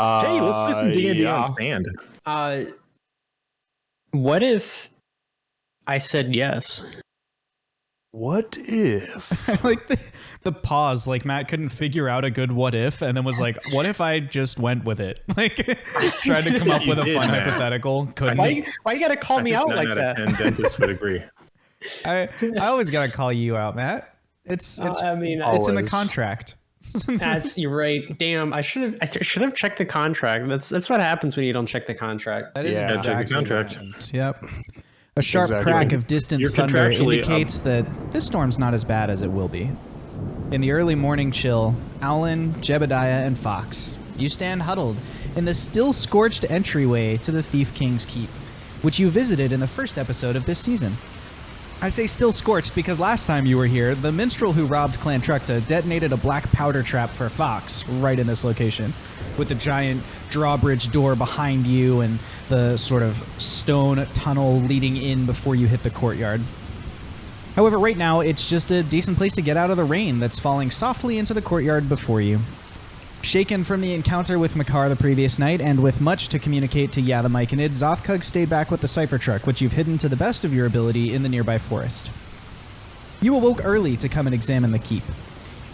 Hey, let's play some D&D on stand. What if I said yes? What if? I like the pause, like Matt couldn't figure out a good what if, and then was like, what if I just went with it? Like, tried to come up with a fun hypothetical. Couldn't. Why you gotta call me out like that? And dentists would agree. I always gotta call you out, Matt. It's it's in the contract. You're right. Damn, I should have checked the contract. That's what happens when you don't check the contract. That is check the contract. Yep. A sharp crack of distant thunder indicates that this storm's not as bad as it will be. In the early morning chill, Aulen, Jebediah, and Fox, you stand huddled in the still scorched entryway to the Thief King's Keep, which you visited in the first episode of this season. I say still scorched because last time you were here, the minstrel who robbed Clan Tructa detonated a black powder trap for Fox right in this location, with the giant drawbridge door behind you and the sort of stone tunnel leading in before you hit the courtyard. However, right now, it's just a decent place to get out of the rain that's falling softly into the courtyard before you. Shaken from the encounter with Makar the previous night, and with much to communicate to Yatha Myconid, Zothkug stayed back with the cipher truck, which you've hidden to the best of your ability in the nearby forest. You awoke early to come and examine the keep.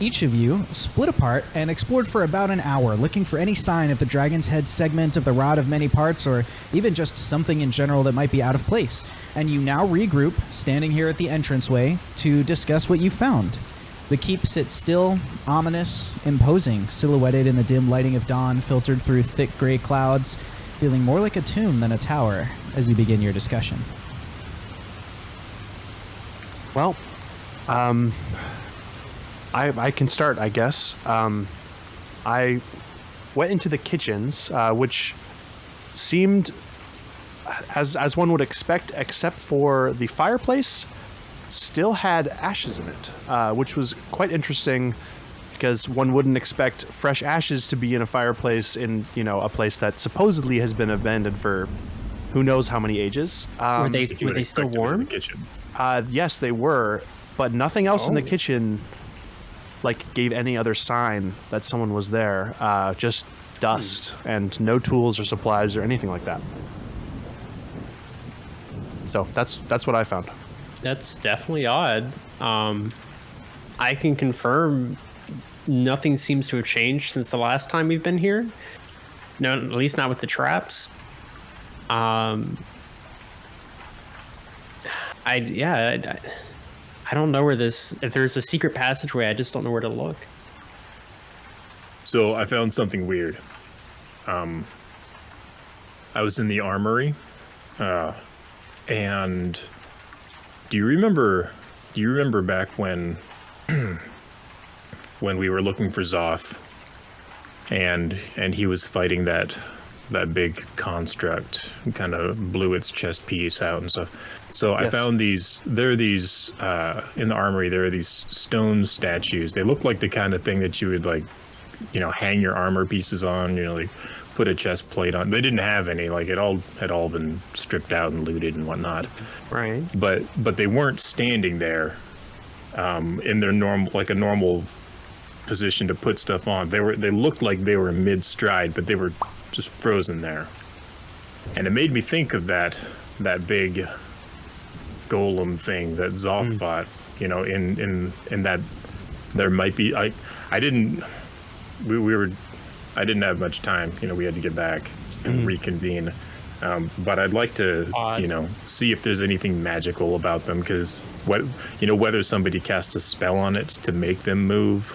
Each of you split apart and explored for about an hour, looking for any sign of the Dragon's Head segment of the Rod of Many Parts, or even just something in general that might be out of place. And you now regroup, standing here at the entranceway, to discuss what you found. The keep sits still, ominous, imposing, silhouetted in the dim lighting of dawn, filtered through thick gray clouds, feeling more like a tomb than a tower as you begin your discussion. Well, I can start, I guess. I went into the kitchens, which seemed as one would expect, except for the fireplace, still had ashes in it, which was quite interesting because one wouldn't expect fresh ashes to be in a fireplace in, a place that supposedly has been abandoned for who knows how many ages. Were they still warm? In the kitchen. Yes, they were, but nothing else in the kitchen gave any other sign that someone was there. Just dust and no tools or supplies or anything like that. So that's what I found. That's definitely odd. I can confirm nothing seems to have changed since the last time we've been here. No, at least not with the traps. I don't know where if there's a secret passageway, I just don't know where to look. So I found something weird. I was in the armory, and do you remember back when we were looking for Zoth and he was fighting that big construct, kind of blew its chest piece out and stuff. So yes. I found there are these in the armory, there are these stone statues. They look like the kind of thing that you would hang your armor pieces on, put a chest plate on. They didn't have any, it all had been stripped out and looted and whatnot. Right. But they weren't standing there in their normal position to put stuff on. They looked like they were mid-stride, but they were just frozen there. And it made me think of that big golem thing that Zoth fought, in that there might be I didn't have much time, we had to get back and reconvene. But I'd like to, see if there's anything magical about them, because whether somebody casts a spell on it to make them move,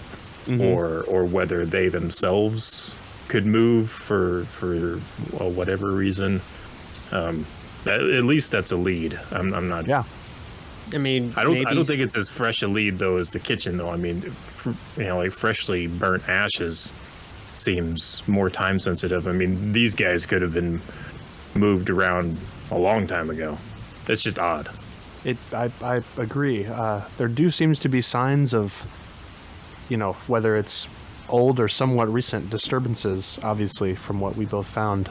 or whether they themselves could move for whatever reason. At least that's a lead. I'm not. Yeah. I mean, I don't think it's as fresh a lead though as the kitchen though. I mean, freshly burnt ashes seems more time sensitive. I mean, these guys could have been moved around a long time ago. That's just odd. I agree. There do seems to be signs of, whether it's old or somewhat recent disturbances, obviously, from what we both found.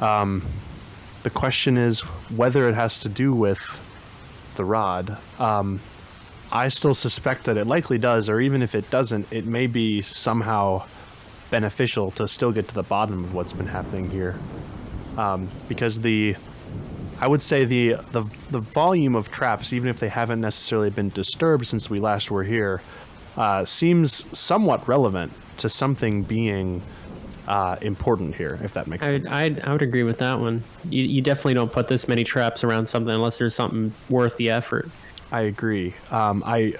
The question is whether it has to do with the rod. I still suspect that it likely does, or even if it doesn't, it may be somehow beneficial to still get to the bottom of what's been happening here, because I would say the volume of traps, even if they haven't necessarily been disturbed since we last were here, seems somewhat relevant to something being important here, if that makes sense. I would agree with that one. You definitely don't put this many traps around something unless there's something worth the effort. I agree. I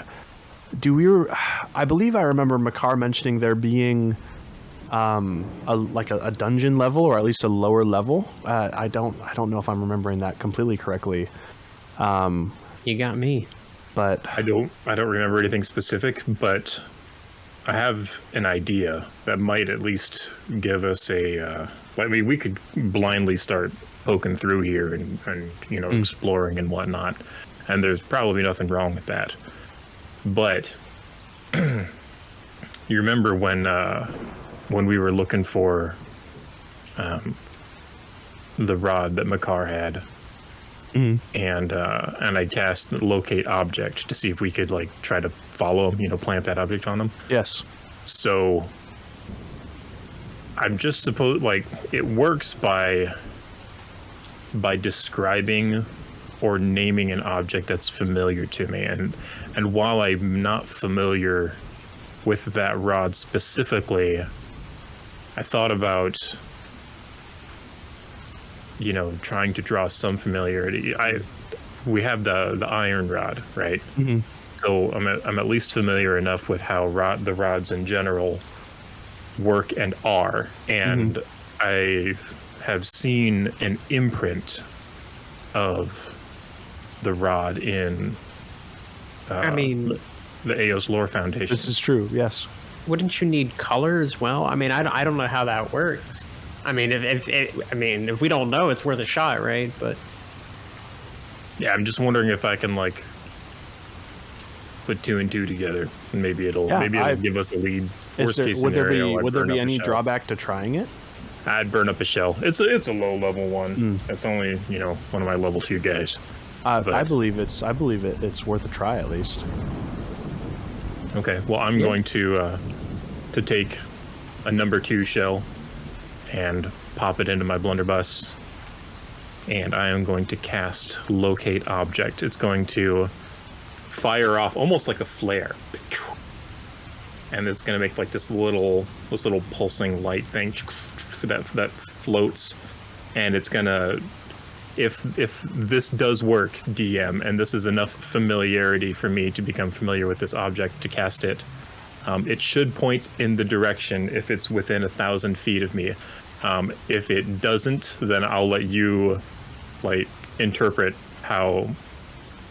believe I remember Makar mentioning there being a dungeon level, or at least a lower level. I don't know if I'm remembering that completely correctly. You got me. But I don't remember anything specific, but I have an idea that might at least give us a. I mean, we could blindly start poking through here and exploring and whatnot, and there's probably nothing wrong with that. But you remember when we were looking for the rod that Makar had, and I cast locate object to see if we could try to follow him, plant that object on him. Yes. So I'm just supposed it works by describing or naming an object that's familiar to me, and while I'm not familiar with that rod specifically, I thought about trying to draw some familiarity. We have the iron rod, right? Mm-hmm. So I'm at least familiar enough with how the rods in general work and are, and I have seen an imprint of the rod in the Eos Lore Foundation. This is true, yes. Wouldn't you need color as well? I mean, I don't know how that works. I mean, if we don't know, it's worth a shot, right? But yeah, I'm just wondering if I can put 2 and 2 together, and maybe it'll give us a lead. Worst case scenario, would there be any drawback to trying it? I'd burn up a shell. It's a low level one. It's only one of my level 2 guys. I believe it's worth a try at least. Okay, well, I'm going to take a number 2 shell and pop it into my blunderbuss, and I am going to cast locate object. It's going to fire off almost like a flare, and it's going to make this little pulsing light thing that floats, and it's going to, if this does work, DM, and this is enough familiarity for me to become familiar with this object to cast it, it should point in the direction if it's within 1,000 feet of me. If it doesn't, then I'll let you interpret how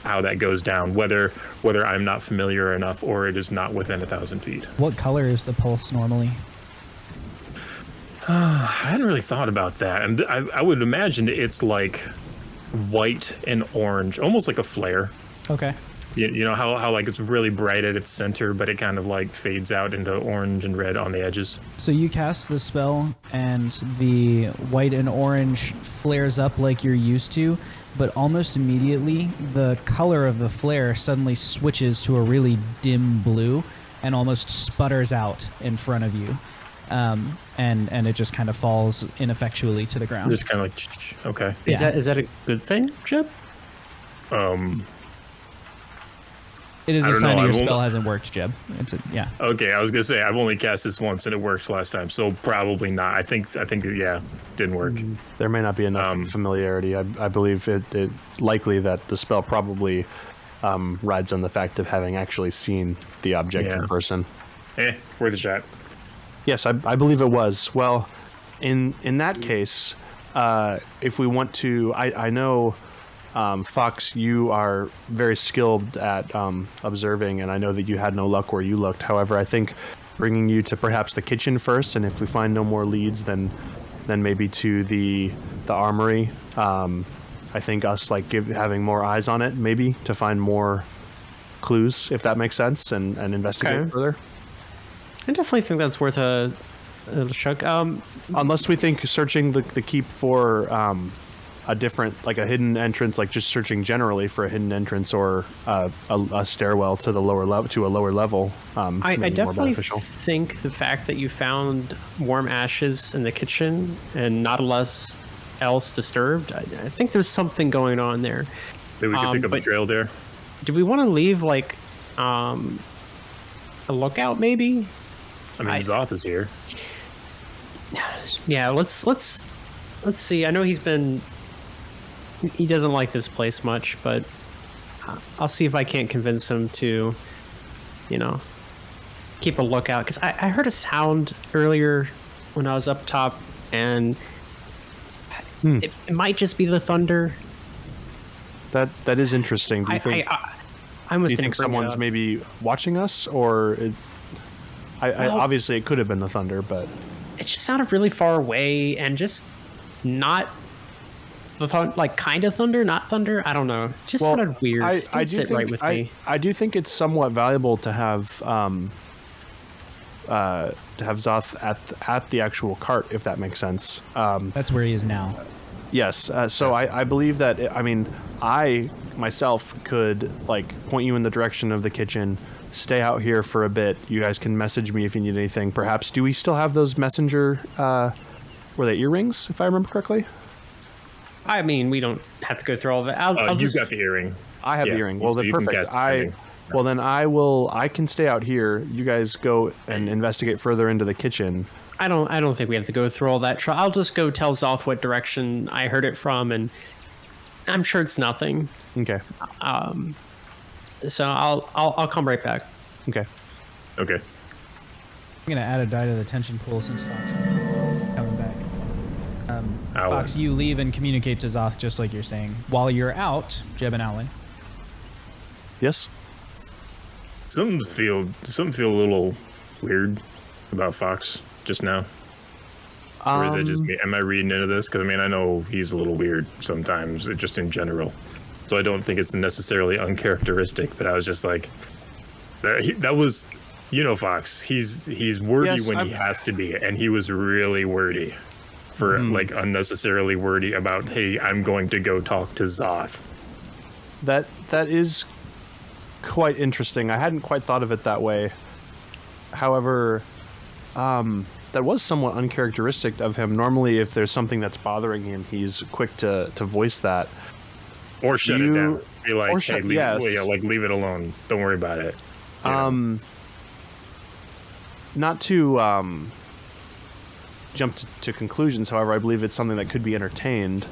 that goes down, whether I'm not familiar enough or it is not within 1,000 feet. What color is the pulse normally? I hadn't really thought about that, and I would imagine it's white and orange, almost like a flare. Okay. You know how it's really bright at its center, but it kind of fades out into orange and red on the edges. So you cast the spell, and the white and orange flares up like you're used to, but almost immediately the color of the flare suddenly switches to a really dim blue and almost sputters out in front of you. And it just kind of falls ineffectually to the ground. Just kind of okay. Is that a good thing, Jeb? It is a sign your spell hasn't worked, Jeb. Okay, I was gonna say I've only cast this once and it worked last time, so probably not. I think didn't work. There may not be enough familiarity. I believe it likely that the spell probably rides on the fact of having actually seen the object in person. Worth a shot. Yes, I believe it was. Well, in that case, if we want to, I know. Fox, you are very skilled at observing, and I know that you had no luck where you looked. However, I think bringing you to perhaps the kitchen first, and if we find no more leads, then maybe to the armory. I think us having more eyes on it, maybe to find more clues, if that makes sense, and investigate further. I definitely think that's worth a chunk. Unless we think searching the keep for a different, like a hidden entrance, like just searching generally for a hidden entrance or a stairwell to the lower level, to a lower level. I definitely think the fact that you found warm ashes in the kitchen and not a less else disturbed, I think there's something going on there. Maybe we could pick up a trail there. Do we want to leave like a lookout maybe? I mean, Zoth is here. Yeah, let's see. I know he doesn't like this place much, but I'll see if I can't convince him to, keep a lookout. Because I heard a sound earlier when I was up top, and it might just be the thunder. That is interesting. Do you think? I must do you think someone's maybe watching us, or? Obviously, it could have been the thunder, but it just sounded really far away and just not the like kind of thunder, not thunder. I don't know. Just sounded weird. I do sit right with me. I do think it's somewhat valuable to have Zoth at the actual cart, if that makes sense. That's where he is now. Yes. So I believe that. I myself could point you in the direction of the kitchen. Stay out here for a bit. You guys can message me if you need anything. Perhaps, do we still have those messenger, were they earrings, if I remember correctly? I mean, we don't have to go through all of it. You got the earring. I have the earring. Well, then perfect. Well, then I can stay out here. You guys go and investigate further into the kitchen. I don't think we have to go through all that. I'll just go tell Zoth what direction I heard it from, and I'm sure it's nothing. Okay. So I'll come right back. Okay. Okay. I'm gonna add a die to the tension pool since Fox is coming back. Fox, you leave and communicate to Zoth just like you're saying. While you're out, Jeb and Aulen. Yes. Something feel a little weird about Fox just now. Or is it just me? Am I reading into this? Because I know he's a little weird sometimes, just in general. So I don't think it's necessarily uncharacteristic, but I was just like, that was, Fox. He's wordy when he has to be, and he was really wordy, for unnecessarily wordy about, hey, I'm going to go talk to Zoth. That is quite interesting. I hadn't quite thought of it that way. However, that was somewhat uncharacteristic of him. Normally, if there's something that's bothering him, he's quick to voice that. Or shut it down. Be like, hey, leave it alone. Don't worry about it. Not to jump to conclusions, however, I believe it's something that could be entertained.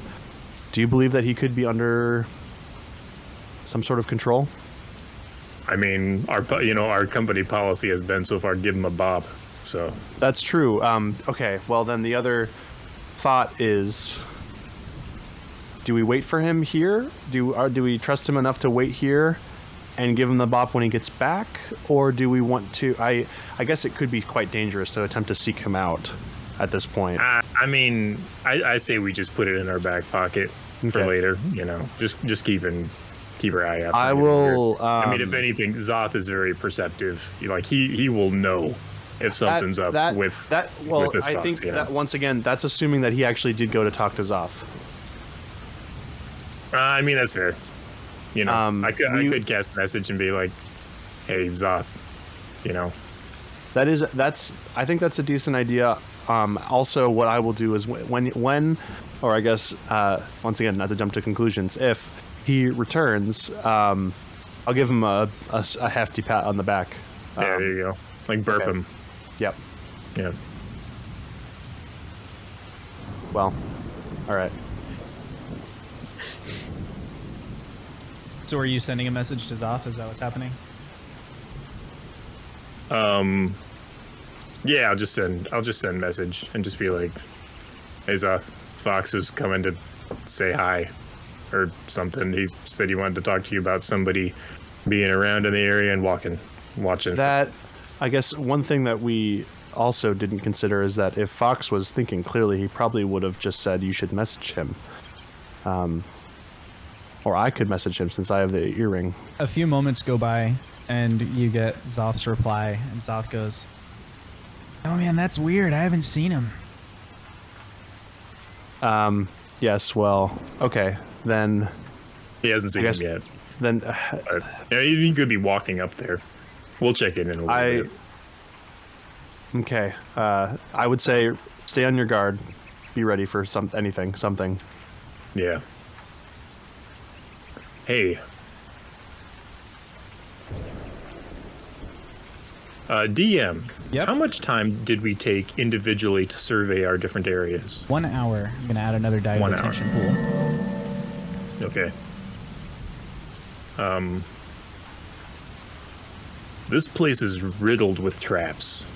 Do you believe that he could be under some sort of control? I mean, our company policy has been so far give him a bob. So that's true. Okay, well then the other thought is, do we wait for him here? Do we trust him enough to wait here and give him the bop when he gets back? Or do we want to... I guess it could be quite dangerous to attempt to seek him out at this point. I say we just put it in our back pocket for later. Just keep our eye out. I will... if anything, Zoth is very perceptive. He will know if something's up with this I think that, once again, that's assuming that he actually did go to talk to Zoth. That's fair. I could cast a message and be like, "Hey, Zoth," I think that's a decent idea. Also, what I will do is when, or I guess once again, not to jump to conclusions, if he returns, I'll give him a hefty pat on the back. There you go. Burp him. Yep. Yeah. Well, all right. So are you sending a message to Zoth? Is that what's happening? Yeah, I'll just send a message and just be like, hey Zoth, Fox is coming to say hi or something. He said he wanted to talk to you about somebody being around in the area and watching. That, I guess one thing that we also didn't consider is that if Fox was thinking clearly, he probably would have just said you should message him. Or I could message him since I have the earring. A few moments go by, and you get Zoth's reply, and Zoth goes, "Oh man, that's weird. I haven't seen him." Yes. Well. Okay. Then. He hasn't seen him yet. Then. Yeah, he could be walking up there. We'll check in a little bit. Okay. I would say stay on your guard. Be ready for something. Yeah. Hey. DM. Yep. How much time did we take individually to survey our different areas? 1 hour. I'm going to add another die to the tension pool. Okay. This place is riddled with traps.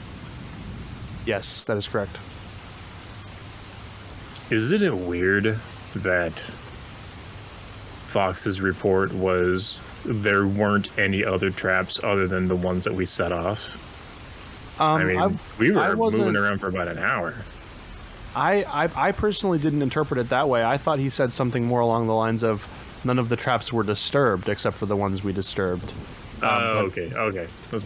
Yes, that is correct. Isn't it weird that Fox's report was there weren't any other traps other than the ones that we set off? I mean, we were moving around for about an hour. I personally didn't interpret it that way. I thought he said something more along the lines of none of the traps were disturbed except for the ones we disturbed. Okay. That's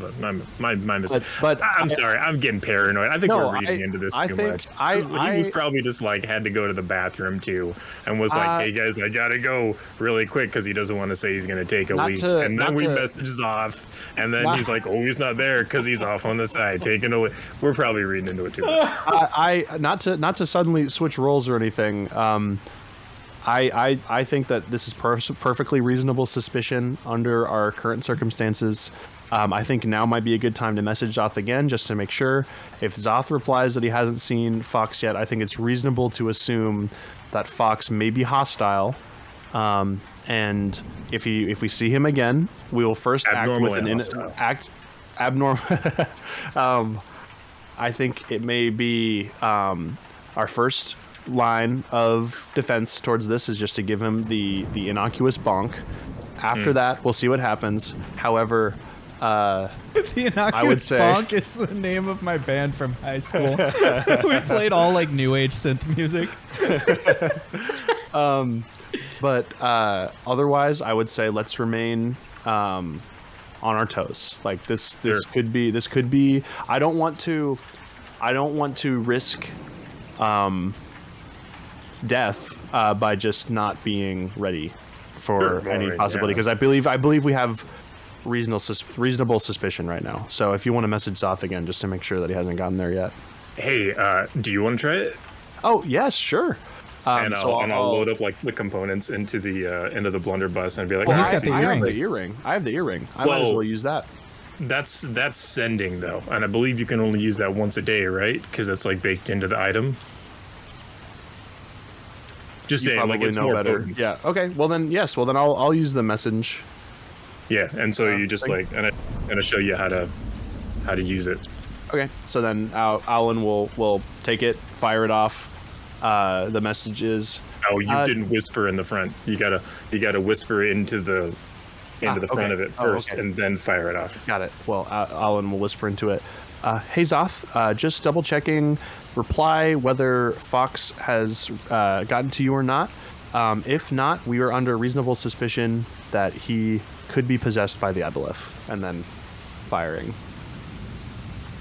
my mistake. But I'm sorry, I'm getting paranoid. I think we're reading into this too much. He was probably just like had to go to the bathroom too, and was like, "Hey guys, I gotta go really quick" because he doesn't want to say he's gonna take a week. And then we messages off, and then he's like, "Oh, he's not there because he's off on the side taking away." We're probably reading into it too much. Not to suddenly switch roles or anything. I think that this is perfectly reasonable suspicion under our current circumstances. I think now might be a good time to message Zoth again just to make sure. If Zoth replies that he hasn't seen Fox yet, I think it's reasonable to assume that Fox may be hostile. And if we see him again, we will first abnormal act abnormal. I think it may be our first line of defense towards this is just to give him the innocuous bonk. After that, we'll see what happens. However, the innocuous I would say bonk is the name of my band from high school. We played all like new age synth music. But otherwise, I would say let's remain on our toes. Like this could be. I don't want to risk death by just not being ready for any possibility, because I believe we have reasonable suspicion right now. So if you want to message Zoth again just to make sure that he hasn't gotten there yet. Hey, do you want to try it? Oh yes, sure. And I'll load up like the components into the blunderbuss and be like, he's got the I have the earring. I might as well use that. That's sending though, and I believe you can only use that once a day, right? Because that's like baked into the item. Just saying, like it's more better. Potent. Yeah. Okay. Well then, yes. Well then, I'll use the message. Yeah, and so you just like, and I'm gonna show you how to use it. Okay. So then, Aulen will take it, fire it off. The message is. Oh, you didn't whisper in the front. You gotta whisper into the front of it first, and then fire it off. Got it. Well, Aulen will whisper into it. Hey Zoth, just double checking. Reply whether Fox has gotten to you or not. If not, we are under reasonable suspicion that he could be possessed by the Aboleth, and then firing.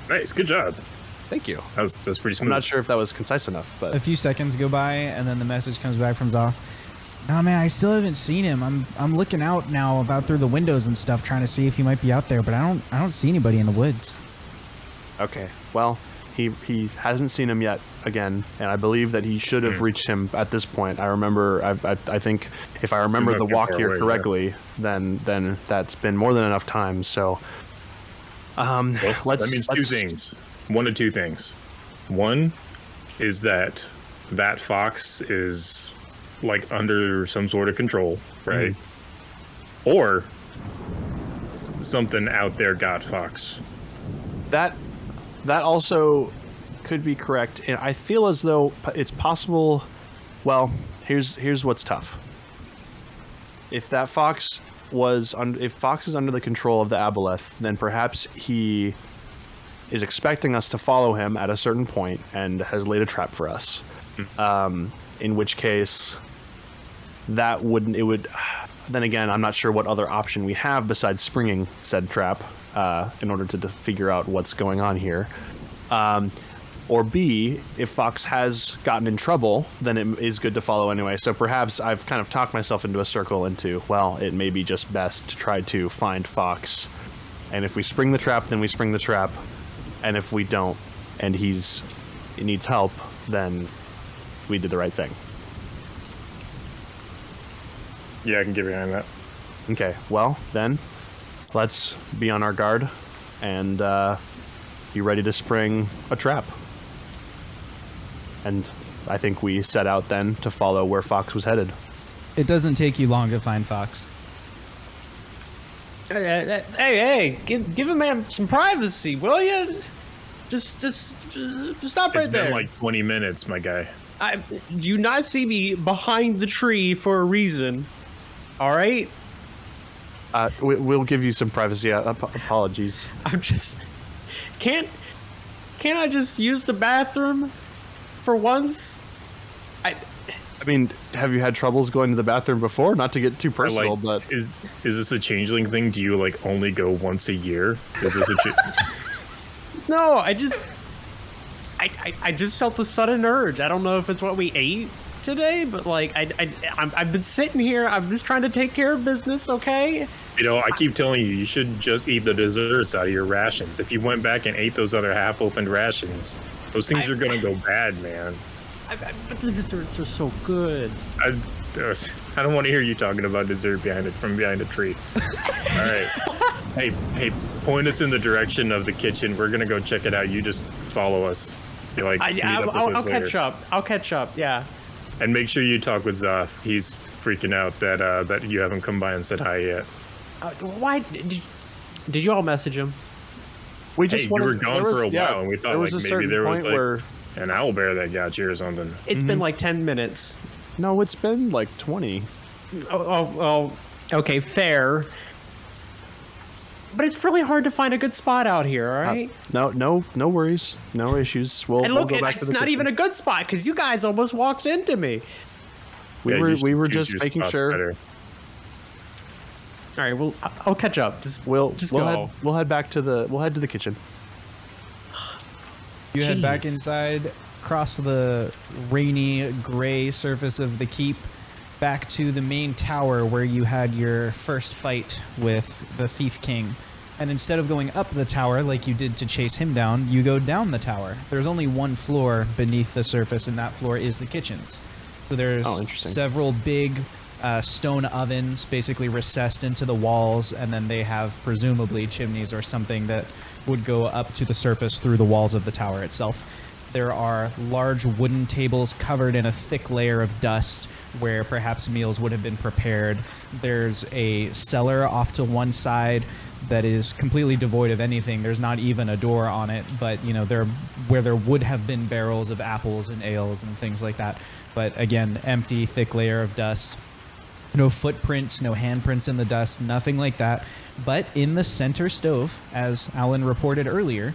Nice, good job. Thank you. That was pretty smooth. I'm not sure if that was concise enough, but a few seconds go by, and then the message comes back from Zoth. Oh man, I still haven't seen him. I'm looking out now about through the windows and stuff, trying to see if he might be out there, but I don't see anybody in the woods. Okay, well, he hasn't seen him yet again, and I believe that he should have reached him at this point. I remember, I think if I remember the walk here correctly, then that's been more than enough time. So, that means two things. One of two things. One is that Fox is like under some sort of control, right? Or something out there got Fox. That also could be correct, and I feel as though it's possible. Well, here's what's tough. If Fox is under the control of the Aboleth, then perhaps he is expecting us to follow him at a certain point and has laid a trap for us. In which case, it would. Then again, I'm not sure what other option we have besides springing said trap in order to figure out what's going on here. or B, if Fox has gotten in trouble, then it is good to follow anyway. So perhaps I've kind of talked myself into a circle into, well, it may be just best to try to find Fox. And if we spring the trap, then we spring the trap. And if we don't, and he needs help, then we did the right thing. Yeah, I can get behind that. Okay, well, then, let's be on our guard and be ready to spring a trap. And I think we set out then to follow where Fox was headed. It doesn't take you long to find Fox. Hey, give a man some privacy, will you? Just stop right there. It's been like 20 minutes, my guy. Do you not see me behind the tree for a reason? All right? We'll give you some privacy. Apologies. I'm just... Can't I just use the bathroom for once? I mean, have you had troubles going to the bathroom before? Not to get too personal, but... Is this a changeling thing? Do you, like, only go once a year? Is this a... No, I just felt a sudden urge. I don't know if it's what we ate today, but like I've been sitting here. I'm just trying to take care of business, okay? You know, I keep telling you should just eat the desserts out of your rations. If you went back and ate those other half-opened rations, those things are gonna go bad, man. But the desserts are so good. I don't want to hear you talking about dessert from behind a tree. All right. Hey, point us in the direction of the kitchen. We're gonna go check it out. You just follow us. Be like, I'll catch up. I'll catch up. Yeah. And make sure you talk with Zoth. He's freaking out that you haven't come by and said hi yet. Why did you all message him? We just you were gone for a while, and we thought like maybe there was like an owlbear that got you or something. It's been like 10 minutes. No, it's been like 20. Oh, okay, fair. But it's really hard to find a good spot out here, all right? No worries. No issues. We'll go back to the it's not kitchen. even a good spot because you guys almost walked into me. We were just making sure. Better. All right, well, I'll catch up. We'll head back to the kitchen. You head back inside, cross the rainy gray surface of the keep, back to the main tower where you had your first fight with the Thief King. And instead of going up the tower like you did to chase him down, you go down the tower. There's only one floor beneath the surface, and that floor is the kitchens. So there's several big stone ovens basically recessed into the walls, and then they have presumably chimneys or something that would go up to the surface through the walls of the tower itself. There are large wooden tables covered in a thick layer of dust where perhaps meals would have been prepared. There's a cellar off to one side that is completely devoid of anything. There's not even a door on it, but where there would have been barrels of apples and ales and things like that. But again, empty, thick layer of dust. No footprints, no handprints in the dust, nothing like that. But in the center stove, as Alan reported earlier,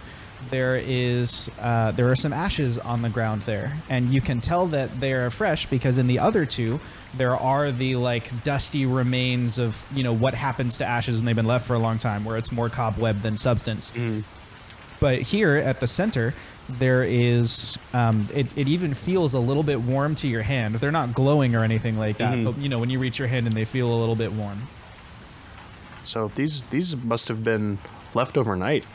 there are some ashes on the ground there, and you can tell that they are fresh because in the other two there are the like dusty remains of what happens to ashes when they've been left for a long time, where it's more cobweb than substance. But here at the center there is it even feels a little bit warm to your hand. They're not glowing or anything like that, but when you reach your hand and they feel a little bit warm. So these must have been left overnight,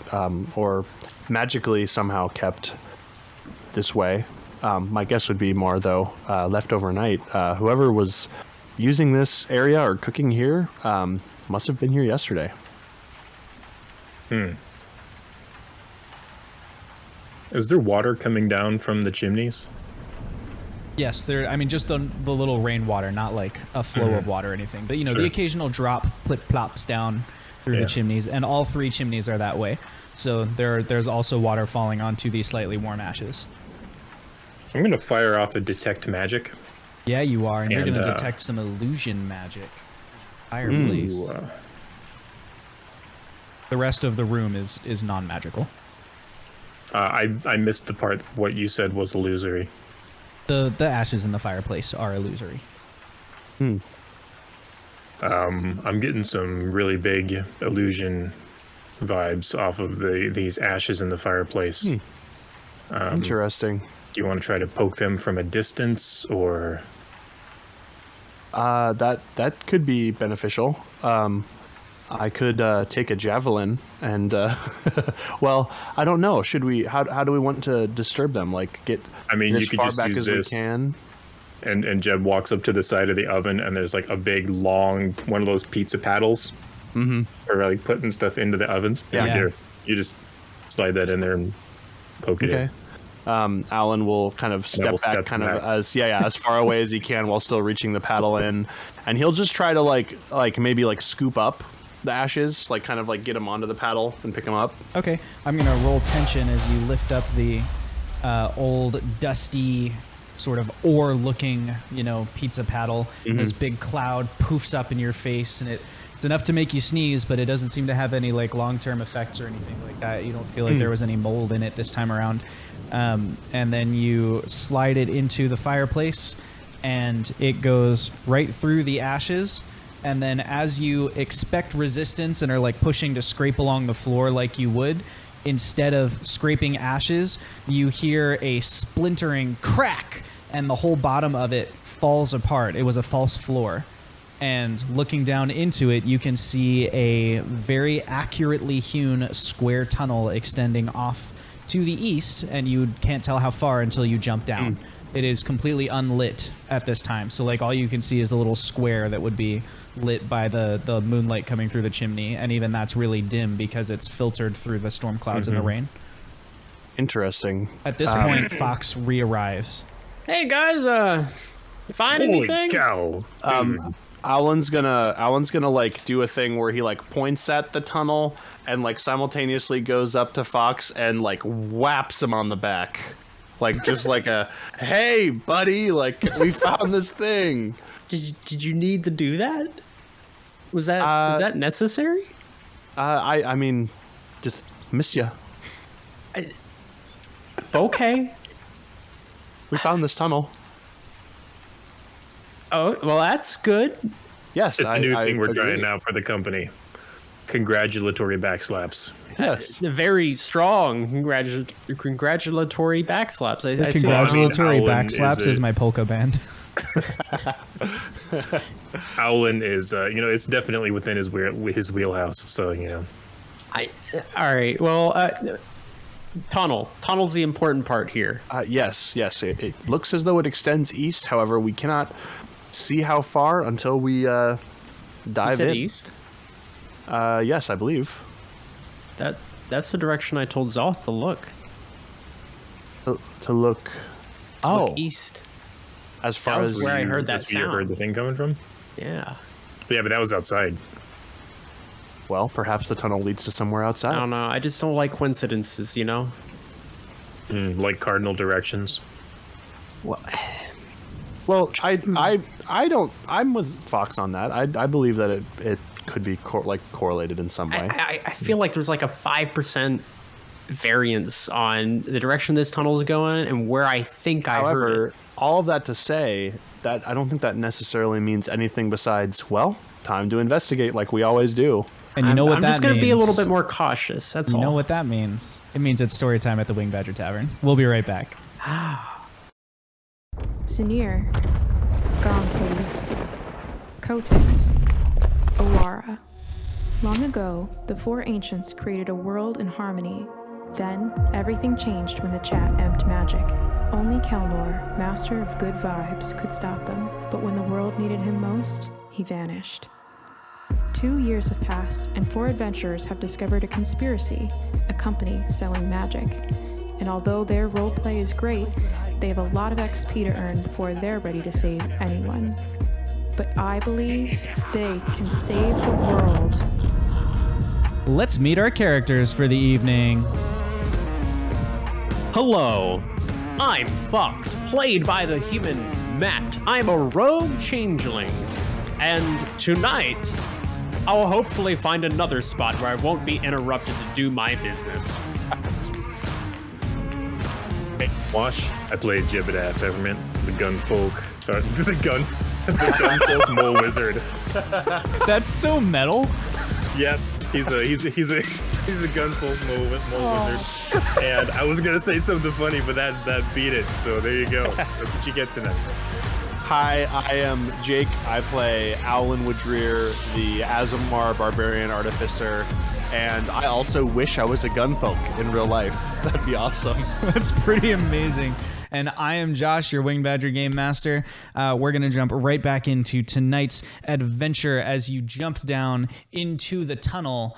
or magically somehow kept this way. My guess would be more, though, left overnight. Whoever was using this area or cooking here must have been here yesterday. Is there water coming down from the chimneys? Yes, just the little rainwater, not like a flow of water or anything. But, the occasional drop plip-plops down through the chimneys, and all three chimneys are that way. So there's also water falling onto the slightly warm ashes. I'm going to fire off a detect magic. Yeah, you are, and you're going to detect some illusion magic. Fireplace. The rest of the room is non-magical. I missed the part what you said was illusory. The ashes in the fireplace are illusory. I'm getting some really big illusion vibes off of these ashes in the fireplace. Interesting. Do you want to try to poke them from a distance, or? That could be beneficial. I could take a javelin and, well, I don't know. Should we? How do we want to disturb them? Like get you as could far just back use as this. we can. And Jeb walks up to the side of the oven, and there's like a big, long one of those pizza paddles, for like putting stuff into the ovens. Yeah. Here, you just slide that in there and poke it in. Aulen will kind of step back, as far away as he can while still reaching the paddle in, and he'll just try to maybe scoop up the ashes, kind of get them onto the paddle and pick them up. Okay, I'm gonna roll tension as you lift up the old dusty sort of ore-looking, pizza paddle. This big cloud poofs up in your face, and it's enough to make you sneeze, but it doesn't seem to have any long-term effects or anything like that. You don't feel like there was any mold in it this time around. And then you slide it into the fireplace, and it goes right through the ashes. And then as you expect resistance and are pushing to scrape along the floor like you would, instead of scraping ashes, you hear a splintering crack, and the whole bottom of it falls apart. It was a false floor. And looking down into it, you can see a very accurately hewn square tunnel extending off to the east, and you can't tell how far until you jump down. It is completely unlit at this time. So all you can see is the little square that would be lit by the moonlight coming through the chimney, and even that's really dim because it's filtered through the storm clouds and the rain. Interesting. At this point, Fox re-arrives. Hey guys, you find Holy anything? cow! Aulen's gonna do a thing where he points at the tunnel and simultaneously goes up to Fox and whaps him on the back, just a hey buddy, we found this thing. Did you need to do that? Was that necessary? I mean, just missed you. Okay. We found this tunnel. Oh, well, that's good. Yes, It's a new thing we're agree. trying now for the company. Congratulatory backslaps. Yes. Very strong congratulatory backslaps. I see. Congratulatory Aulen backslaps is my polka band. Aulen is, it's definitely within his wheelhouse. So All right. Well, tunnel's the important part here. Yes. It looks as though it extends east. However, we cannot see how far until we dive You said in. east. Yes, I believe. That's the direction I told Zoth to look. To look. Oh, Look east. as far That was as where I heard that that's where you sound. heard the thing coming from. Yeah. Yeah, but that was outside. well, perhaps the tunnel leads to somewhere I outside. don't know. I just don't like coincidences, Like cardinal directions. Well, I don't. I'm with Fox on that. I believe that it could be correlated in some way. I feel like there's a 5% variance on the direction this tunnel is going and where I think I heard However, it. all of that to say that I don't think that necessarily means anything besides, well, time to investigate like we always do. And you know what I'm that just going to means. be a little bit more cautious. That's You all. know what that means? It means it's story time at the Wing Badger Tavern. We'll be right back. Sinir, Gaunteus, Kotix, Owara. Long ago, the four ancients created a world in harmony. Then, everything changed when the chat emped magic. Only Kelnor, master of good vibes, could stop them, but when the world needed him most, he vanished. 2 years have passed, and four adventurers have discovered a conspiracy, a company selling magic. And although their roleplay is great, they have a lot of XP to earn before they're ready to save anyone. But I believe they can save the world. Let's meet our characters for the evening. Hello, I'm Fox, played by the human Matt. I'm a rogue changeling, and tonight I'll hopefully find another spot where I won't be interrupted to do my business. Hey, Wash, I played Jebediah Peppermint, the gunfolk, the gunfolk mole wizard. That's so metal. Yep. He's a gunful mole wizard. And I was gonna say something funny, but that beat it. So there you go. That's what you get tonight. Hi, I am Jake. I play Aulen Woodrear, the Azamar Barbarian Artificer, and I also wish I was a gunfolk in real life. That'd be awesome. That's pretty amazing. And I am Josh, your Wing Badger Game Master. We're going to jump right back into tonight's adventure as you jump down into the tunnel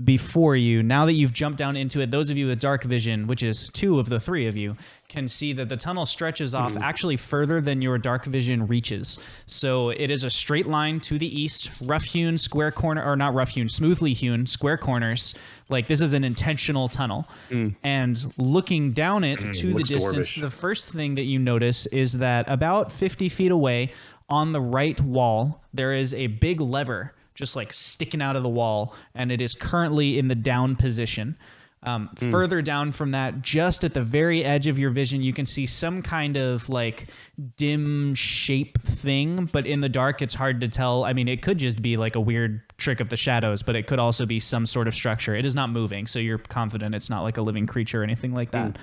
before you. Now that you've jumped down into it, those of you with dark vision, which is 2 of the 3 of you, can see that the tunnel stretches off actually further than your dark vision reaches. So it is a straight line to the east, rough-hewn square corner, or not rough-hewn, smoothly hewn square corners. Like, this is an intentional tunnel. And looking down it to the distance, dwarvish. the first thing that you notice is that about 50 feet away on the right wall, there is a big lever just like sticking out of the wall, and it is currently in the down position. Further down from that, just at the very edge of your vision, you can see some kind of like dim shape thing, but in the dark, it's hard to tell. I mean, it could just be like a weird trick of the shadows, but it could also be some sort of structure. It is not moving, so you're confident it's not like a living creature or anything like that.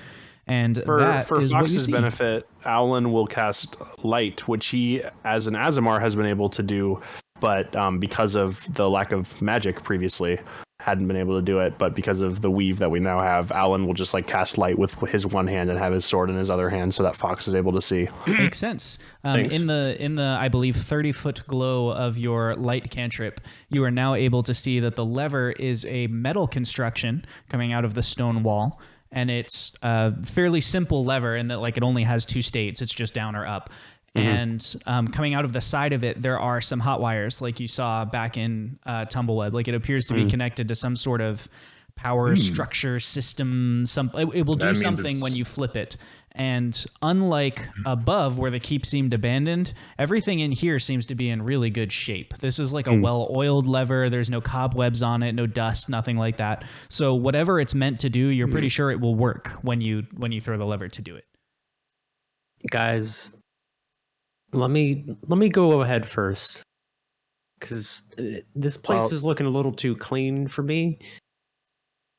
And For that is what you Fox's see. benefit, Aulen will cast Light, which he, as an Azamar, has been able to do, but because of the lack of magic previously, hadn't been able to do it. But because of the weave that we now have, Aulen will just like cast Light with his one hand and have his sword in his other hand, so that Fox is able to see. Makes sense. In the I believe 30-foot glow of your light cantrip, you are now able to see that the lever is a metal construction coming out of the stone wall. And it's a fairly simple lever in that like it only has 2 states. It's just down or up. And coming out of the side of it, there are some hot wires like you saw back in Tumbleweb. Like it appears to be connected to some sort of power structure system. It will do something when you flip it. And unlike above where the keep seemed abandoned, everything in here seems to be in really good shape. This is like a well-oiled lever. There's no cobwebs on it, no dust, nothing like that. So whatever it's meant to do, you're pretty sure it will work when you throw the lever to do it. Guys, let me go ahead first, because this place is looking a little too clean for me.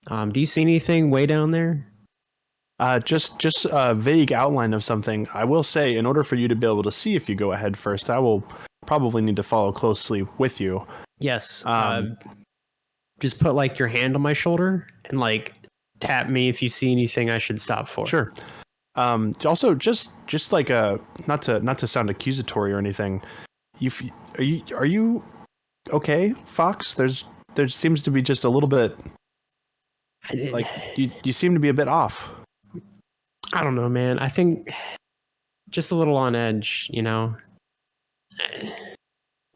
Do you see anything way down there? Just a vague outline of something. I will say, in order for you to be able to see if you go ahead first, I will probably need to follow closely with you. Yes. Just put like your hand on my shoulder and like tap me if you see anything I should stop for. Sure. Also, just like not to sound accusatory or anything. Are you okay, Fox? There seems to be just a little bit. Like you seem to be a bit off. I don't know, man. I think just a little on edge, you know.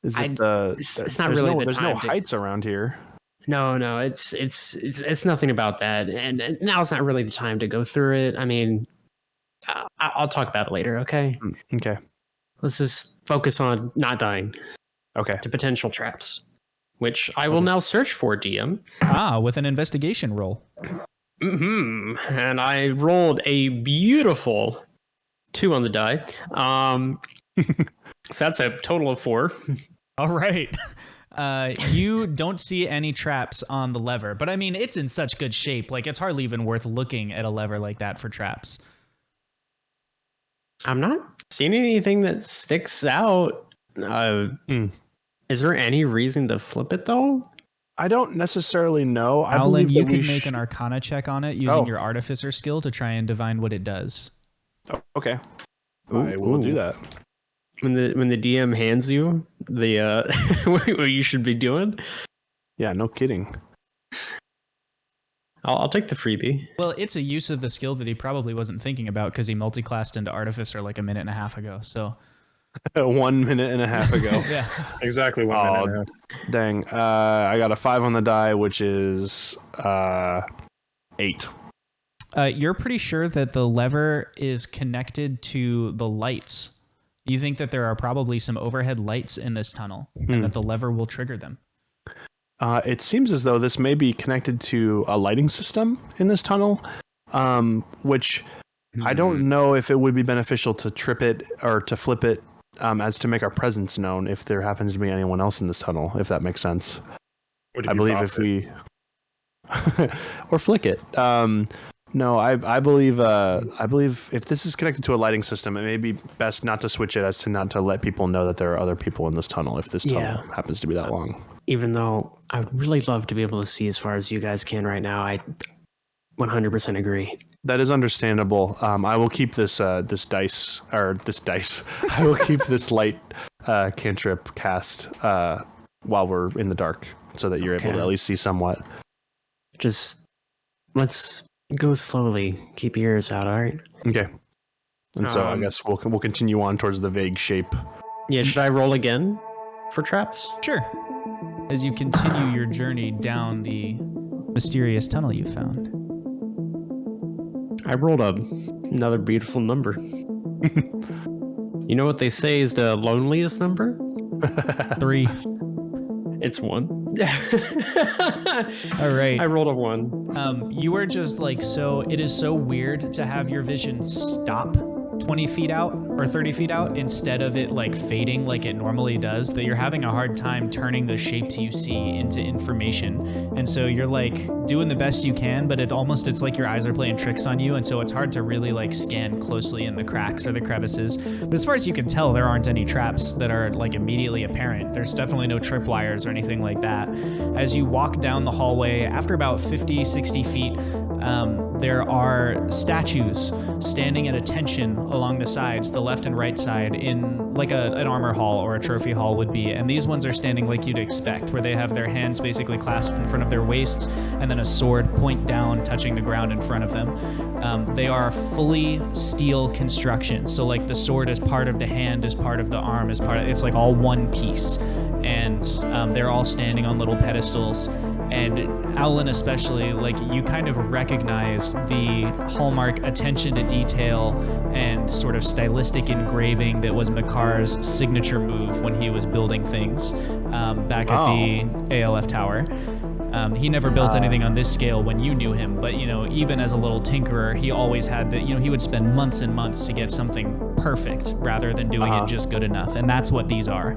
Is it? It's not really. There's no heights around here. No. It's nothing about that, and now's not really the time to go through it. I mean, I'll talk about it later. Okay. Okay. Let's just focus on not dying. Okay. To potential traps, which I will now search for, DM. With an investigation roll. And I rolled a beautiful 2 on the die. So that's a total of 4. All right. You don't see any traps on the lever, but I mean, it's in such good shape. Like, it's hardly even worth looking at a lever like that for traps. I'm not seeing anything that sticks out. Is there any reason to flip it, though? I don't necessarily know. I Aulen, believe you that could make an Arcana check on it using your Artificer skill to try and divine what it does. Oh, okay. I will do that. When the DM hands you the what you should be doing. Yeah, no kidding. I'll take the freebie. Well, it's a use of the skill that he probably wasn't thinking about because he multiclassed into Artificer like a minute and a half ago. So 1 minute and a half ago. yeah, Exactly 1 minute and a half. Dang. I got a 5 on the die, which is 8. You're pretty sure that the lever is connected to the lights. You think that there are probably some overhead lights in this tunnel and that the lever will trigger them. It seems as though this may be connected to a lighting system in this tunnel, which I don't know if it would be beneficial to trip it or to flip it as to make our presence known if there happens to be anyone else in this tunnel, if that makes sense. I believe if we or flick it. No, I believe if this is connected to a lighting system, it may be best not to switch it, as to not to let people know that there are other people in this tunnel if this tunnel happens to be that long. Even though I would really love to be able to see as far as you guys can right now, I 100% agree. That is understandable. I will keep this dice. I will keep this light cantrip cast while we're in the dark, so that you're able to at least see somewhat. Just let's go slowly. Keep your ears out, all right? Okay. And so I guess we'll continue on towards the vague shape. Yeah, should I roll again for traps? Sure. As you continue your journey down the mysterious tunnel you found. I rolled another beautiful number. You know what they say is the loneliest number? 3. It's 1. All right. I rolled a 1. You are just like it is so weird to have your vision stop 20 feet out or 30 feet out instead of it like fading like it normally does, that you're having a hard time turning the shapes you see into information. And so you're like doing the best you can, but it's like your eyes are playing tricks on you. And so it's hard to really like scan closely in the cracks or the crevices. But as far as you can tell, there aren't any traps that are like immediately apparent. There's definitely no tripwires or anything like that. As you walk down the hallway, after about 50, 60 feet, there are statues standing at attention along the sides, the left and right side, in like an armor hall or a trophy hall would be. And these ones are standing like you'd expect, where they have their hands basically clasped in front of their waists and then a sword point down touching the ground in front of them. They are fully steel construction. So like the sword is part of the hand, is part of the arm, it's like all one piece. And they're all standing on little pedestals. And Aulen especially, like you kind of recognize the hallmark attention to detail and sort of stylistic engraving that was Makar's signature move when he was building things back at the ALF Tower. He never built anything on this scale when you knew him, but even as a little tinkerer, he always had that. He would spend months and months to get something perfect rather than doing it just good enough, and that's what these are.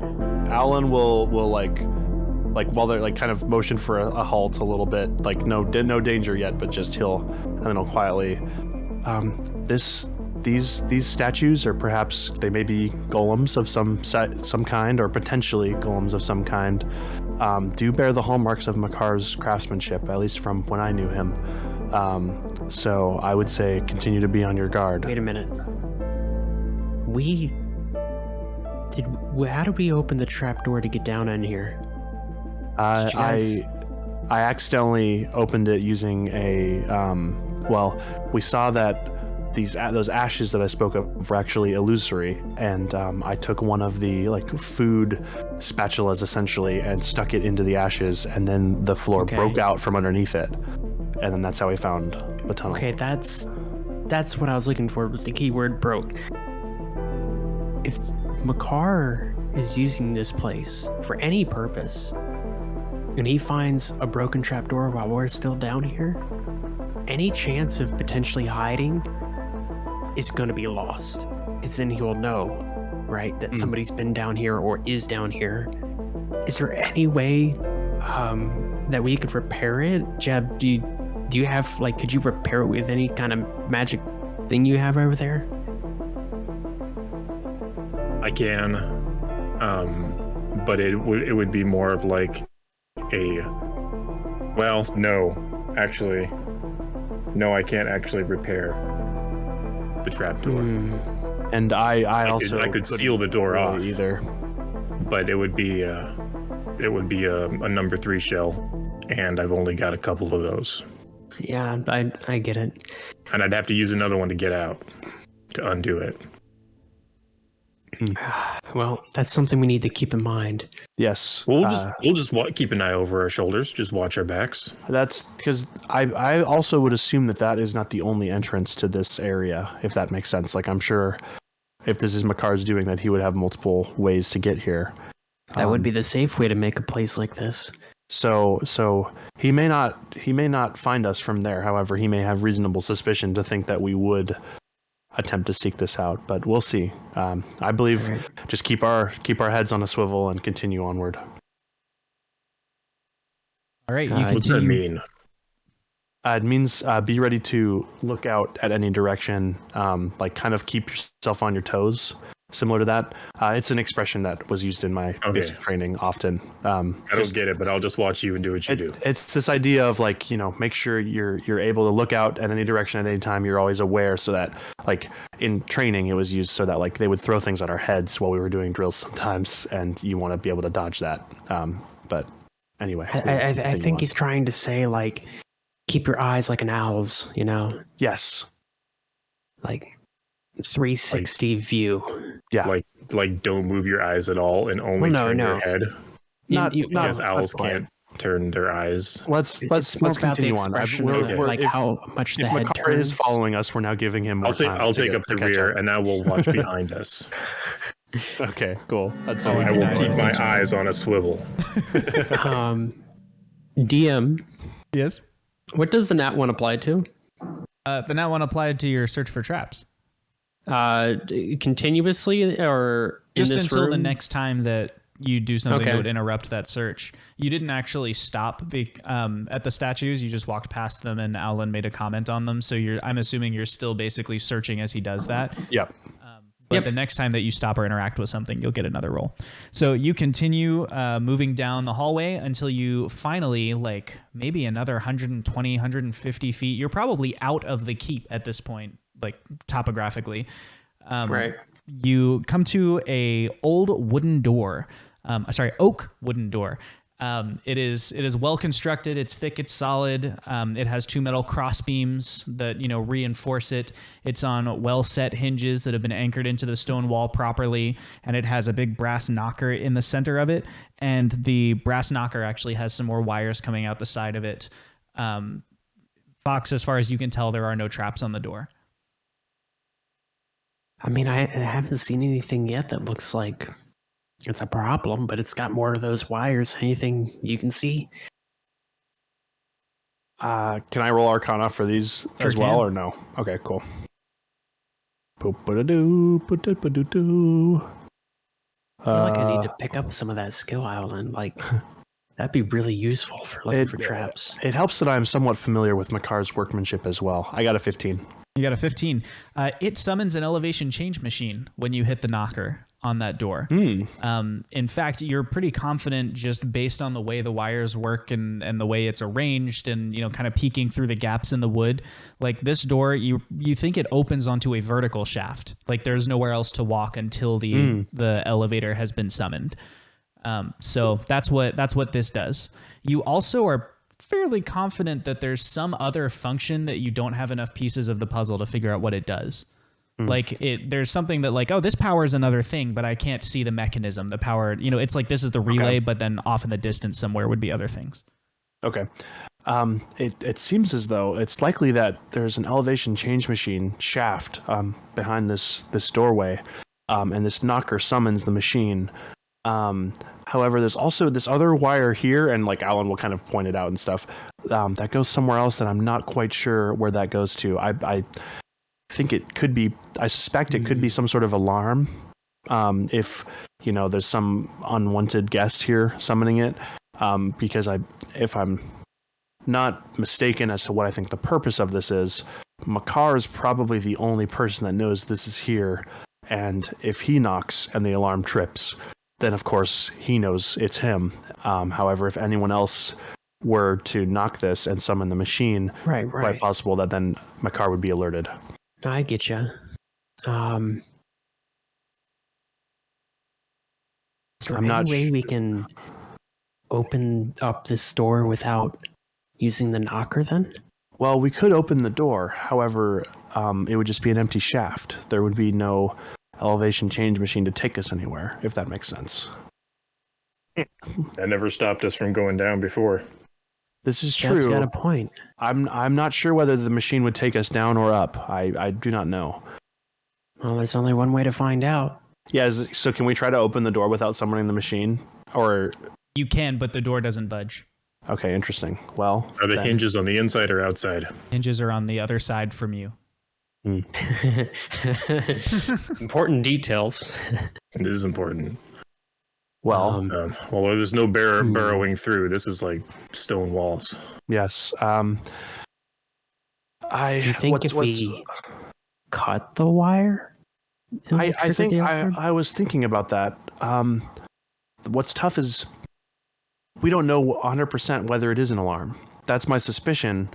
Aulen will like while they're like kind of motion for a halt a little bit, like no danger yet, but just and then he'll quietly these statues, or perhaps they may be golems of some kind, or potentially golems of some kind, do bear the hallmarks of Makar's craftsmanship, at least from when I knew him. So I would say continue to be on your guard. Wait a minute. How did we open the trapdoor to get down in here? I accidentally opened it using a we saw that those ashes that I spoke of were actually illusory, and I took one of the like food spatulas essentially and stuck it into the ashes, and then the floor broke out from underneath it, and then that's how we found the tunnel. Okay, that's what I was looking for, was the keyword broke. If Makar is using this place for any purpose, and he finds a broken trapdoor while we're still down here, any chance of potentially hiding is going to be lost. Because then he will know, right, that somebody's been down here or is down here. Is there any way that we could repair it? Jeb, do you have, like, could you repair it with any kind of magic thing you have over there? I can, but it would be more of like no, I can't actually repair the trapdoor. And I also could seal the door off either, but it would be a number 3 shell, and I've only got a couple of those. Yeah, I get it. And I'd have to use another one to get out, to undo it. Well, that's something we need to keep in mind. Yes. We'll just keep an eye over our shoulders, just watch our backs. That's because I also would assume that is not the only entrance to this area, if that makes sense. Like, I'm sure if this is Makar's doing, that he would have multiple ways to get here. That would be the safe way to make a place like this. So he may not find us from there. However, he may have reasonable suspicion to think that we would attempt to seek this out, but we'll see. I believe just keep our heads on a swivel and continue onward. All right, you What's that continue. mean? It means be ready to look out at any direction, like kind of keep yourself on your toes. Similar to that, it's an expression that was used in my basic training often. I don't get it, but I'll just watch you and do what you do. It's this idea of like, make sure you're able to look out at any direction at any time. You're always aware, so that like in training, it was used so that like they would throw things at our heads while we were doing drills sometimes, and you want to be able to dodge that. But anyway, I think he's trying to say like, keep your eyes like an owl's, Yes. like 360 view. Yeah. Like don't move your eyes at all and only turn your head. Not Because owls can't turn their eyes. Let's continue on. Like how much the head Makar turns. is following us. We're now giving him more time. I'll take up the rear, and now we'll watch behind us. Okay, cool. That's So all. I will keep my eyes on a swivel. DM, Yes. what does the nat one apply to? The nat one applied to your search for traps. Continuously or Just in this until the room? next time that you do something Okay. that would interrupt that search. You didn't actually stop at the statues. You just walked past them, and Aulen made a comment on them. So I'm assuming you're still basically searching as he does that. Yep. But the next time that you stop or interact with something, you'll get another roll. So you continue moving down the hallway until you finally, like maybe another 120, 150 feet. You're probably out of the keep at this point, like topographically. Right. You come to a old wooden door. Oak wooden door. It is well constructed. It's thick. It's solid. It has two metal cross beams that reinforce it. It's on well set hinges that have been anchored into the stone wall properly, and it has a big brass knocker in the center of it. And the brass knocker actually has some more wires coming out the side of it. Fox, as far as you can tell, there are no traps on the door. I mean, I haven't seen anything yet that looks like it's a problem, but it's got more of those wires. Anything you can see? Can I roll Arcana for these as well, or no? Okay, cool. Boop-a-da-doo, boop-a-da-doo. I feel like I need to pick up some of that skill, Aulen. Like, that'd be really useful for looking for traps. It helps that I'm somewhat familiar with Makar's workmanship as well. I got a 15. You got a 15. It summons an elevation change machine when you hit the knocker on that door. In fact, you're pretty confident just based on the way the wires work and the way it's arranged and, kind of peeking through the gaps in the wood. Like this door, you think it opens onto a vertical shaft. Like there's nowhere else to walk until the elevator has been summoned. So that's what this does. You also are fairly confident that there's some other function that you don't have enough pieces of the puzzle to figure out what it does. Like there's something that like, oh, this power is another thing, but I can't see the mechanism, the power, it's like this is the relay, but then off in the distance somewhere would be other things. Okay. It seems as though it's likely that there's an elevation change machine shaft behind this doorway, and this knocker summons the machine. However, there's also this other wire here, and like Aulen will kind of point it out and stuff, that goes somewhere else that I'm not quite sure where that goes to. I think it could be, I suspect it could be some sort of alarm. If, there's some unwanted guest here summoning it. Because if I'm not mistaken as to what I think the purpose of this is, Makar is probably the only person that knows this is here. And if he knocks and the alarm trips, then of course he knows it's him. However, if anyone else were to knock this and summon the machine, quite possible that then Makar would be alerted. No, I get you. I'm not any way we can open up this door without using the knocker then? Well, we could open the door. However, it would just be an empty shaft. There would be no elevation change machine to take us anywhere, if that makes sense. That never stopped us from going down before. This is true. That's got a point. I'm not sure whether the machine would take us down or up. I do not know. Well, there's only one way to find out. Yeah, so can we try to open the door without summoning the machine? Or you can, but the door doesn't budge. Okay, interesting. Well, are the hinges on the inside or outside? Hinges are on the other side from you. Important details. It is important. Well, well, there's no burrowing through. This is like stone walls. Yes. Do you think if we cut the wire? I was thinking about that. What's tough is we don't know 100% whether it is an alarm. That's my suspicion.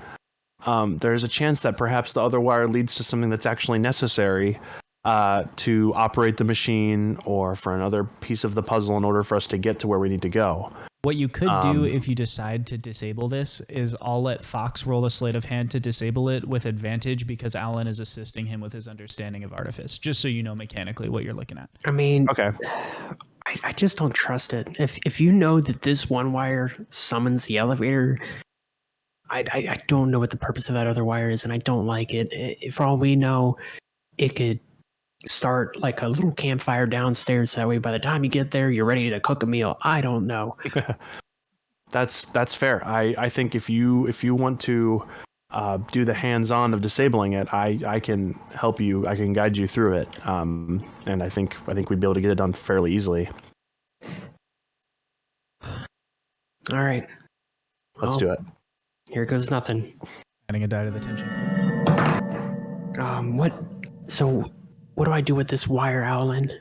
There's a chance that perhaps the other wire leads to something that's actually necessary to operate the machine or for another piece of the puzzle in order for us to get to where we need to go. What you could do if you decide to disable this is I'll let Fox roll a sleight of hand to disable it with advantage because Alan is assisting him with his understanding of artifice, just so you know mechanically what you're looking at. I mean, okay. I just don't trust it. If you know that this one wire summons the elevator, I don't know what the purpose of that other wire is, and I don't like it. For all we know, it could start like a little campfire downstairs. That way, by the time you get there, you're ready to cook a meal. I don't know. That's fair. I think if you want to do the hands-on of disabling it, I can help you. I can guide you through it. And I think we'd be able to get it done fairly easily. All right. Let's do it. Here goes nothing. Adding a die to the tension. What do I do with this wire, Aulen?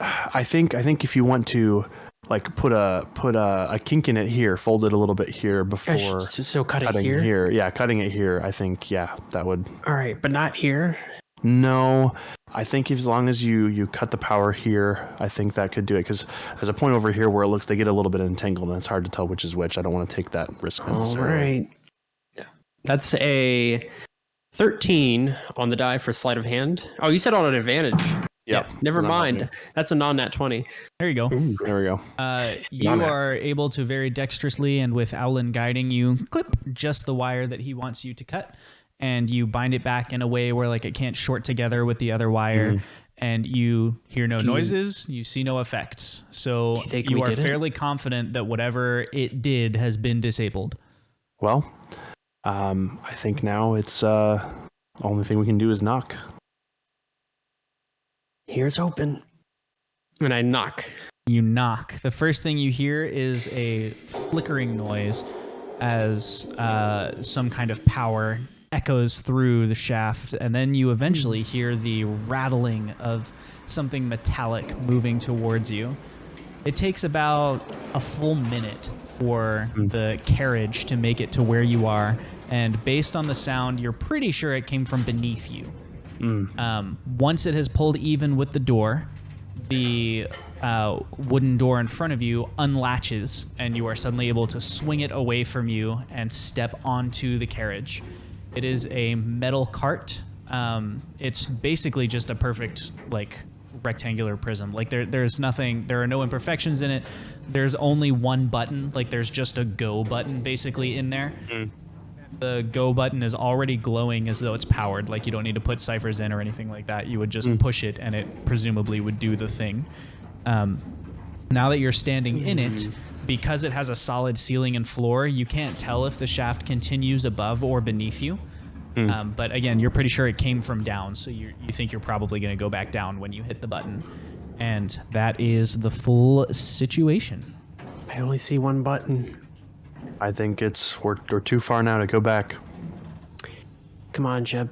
I think if you want to like put a kink in it here, fold it a little bit here before cutting it here? Yeah, cutting it here. I think that would. All right, but not here. No, I think as long as you cut the power here, I think that could do it because there's a point over here where it looks they get a little bit entangled and it's hard to tell which is which. I don't want to take that risk necessarily. All right, that's a 13 on the die for sleight of hand. Oh, you said on an advantage. Yeah. Never mind. That's a non-nat 20. There you go. Ooh, there we go. You are able to very dexterously and with Aulen guiding you, clip just the wire that he wants you to cut, and you bind it back in a way where like it can't short together with the other wire, and you hear no noises, you see no effects. So you are fairly confident that whatever it did has been disabled. Well, I think now it's only thing we can do is knock. Here's open. And I knock. You knock. The first thing you hear is a flickering noise as some kind of power echoes through the shaft, and then you eventually hear the rattling of something metallic moving towards you. It takes about a full minute for the carriage to make it to where you are, and based on the sound, you're pretty sure it came from beneath you. Once it has pulled even with the door, the wooden door in front of you unlatches, and you are suddenly able to swing it away from you and step onto the carriage. It is a metal cart. It's basically just a perfect like rectangular prism. Like there's nothing, there are no imperfections in it. There's only one button, like there's just a go button basically in there. The go button is already glowing as though it's powered. Like you don't need to put ciphers in or anything like that. You would just push it and it presumably would do the thing. Now that you're standing in it, because it has a solid ceiling and floor, you can't tell if the shaft continues above or beneath you. But again, you're pretty sure it came from down, so you think you're probably going to go back down when you hit the button. And that is the full situation. I only see one button. I think we're too far now to go back. Come on, Jeb.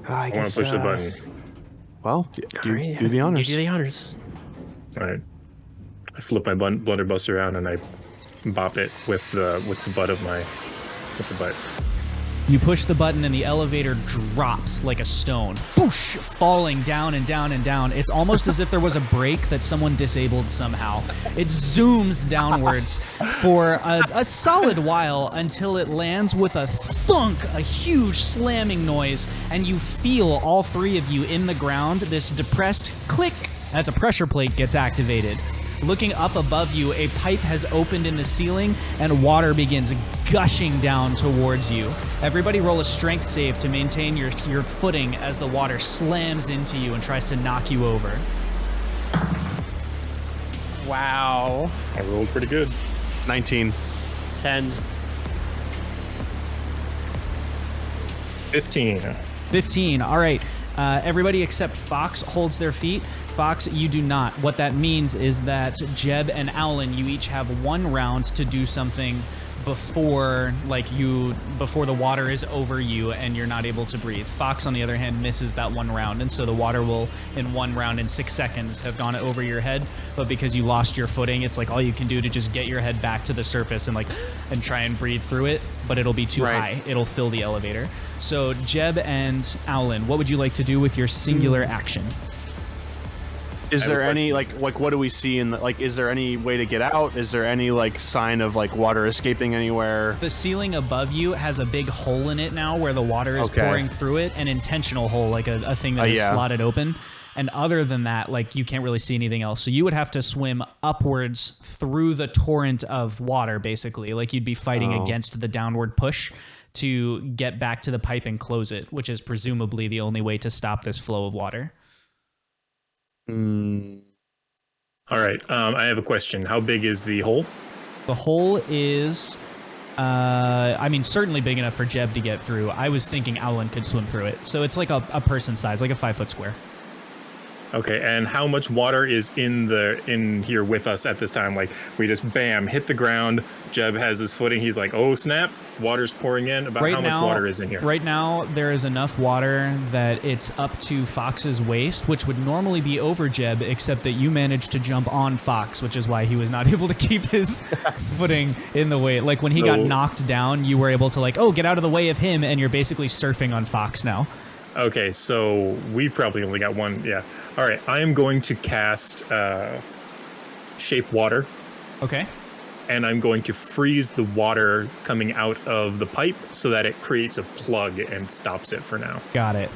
I want to push the button. Well, do the honors. You do the honors. All right. I flip my blunderbuss around and I bop it with the butt of my butt. You push the button and the elevator drops like a stone, whoosh, falling down and down and down. It's almost as if there was a brake that someone disabled somehow. It zooms downwards for a solid while until it lands with a thunk, a huge slamming noise, and you feel all three of you in the ground, this depressed click as a pressure plate gets activated. Looking up above you, a pipe has opened in the ceiling and water begins gushing down towards you. Everybody roll a strength save to maintain your footing as the water slams into you and tries to knock you over. Wow. I rolled pretty good. 19. 10. 15. 15. All right. Everybody except Fox holds their feet. Fox, you do not. What that means is that Jeb and Aulen, you each have 1 round to do something before the water is over you and you're not able to breathe. Fox, on the other hand, misses that 1 round, and so the water will, in 1 round in 6 seconds, have gone over your head. But because you lost your footing, it's like all you can do to just get your head back to the surface and try and breathe through it, but it'll be too high. It'll fill the elevator. So Jeb and Aulen, what would you like to do with your singular action? Is there any what do we see in the, is there any way to get out? Is there any sign of water escaping anywhere? The ceiling above you has a big hole in it now where the water is pouring through it, an intentional hole, a thing that is slotted open. And other than that, you can't really see anything else. So you would have to swim upwards through the torrent of water, basically. You'd be fighting against the downward push to get back to the pipe and close it, which is presumably the only way to stop this flow of water. All right. I have a question. How big is the hole? The hole is, certainly big enough for Jeb to get through. I was thinking Aulen could swim through it. So it's like a person size, like a 5-foot square. Okay, and how much water is in here with us at this time? We just hit the ground. Jeb has his footing. He's like, oh snap, water's pouring in. About how much water is in here? Right now, there is enough water that it's up to Fox's waist, which would normally be over Jeb, except that you managed to jump on Fox, which is why he was not able to keep his footing in the way. When he got knocked down, you were able to get out of the way of him, and you're basically surfing on Fox now. Okay, so we've probably only got 1. Yeah. All right, I am going to cast Shape Water. Okay. And I'm going to freeze the water coming out of the pipe so that it creates a plug and stops it for now. Got it.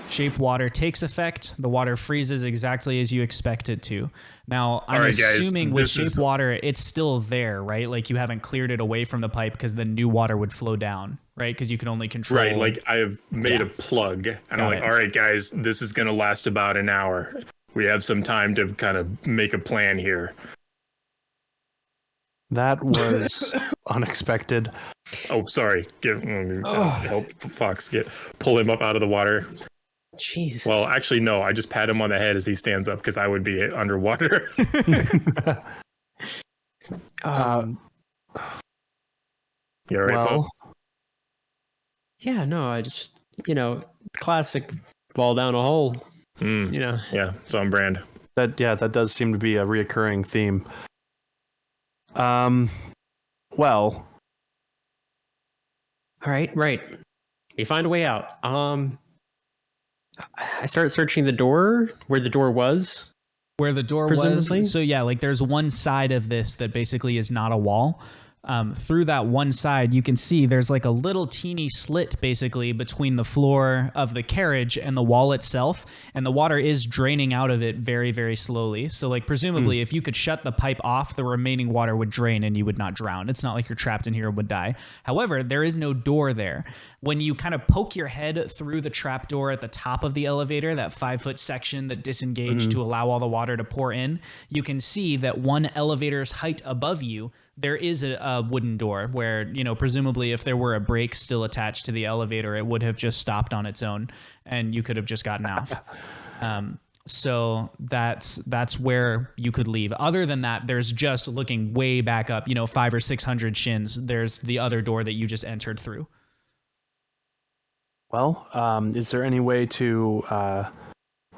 Shape Water takes effect. The water freezes exactly as you expect it to. Now, I'm assuming with Shape Water, it's still there, right? You haven't cleared it away from the pipe because the new water would flow down, right? Because you can only control... Right, I have made a plug. And I'm all right, guys, this is going to last about an hour. We have some time to kind of make a plan here. That was unexpected. Oh, sorry. Help Fox pull him up out of the water. Jeez. Well, actually, no. I just pat him on the head as he stands up because I would be underwater. You all right, Poe? Yeah, no, I just, classic fall down a hole. Yeah, it's on brand. That does seem to be a reoccurring theme. Well. All right. We find a way out. I started searching the door, where the door was. Where the door presumably was. So yeah, there's one side of this that basically is not a wall. Through that one side, you can see there's a little teeny slit basically between the floor of the carriage and the wall itself, and the water is draining out of it very, very slowly. So presumably if you could shut the pipe off, the remaining water would drain and you would not drown. It's not like you're trapped in here and would die. However, there is no door there. When you kind of poke your head through the trap door at the top of the elevator, that 5-foot section that disengaged to allow all the water to pour in, you can see that 1 elevator's height above you, there is a wooden door where, presumably if there were a brake still attached to the elevator, it would have just stopped on its own and you could have just gotten off. So that's where you could leave. Other than that, there's just looking way back up, 500 or 600 shins. There's the other door that you just entered through. Well, is there any way to,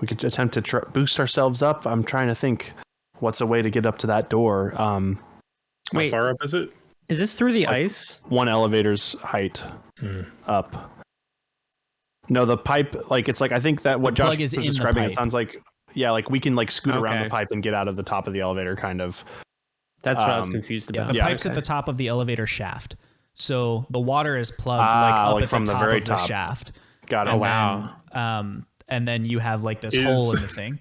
we could attempt to boost ourselves up? I'm trying to think what's a way to get up to that door. How far up is it? Is this through the ice? 1 elevator's height up. No, the pipe, it's I think that what Josh was describing, it sounds like, we can scoot around the pipe and get out of the top of the elevator, kind of. That's what I was confused about. The pipe's at the top of the elevator shaft. So the water is plugged up at from the top very of the shaft. Got it. Oh, wow. And then you have this hole in the thing.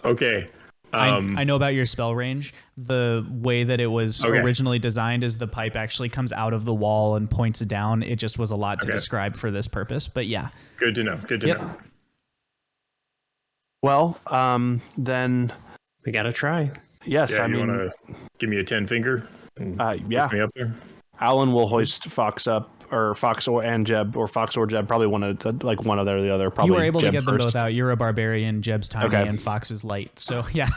Okay. I know about your spell range. The way that it was originally designed is the pipe actually comes out of the wall and points down. It just was a lot to describe for this purpose, but yeah. Good to know. Know. Well, then... We gotta try. Yes, yeah, you want to give me a 10 finger? Yeah. Me up there? Aulen will hoist Fox up, or Fox and Jeb, or Fox or Jeb probably wanted to, like one of the other. Probably you were able Jeb to get first. them both out. You're a barbarian, Jeb's tiny, Okay. and Fox is light. So yeah,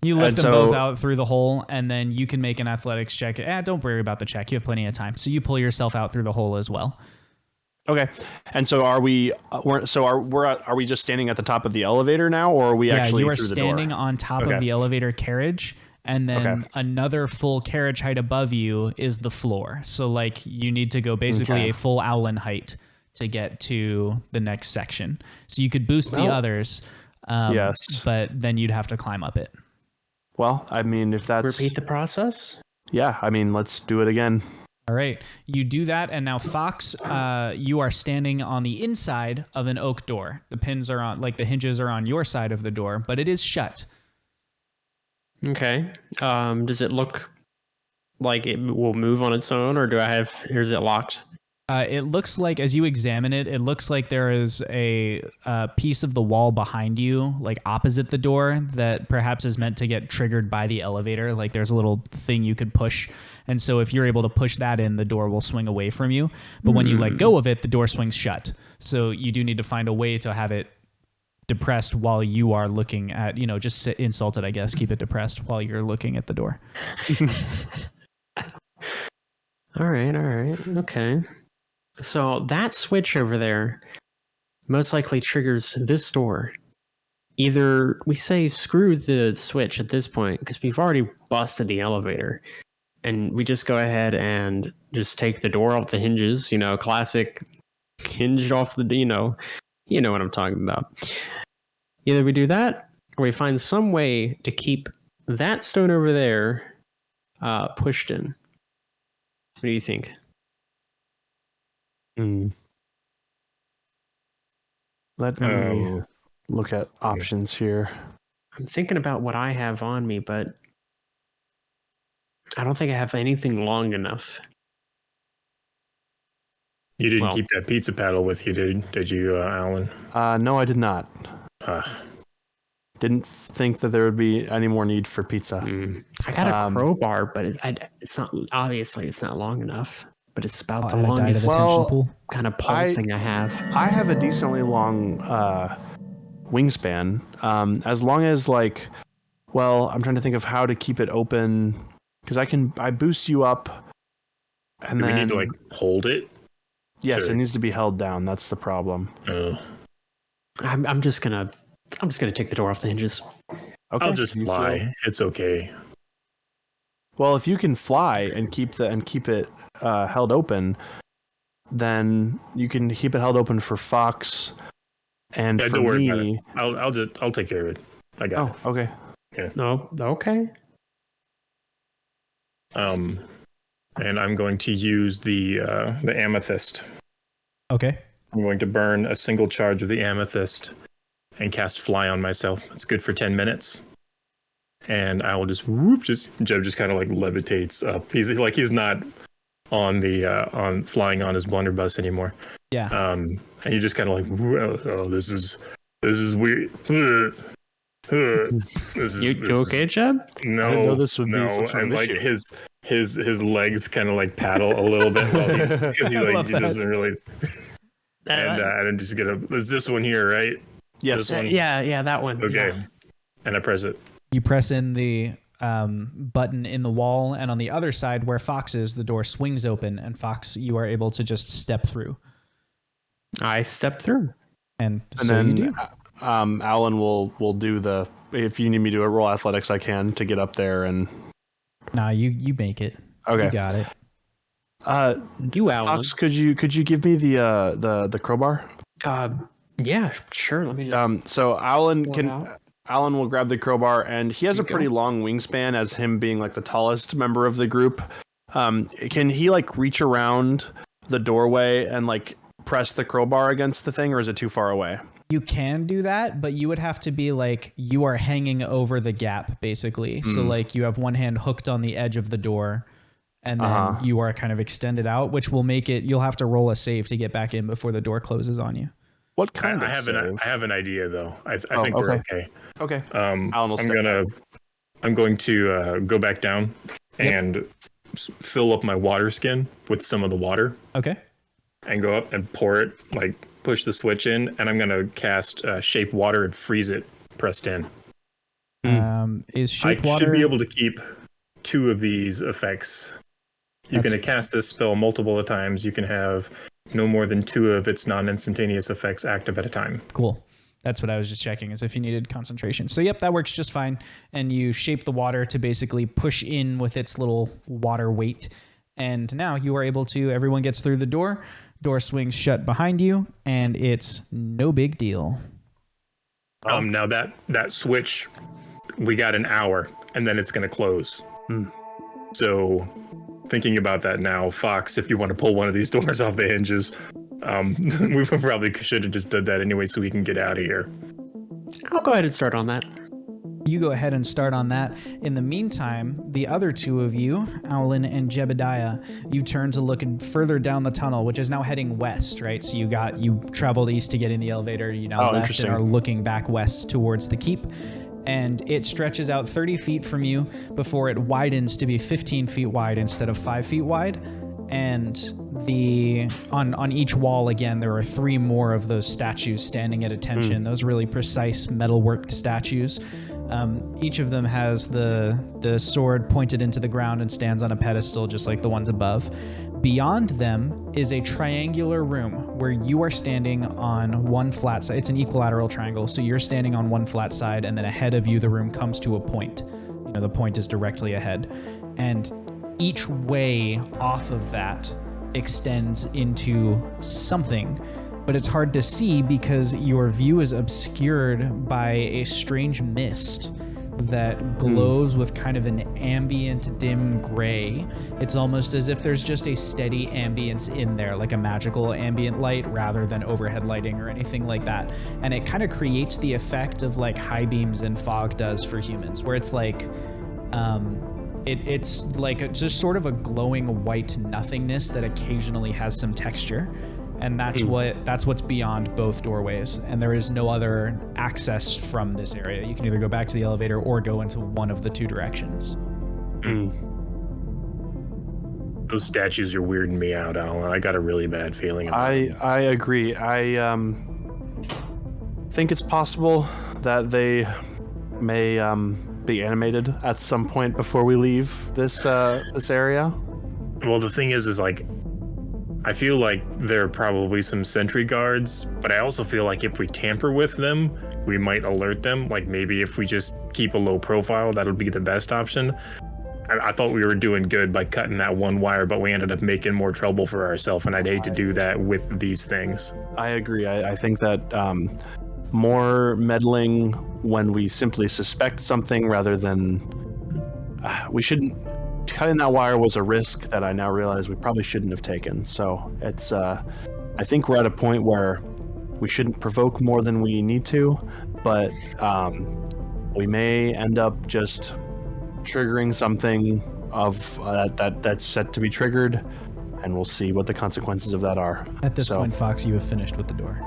you lift them both out through the hole, and then you can make an athletics check. Don't worry about the check. You have plenty of time. So you pull yourself out through the hole as well. Okay, and so are we? Are we just standing at the top of the elevator now, or are we actually you are through the door? standing on top of the elevator carriage, and then another full carriage height above you is the floor. So like you need to go basically a full Aulen height to get to the next section. So you could boost the others, yes, but then you'd have to climb up it. Well, I mean, if that's Repeat the process. Yeah, I mean, let's do it again. All right, you do that, and now Fox, you are standing on the inside of an oak door. The pins are on, like the hinges are on your side of the door, but it is shut. Okay. Does it look like it will move on its own, or or is it locked? It looks like, as you examine it, it looks like there is a piece of the wall behind you, like opposite the door, that perhaps is meant to get triggered by the elevator. Like there's a little thing you could push. And so if you're able to push that in, the door will swing away from you. But when you let go of it, the door swings shut. So you do need to find a way to have it depressed while you are looking at, just sit insulted, I guess. Keep it depressed while you're looking at the door. All right. Okay. So that switch over there most likely triggers this door. Either we say screw the switch at this point because we've already busted the elevator, and we just go ahead and just take the door off the hinges, classic hinged off the, you know what I'm talking about. Either we do that or we find some way to keep that stone over there pushed in. What do you think? Let me look at options here. I'm thinking about what I have on me, but I don't think I have anything long enough. You didn't keep that pizza paddle with you, did you, Alan? No, I did not. Didn't think that there would be any more need for pizza. I got a crowbar, but it's not, obviously it's not long enough. But it's about the longest kind of pole thing I have. I have a decently long wingspan. As long as I'm trying to think of how to keep it open, because I boost you up, and Do then we need to hold it? Yes, it needs to be held down. That's the problem. I'm just gonna take the door off the hinges. Okay. I'll just fly. It's okay. Well, if you can fly and keep it held open, then you can keep it held open for Fox and for don't worry me. About it. I'll take care of it. I got it. Okay. Yeah. No, okay. And I'm going to use the amethyst. Okay. I'm going to burn a single charge of the amethyst and cast fly on myself. It's good for 10 minutes. And I will Jeb just kind of levitates up. He's not on the flying on his blunderbuss anymore. Yeah. And you just kind of this is weird. You okay, Jeb? No, I didn't know this would be such an and issue. his legs kind of paddle a little bit because he doesn't really. And I'm just is this one here, right? Yes. Yeah, that one. Okay. Yeah. And I press it. You press in the button in the wall, and on the other side where Fox is, the door swings open, and Fox, you are able to just step through. I step through. And so then you do. Alan will do the, if you need me to roll athletics, I can to get up there and. Nah, you make it. Okay. You got it. You, Alan. Fox, could you give me the crowbar? Yeah, sure. Let me just. So Alan will grab the crowbar, and he has a pretty long wingspan as him being the tallest member of the group. Can he reach around the doorway and press the crowbar against the thing, or is it too far away? You can do that, but you would have to be you are hanging over the gap, basically. So you have one hand hooked on the edge of the door, and then you are kind of extended out, which will make it, you'll have to roll a save to get back in before the door closes on you. What kind I of have I have an idea though. I think we're okay. Okay. I'm going to go back down and fill up my water skin with some of the water. Okay. and go up and pour it, like push the switch in, and I'm gonna cast Shape Water and freeze it pressed in. Is Shape I Water... should be able to keep 2 of these effects. You can cast this spell multiple times. You can have no more than 2 of its non-instantaneous effects active at a time. Cool. That's what I was just checking, is if you needed concentration. So yep, that works just fine. And you shape the water to basically push in with its little water weight. And now you are able to, everyone gets through the door swings shut behind you, and it's no big deal. Now that switch, we got an hour, and then it's going to close. So thinking about that now, Fox, if you want to pull one of these doors off the hinges, we probably should have just done that anyway so we can get out of here. I'll go ahead and start on that. You go ahead and start on that. In the meantime, the other 2 of you, Aulen and Jebediah, you turn to look further down the tunnel, which is now heading west, right? So you traveled east to get in the elevator, you now left and are looking back west towards the keep. And it stretches out 30 feet from you before it widens to be 15 feet wide instead of 5 feet wide. And on each wall, again, there are 3 more of those statues standing at attention, those really precise metalworked statues. Each of them has the sword pointed into the ground and stands on a pedestal just like the ones above. Beyond them is a triangular room where you are standing on one flat side. It's an equilateral triangle, so you're standing on one flat side, and then ahead of you the room comes to a point. The point is directly ahead. And each way off of that extends into something, but it's hard to see because your view is obscured by a strange mist that glows with kind of an ambient dim gray. It's almost as if there's just a steady ambience in there, like a magical ambient light rather than overhead lighting or anything like that. And it kind of creates the effect of like high beams and fog does for humans, where it's like it's like just sort of a glowing white nothingness that occasionally has some texture. And that's what's beyond both doorways, and there is no other access from this area. You can either go back to the elevator or go into one of the 2 directions. Those statues are weirding me out, Alan. I got a really bad feeling about it. I agree. I think it's possible that they may be animated at some point before we leave this area. Well, the thing is like, I feel like there are probably some sentry guards, but I also feel like if we tamper with them, we might alert them. Like maybe if we just keep a low profile, that'll be the best option. I thought we were doing good by cutting that one wire, but we ended up making more trouble for ourselves, and I'd hate to do that with these things. I agree. I think that more meddling when we simply suspect something rather than... we shouldn't... Cutting that wire was a risk that I now realize we probably shouldn't have taken. So it's, I think we're at a point where we shouldn't provoke more than we need to, but we may end up just triggering something of that's set to be triggered, and we'll see what the consequences of that are. At this point, Fox, you have finished with the door.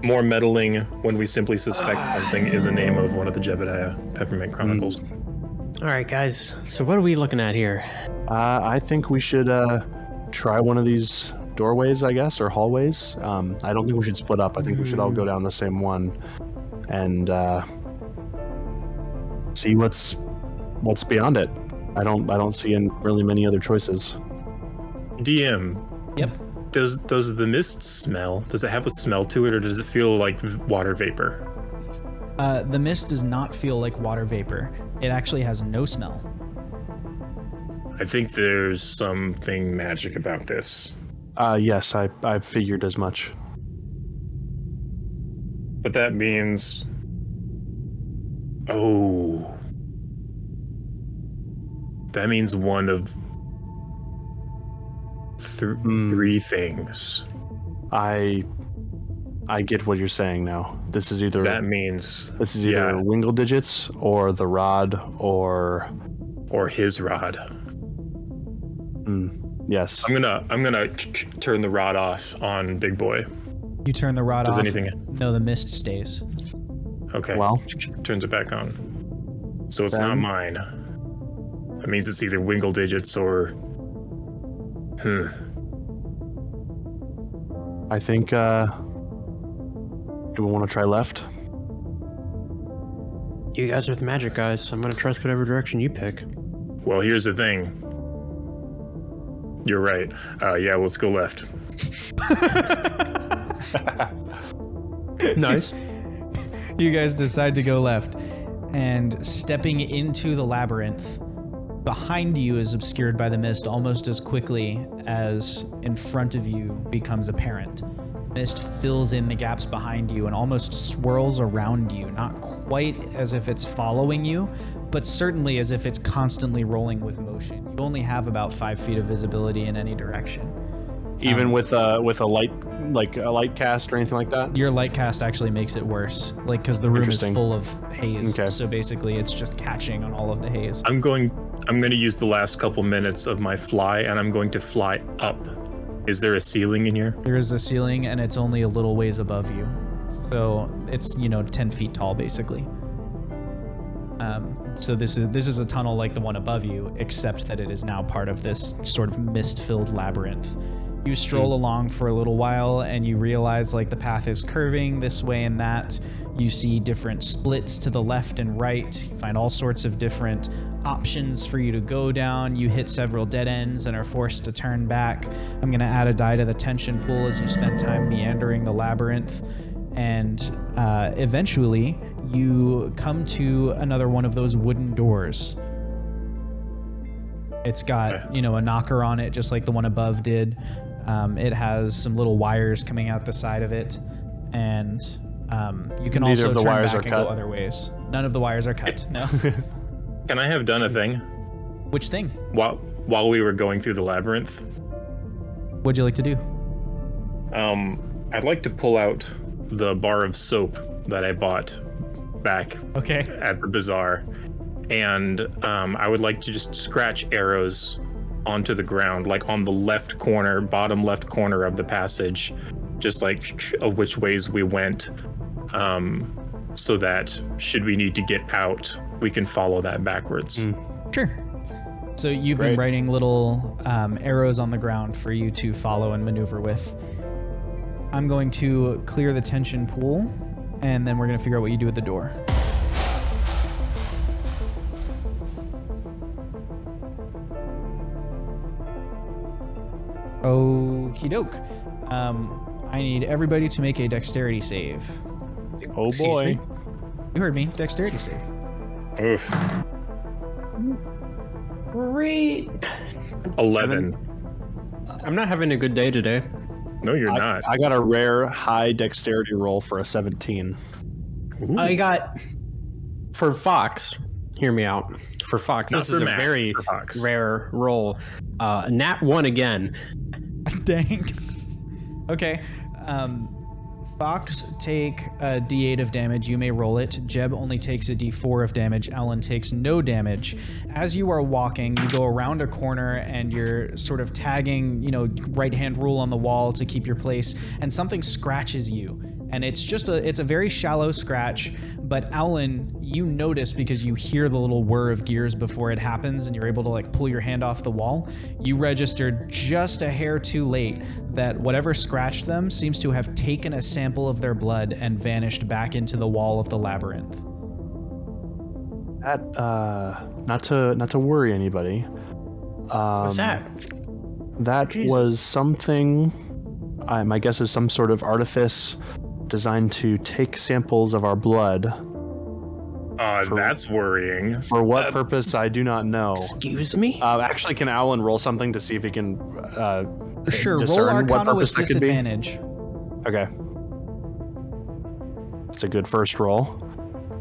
More meddling when we simply suspect something is the name of one of the Jebediah Peppermint Chronicles. All right, guys. So what are we looking at here? I think we should try one of these doorways, I guess, or hallways. I don't think we should split up. I think we should all go down the same one and see what's beyond it. I don't see really many other choices. DM. Yep. Does the mist smell? Does it have a smell to it, or does it feel like water vapor? The mist does not feel like water vapor. It actually has no smell. I think there's something magic about this. Yes, I figured as much. But that means... Oh. That means one of three things. I get what you're saying now. This is either Wingle Digits or the rod or his rod. Yes. I'm gonna turn the rod off on Big Boy. You turn the rod off. Does anything? No, the mist stays. Okay. Well, turns it back on. So it's not mine. That means it's either Wingle Digits or I think, do we want to try left? You guys are the magic guys. I'm going to trust whatever direction you pick. Well, here's the thing. You're right. Yeah, let's go left. Nice. You guys decide to go left, and stepping into the labyrinth, behind you is obscured by the mist almost as quickly as in front of you becomes apparent. Mist fills in the gaps behind you and almost swirls around you, not quite as if it's following you, but certainly as if it's constantly rolling with motion. You only have about 5 feet of visibility in any direction. Even with a light, like a light cast or anything like that? Your light cast actually makes it worse, like because the room is full of haze. Okay. So basically, it's just catching on all of the haze. I'm going to use the last couple minutes of my fly, and I'm going to fly up. Is there a ceiling in here? There is a ceiling, and it's only a little ways above you, so it's 10 feet tall basically. So this is a tunnel like the one above you, except that it is now part of this sort of mist-filled labyrinth. You stroll along for a little while, and you realize like the path is curving this way and that. You see different splits to the left and right. You find all sorts of different options for you to go down. You hit several dead ends and are forced to turn back. I'm going to add a die to the tension pool as you spend time meandering the labyrinth. And eventually, you come to another one of those wooden doors. It's got, a knocker on it, just like the one above did. It has some little wires coming out the side of it, and you can Neither also of the turn wires back are and go cut. other ways. None of the wires are cut. No. Can I have done a thing Which thing? while we were going through the labyrinth? What'd you like to do? I'd like to pull out the bar of soap that I bought back at the bazaar, and I would like to just scratch arrows onto the ground, like on the left corner, bottom left corner of the passage, just like of which ways we went, so that should we need to get out, we can follow that backwards. Sure. So you've been writing little arrows on the ground for you to follow and maneuver with. I'm going to clear the tension pool, and then we're going to figure out what you do at the door. Okie doke. I need everybody to make a dexterity save. Oh Excuse boy. me. You heard me. Dexterity save. Oof. Great. 11. I'm not having a good day today. No, you're not. I got a rare high dexterity roll for a 17. Ooh. I got, for Fox, hear me out. For Fox, Not this for is a Matt, very for Fox. rare roll. Nat 1 again. Dang. Okay. Fox, take a d8 of damage. You may roll it. Jeb only takes a d4 of damage. Aulen takes no damage. As you are walking, you go around a corner and you're sort of tagging, right-hand rule on the wall to keep your place, and something scratches you. And it's a very shallow scratch, but Aulen, you notice because you hear the little whir of gears before it happens and you're able to pull your hand off the wall. You registered just a hair too late that whatever scratched them seems to have taken a sample of their blood and vanished back into the wall of the labyrinth. That, not to worry anybody. What's that? That was something, my guess is some sort of artifice designed to take samples of our blood. That's worrying. For what purpose, I do not know. Excuse me? Actually, can Aulen roll something to see if he can Sure, roll discern what Arcana with purpose that could be? disadvantage. Okay. It's a good first roll.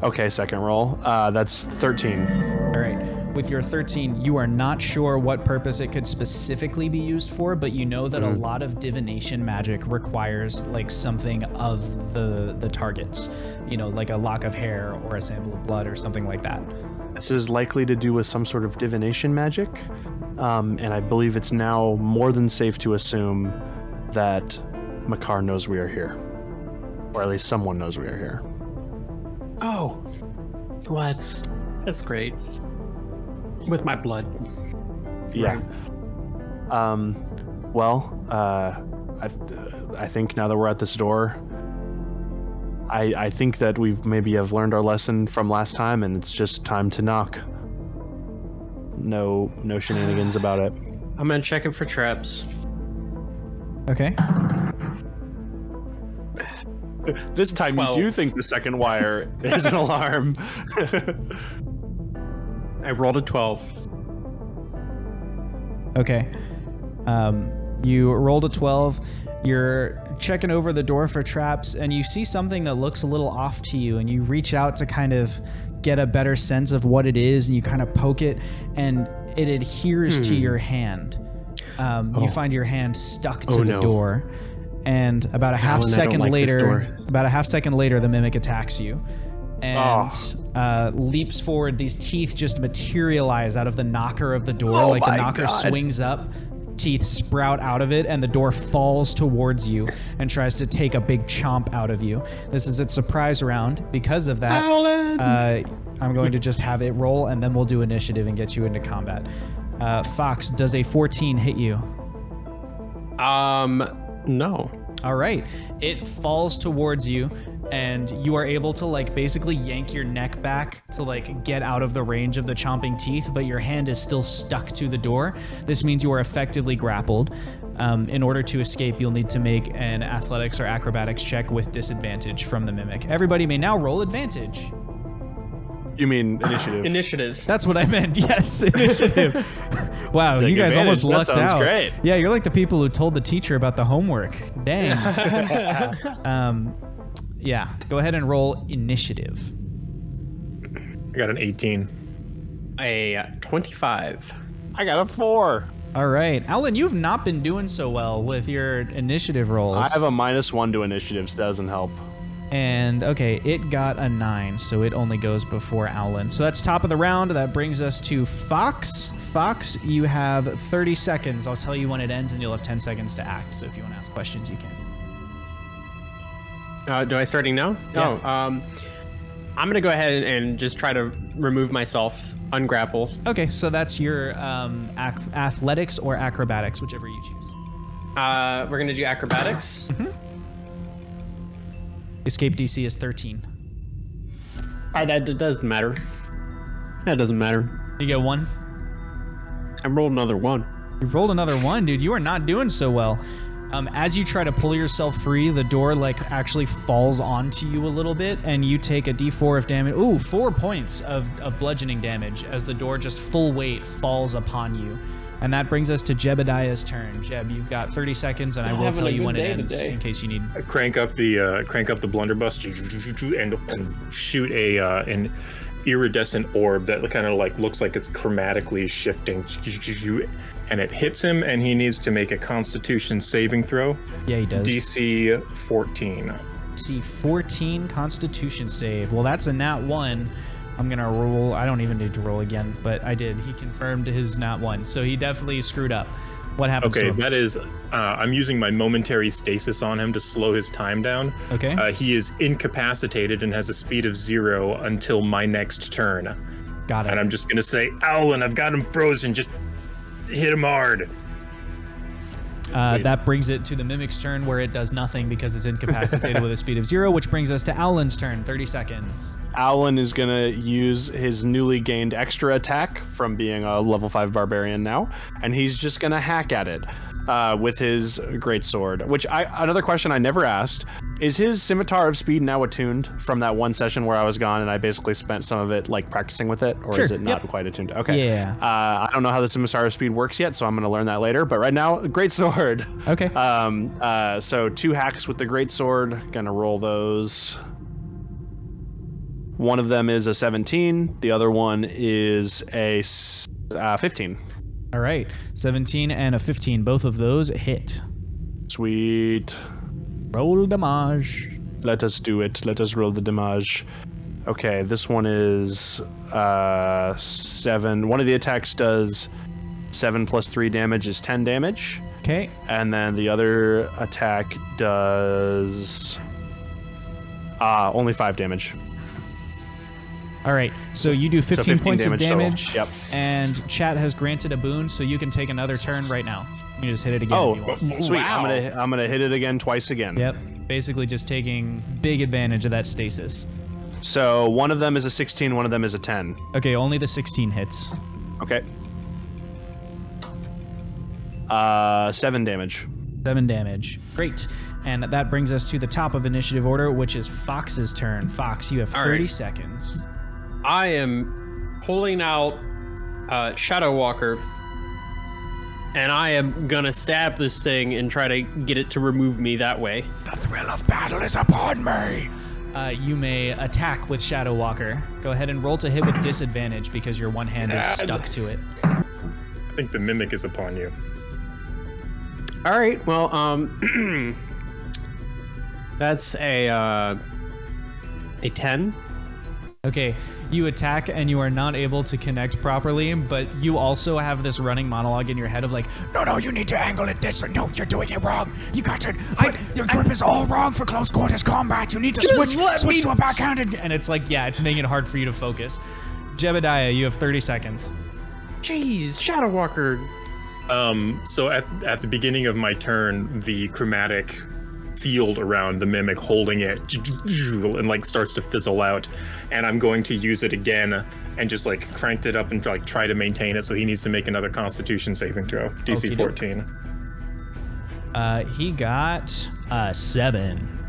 Okay, second roll. That's 13. All right. With your 13, you are not sure what purpose it could specifically be used for, but you know that a lot of divination magic requires something of the targets, like a lock of hair or a sample of blood or something like that. This is likely to do with some sort of divination magic, and I believe it's now more than safe to assume that Makar knows we are here, or at least someone knows we are here. Oh. Well, that's great. With my blood. Yeah. I think now that we're at this door, I think that we've maybe have learned our lesson from last time, and it's just time to knock. No shenanigans about it. I'm gonna check it for traps. Okay. This time 12. you do think the second wire is an alarm. I rolled a 12. Okay. You rolled a 12. You're checking over the door for traps, and you see something that looks a little off to you, and you reach out to kind of get a better sense of what it is, and you kind of poke it, and it adheres to your hand. You find your hand stuck to the door, and about a half second later, the mimic attacks you. And leaps forward. These teeth just materialize out of the knocker of the door. Like the knocker swings up, teeth sprout out of it, and the door falls towards you and tries to take a big chomp out of you. This is its surprise round. Because of that, I'm going to just have it roll, and then we'll do initiative and get you into combat. Fox, does a 14 hit you? No. All right. It falls towards you, and you are able to like basically yank your neck back to like get out of the range of the chomping teeth, but your hand is still stuck to the door. This means you are effectively grappled. In order to escape, you'll need to make an athletics or acrobatics check with disadvantage from the mimic. Everybody may now roll advantage. You mean initiative? Initiative. That's what I meant. Yes, initiative. Wow, Like you guys almost lucked that sounds out. Great. Yeah, you're like the people who told the teacher about the homework. Dang. Yeah, go ahead and roll initiative. I got an 18. A 25. I got a 4. All right, Alan, you've not been doing so well with your initiative rolls. I have a -1 to initiatives. That doesn't help. And okay, it got a 9, so it only goes before Alan. So that's top of the round. That brings us to Fox. Fox, you have 30 seconds. I'll tell you when it ends, and you'll have 10 seconds to act. So if you want to ask questions, you can. Do I starting now? Yeah. Oh, I'm gonna go ahead and just try to remove myself, ungrapple. Okay, so that's your athletics or acrobatics, whichever you choose. We're gonna do acrobatics. Escape DC is 13. That doesn't matter. That doesn't matter. You get 1. I rolled another 1. You've rolled another 1, dude. You are not doing so well. As you try to pull yourself free, the door like actually falls onto you a little bit, and you take a d4 of damage. Ooh, 4 points of bludgeoning damage as the door just full weight falls upon you. And that brings us to Jebediah's turn. Jeb, you've got 30 seconds, and I will tell you when it ends in case you need. Crank up the blunderbuss and shoot an iridescent orb that kind of like looks like it's chromatically shifting, and it hits him, and he needs to make a Constitution saving throw. Yeah, he does. DC 14. DC 14 Constitution save. Well, that's a nat 1. I'm gonna roll. I don't even need to roll again, but I did. He confirmed his nat 1, so he definitely screwed up. What happens to him? That is, I'm using my momentary stasis on him to slow his time down. Okay. He is incapacitated and has a speed of 0 until my next turn. Got it. And I'm just gonna say, Aulen, I've got him frozen. Just hit him hard. That brings it to the mimic's turn, where it does nothing because it's incapacitated with a speed of 0, which brings us to Aulen's turn. 30 seconds. Aulen is going to use his newly gained extra attack from being a level 5 barbarian now, and he's just going to hack at it with his greatsword. Another question I never asked, is his Scimitar of Speed now attuned from that one session where I was gone and I basically spent some of it like practicing with it, or Sure, is it not yep. quite attuned? Okay. Yeah. I don't know how the Scimitar of Speed works yet, so I'm going to learn that later, but right now, greatsword. Okay. So 2 hacks with the greatsword, gonna roll those. One of them is a 17. The other one is a 15. All right. 17 and a 15. Both of those hit. Sweet. Roll damage. Let us do it. Let us roll the damage. Okay, this one is 7. One of the attacks does 7 plus 3 damage is 10 damage. Okay. And then the other attack does only 5 damage. All right, so you do 15 points of damage. Total. Yep. And chat has granted a boon, so you can take another turn right now. You can just hit it again if you want. Sweet. Wow. I'm gonna hit it again twice again. Yep, basically just taking big advantage of that stasis. So one of them is a 16, one of them is a 10. Okay, only the 16 hits. Okay. 7 damage. 7 damage. Great. And that brings us to the top of initiative order, which is Fox's turn. Fox, you have 30 seconds. I am pulling out Shadow Walker, and I am gonna stab this thing and try to get it to remove me that way. The thrill of battle is upon me. You may attack with Shadow Walker. Go ahead and roll to hit with disadvantage because your one hand is stuck to it. I think the mimic is upon you. All right. Well, that's a 10. Okay, you attack and you are not able to connect properly, but you also have this running monologue in your head of like, No, you need to angle it this way. No, you're doing it wrong. You got to. The grip is all wrong for close quarters combat. You need to switch to a backhanded. and it's like, yeah, it's making it hard for you to focus. Jebediah, you have 30 seconds. Jeez, Shadow Walker. So at the beginning of my turn, the chromatic field around the mimic holding it and like starts to fizzle out, and I'm going to use it again and just like cranked it up and like try to maintain it. So he needs to make another Constitution saving throw. DC 14. He got 7.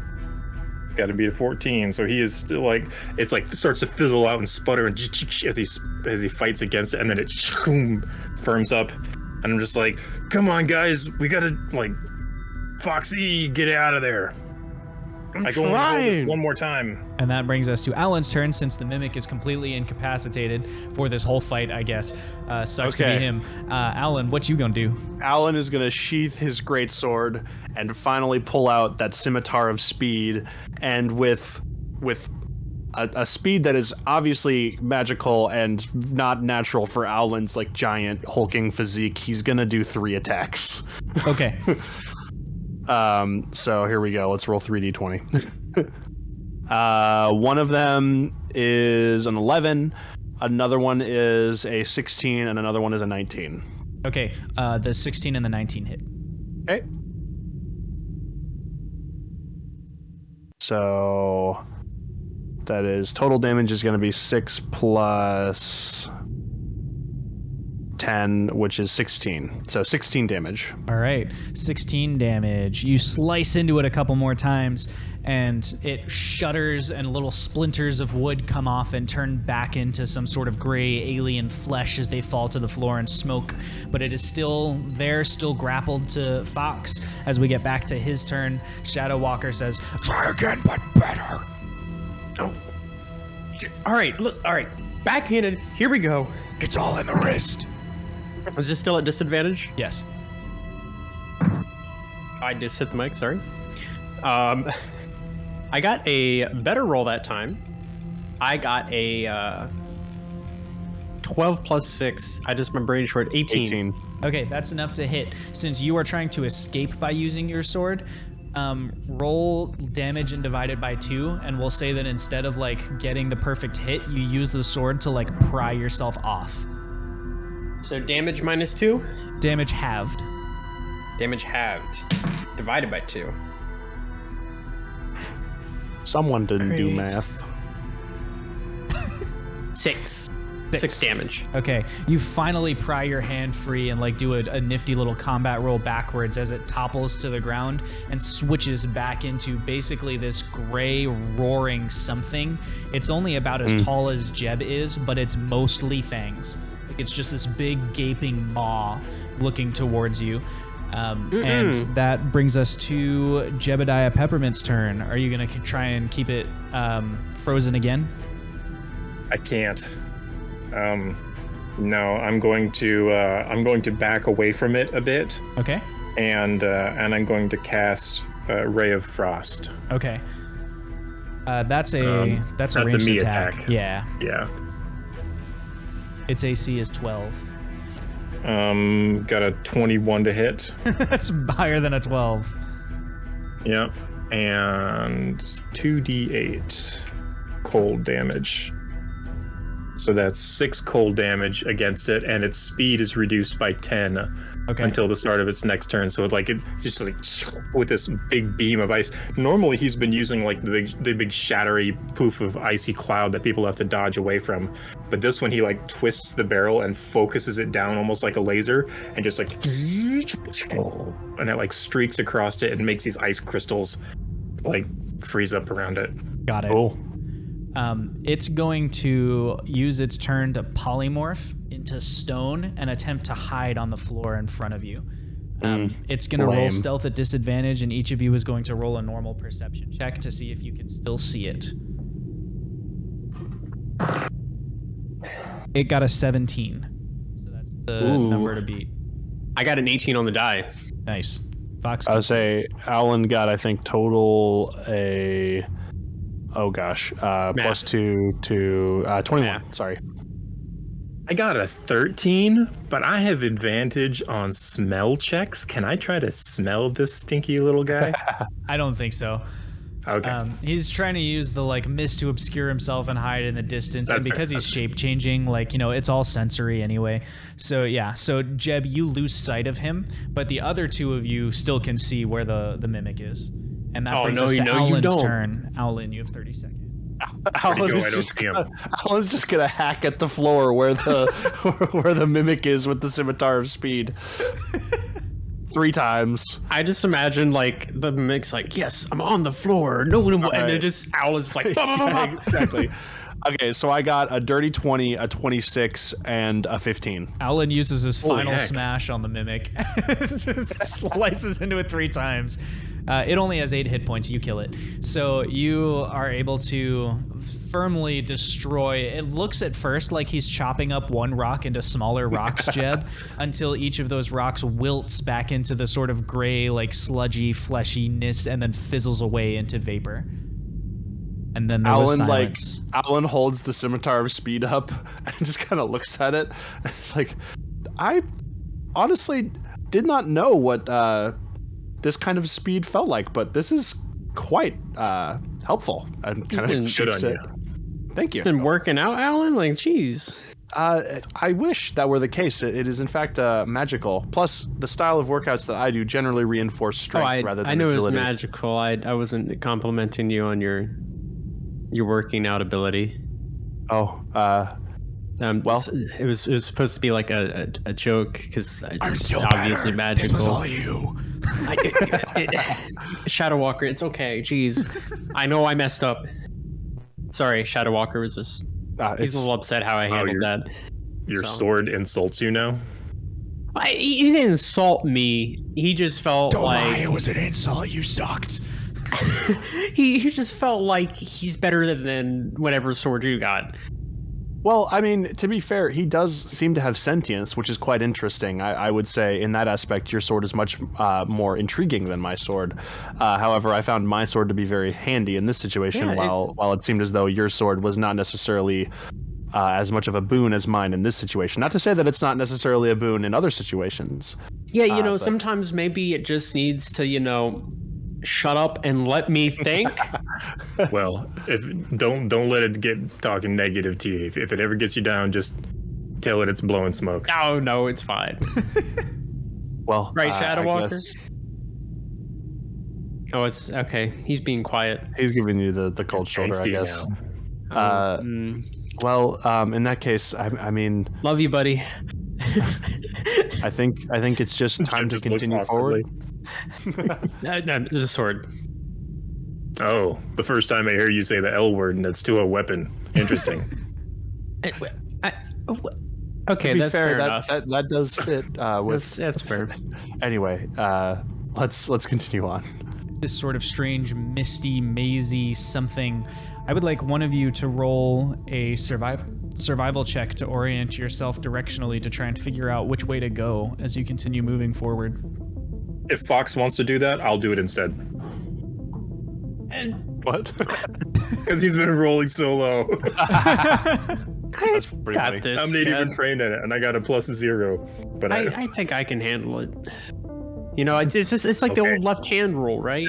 It's got to be a 14. So he is still like, it's like starts to fizzle out and sputter and as he fights against it, and then it firms up, and I'm just like, come on guys, we gotta like. Foxy, get out of there. I go and one more time. And that brings us to Alan's turn, since the mimic is completely incapacitated for this whole fight, I guess. Sucks to be him. Alan, what you gonna do? Alan is gonna sheath his greatsword and finally pull out that scimitar of speed, and with a speed that is obviously magical and not natural for Alan's like giant hulking physique, he's gonna do 3 attacks. Okay. So here we go. Let's roll 3d20. One of them is an 11, another one is a 16, and another one is a 19. Okay, the 16 and the 19 hit. Okay. So that is total damage is going to be 6 plus 10, which is 16. So 16 damage. All right, 16 damage. You slice into it a couple more times, and it shudders, and little splinters of wood come off and turn back into some sort of gray alien flesh as they fall to the floor and smoke. But it is still there, still grappled to Fox. As we get back to his turn, Shadow Walker says, Try again, but better. Oh. All right, look. All right, backhanded. Here we go. It's all in the wrist. Is this still at disadvantage? yes. I just hit the mic. Sorry. I got a better roll that time. I got a 12 plus 6. My brain short. 18. Okay, that's enough to hit. Since you are trying to escape by using your sword, roll damage and divide it by 2, and we'll say that instead of like getting the perfect hit, you use the sword to like pry yourself off. So damage minus 2? Damage halved. Damage halved. Divided by 2. Someone didn't do math. 6 damage. Okay, you finally pry your hand free and like do a nifty little combat roll backwards as it topples to the ground and switches back into basically this gray roaring something. It's only about as tall as Jeb is, but it's mostly fangs. Like it's just this big gaping maw looking towards you. And that brings us to Jebediah Peppermint's turn. Are you gonna try and keep it frozen again? I can't. No, I'm going to back away from it a bit. Okay. And I'm going to cast Ray of Frost. Okay. That's a ranged a me attack. Yeah. Yeah. Its AC is 12. Got a 21 to hit. That's higher than a 12. Yep. And 2d8 cold damage. So that's 6 cold damage against it, and its speed is reduced by 10 until the start of its next turn. So it just like with this big beam of ice. Normally he's been using like the big shattery poof of icy cloud that people have to dodge away from. But this one, he like twists the barrel and focuses it down almost like a laser, and just like, and it like streaks across it and makes these ice crystals like freeze up around it. Got it. Cool. It's going to use its turn to polymorph into stone and attempt to hide on the floor in front of you. It's going to roll stealth at disadvantage, and each of you is going to roll a normal perception check to see if you can still see it. It got a 17, so that's the number to beat. I got an 18 on the die. Nice. Fox. I would say Aulen got, I think, total a... Oh gosh, plus 2 to 21. Math. Sorry. I got a 13, but I have advantage on smell checks. Can I try to smell this stinky little guy? I don't think so. Okay. He's trying to use the like mist to obscure himself and hide in the distance, and because he's shape changing, like, you know, it's all sensory anyway. So yeah. So Jeb, you lose sight of him, but the other two of you still can see where the mimic is. And that brings us to Aulen's turn. Aulen, you have 30 seconds. Aulen's just gonna hack at the floor where the mimic is with the scimitar of speed. 3 times. I just imagine like the mimic's like, yes, I'm on the floor. No one, and then just Aulen's like, bah, bah, bah, bah. Exactly. Okay, so I got a dirty 20, a 26, and a 15. Aulen uses his final smash on the mimic. Just slices into it 3 times. It only has 8 hit points. You kill it. So you are able to firmly destroy. It looks at first like he's chopping up one rock into smaller rocks, Jeb, until each of those rocks wilts back into the sort of gray, like sludgy fleshiness, and then fizzles away into vapor. And then there was silence. Aulen holds the scimitar of speed up and just kind of looks at it. It's like, I honestly did not know what this kind of speed felt like, but this is quite helpful. And kind of good on you. Thank you. Been working out, Aulen? Like, geez. I wish that were the case. It is in fact magical. Plus, the style of workouts that I do generally reinforce strength rather than agility. I know it's magical. I wasn't complimenting you on your working out ability. Oh, well, it was supposed to be like a joke because I'm still obviously better. magical. This was all you. Shadow Walker, it's okay. Jeez, I know I messed up. Sorry, Shadow Walker was just. He's a little upset how I handled that. Your sword insults you now? He didn't insult me. He just felt Don't like... lie, it was an insult. You sucked. he just felt like he's better than whatever sword you got. Well, I mean, to be fair, he does seem to have sentience, which is quite interesting. I would say in that aspect, your sword is much more intriguing than my sword. However, I found my sword to be very handy in this situation, while it seemed as though your sword was not necessarily as much of a boon as mine in this situation. Not to say that it's not necessarily a boon in other situations. Yeah, but sometimes maybe it just needs to, shut up and let me think. Well, don't let it get talking negative to you. If it ever gets you down, just tell it it's blowing smoke. Oh no, it's fine. Well, right, Shadow Walker. Oh, it's okay. He's being quiet. He's giving you the cold shoulder, I guess. Well, in that case, I mean, love you, buddy. I think it's just time to continue forward. No, the sword. Oh, the first time I hear you say the L word and it's to a weapon. Interesting. Okay, that's fair enough. That does fit with. That's fair. Anyway, let's continue on. This sort of strange, misty, mazy something. I would like one of you to roll a survival check to orient yourself directionally to try and figure out which way to go as you continue moving forward. If Fox wants to do that, I'll do it instead. What? Because he's been rolling so low. That's pretty funny. This, I'm not even trained in it, and I got a +0. But I think I can handle it. It's like the old left hand rule, right?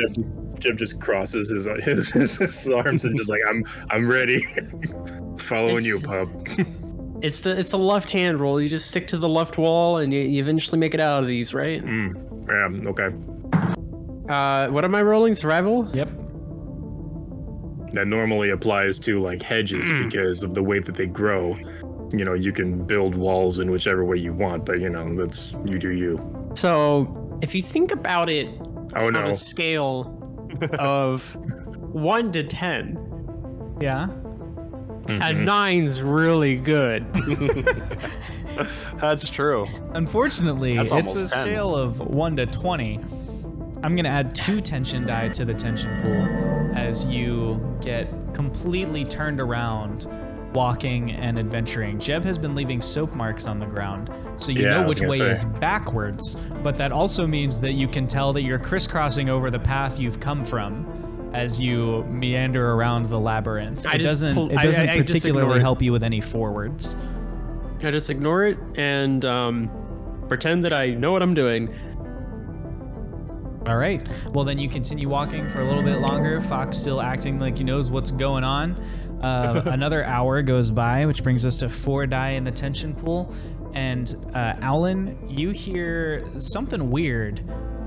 Jeb just crosses his arms and just like I'm ready. Following you, pub. It's the left hand roll. You just stick to the left wall, and you eventually make it out of these, right? Yeah. Okay. What am I rolling? Survival? Yep. That normally applies to like hedges because of the way that they grow. You know, you can build walls in whichever way you want, but you know, that's you do you. So if you think about it on a scale of 1 to 10, Yeah. a 9's really good. That's true. Unfortunately, That's it's a almost 10. scale of 1 to 20. I'm going to add 2 tension die to the tension pool as you get completely turned around walking and adventuring. Jeb has been leaving soap marks on the ground, so you know which way is backwards, but that also means that you can tell that you're crisscrossing over the path you've come from as you meander around the labyrinth. It doesn't particularly help you with any forwards. I just ignore it and pretend that I know what I'm doing. All right. Well, then you continue walking for a little bit longer. Fox still acting like he knows what's going on. Another hour goes by, which brings us to 4 die in the tension pool. And Aulen, you hear something weird.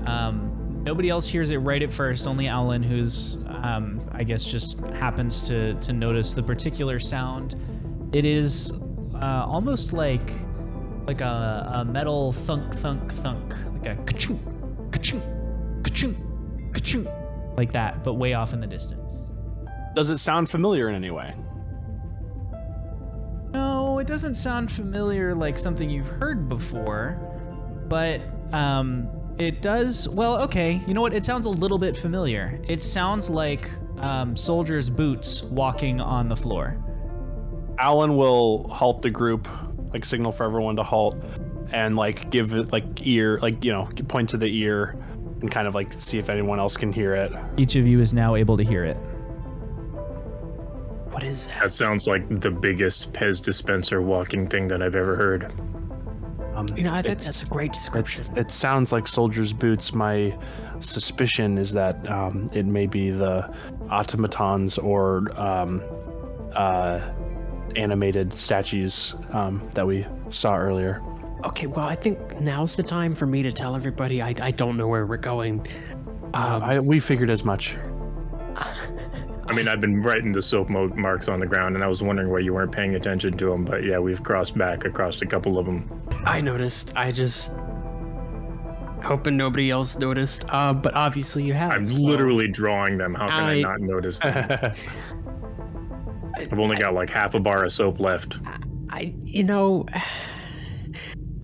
Nobody else hears it right at first. Only Aulen, who's, I guess, just happens to notice the particular sound. It is almost like a metal thunk, thunk, thunk, like a ka-chunk, ka-chunk, ka-chunk, ka-chunk, like that, but way off in the distance. Does it sound familiar in any way? No, it doesn't sound familiar like something you've heard before, but it does. Well, okay, you know what? It sounds a little bit familiar. It sounds like soldiers' boots walking on the floor. Aulen will halt the group, like signal for everyone to halt, and like give it like ear, like, you know, point to the ear and kind of like see if anyone else can hear it. Each of you is now able to hear it. What is that? That sounds like the biggest Pez dispenser walking thing that I've ever heard. You know, I think that's a great description. It sounds like soldiers' boots. My suspicion is that it may be the automatons or animated statues that we saw earlier. Okay, well, I think now's the time for me to tell everybody I don't know where we're going. We figured as much. I mean, I've been writing the soap marks on the ground, and I was wondering why you weren't paying attention to them. But yeah, we've crossed a couple of them. I noticed. I just hoping nobody else noticed. But obviously you have. I'm literally drawing them. How can I not notice them? I've only got like half a bar of soap left.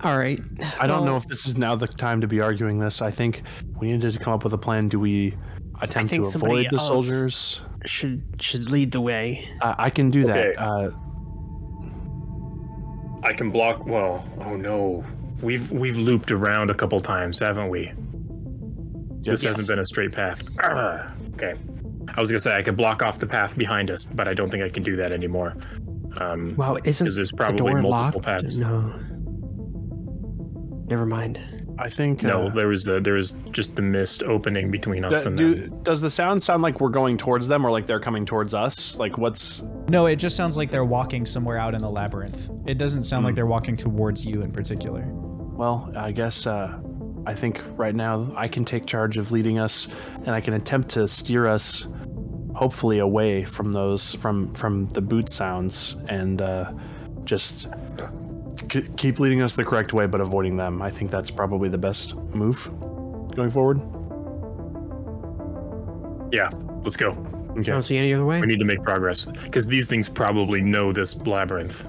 All right. I don't know if this is now the time to be arguing this. I think we needed to come up with a plan. Do we attempt to avoid the soldiers? Should lead the way. I can do that. I can block. Well, oh no, we've looped around a couple times, haven't we? This hasn't been a straight path. Okay. I was gonna say I could block off the path behind us, but I don't think I can do that anymore. Wow, isn't there's probably the door multiple locked? paths. No. Never mind. I think no. There was just the mist opening between us and them. Does the sound like we're going towards them, or like they're coming towards us? Like what's? No, it just sounds like they're walking somewhere out in the labyrinth. It doesn't sound like they're walking towards you in particular. Well, I guess I think right now I can take charge of leading us, and I can attempt to steer us, hopefully away from those from the boot sounds, and just keep leading us the correct way, but avoiding them. I think that's probably the best move going forward. Yeah, let's go. Okay. I don't see any other way. We need to make progress because these things probably know this labyrinth.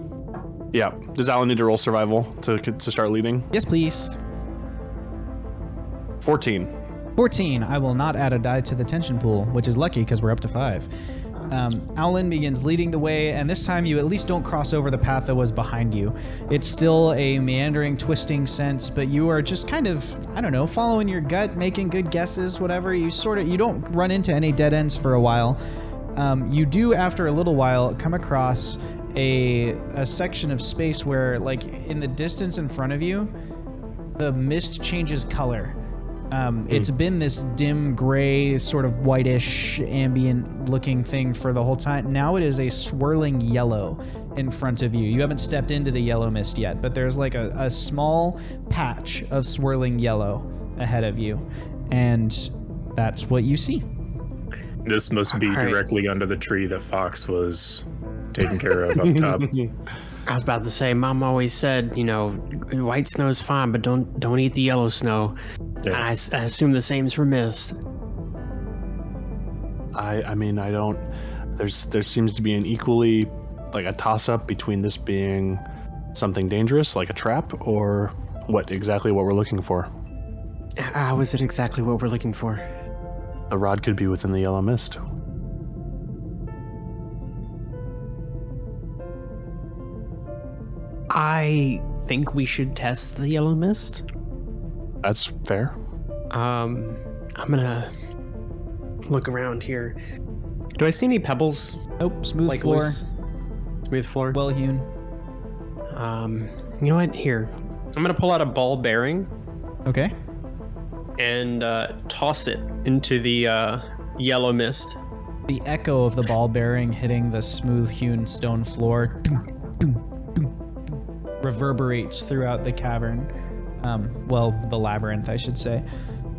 Yeah. Does Aulen need to roll survival to start leading? Yes, please. 14. 14. I will not add a die to the tension pool, which is lucky because we're up to 5. Aulen begins leading the way, and this time you at least don't cross over the path that was behind you. It's still a meandering, twisting sense, but you are just kind of, I don't know, following your gut, making good guesses, whatever. You don't run into any dead ends for a while. You do, after a little while, come across a section of space where, like, in the distance in front of you, the mist changes color. It's been this dim gray, sort of whitish, ambient looking thing for the whole time. Now it is a swirling yellow in front of you. You haven't stepped into the yellow mist yet, but there's like a small patch of swirling yellow ahead of you. And that's what you see. This must be directly under the tree that Fox was taken care of up top. I was about to say, Mom always said, white snow is fine, but don't eat the yellow snow. Yeah. I assume the same's for mist. I mean, I don't. There seems to be an equally like a toss up between this being something dangerous, like a trap, or exactly what we're looking for. How is it exactly what we're looking for? The rod could be within the yellow mist. I think we should test the yellow mist. That's fair. I'm gonna look around here. Do I see any pebbles? Nope, smooth floor. Loose? Smooth floor. Well hewn. You know what? Here, I'm gonna pull out a ball bearing. Okay. And toss it into the yellow mist. The echo of the ball bearing hitting the smooth hewn stone floor reverberates throughout the cavern. The labyrinth, I should say.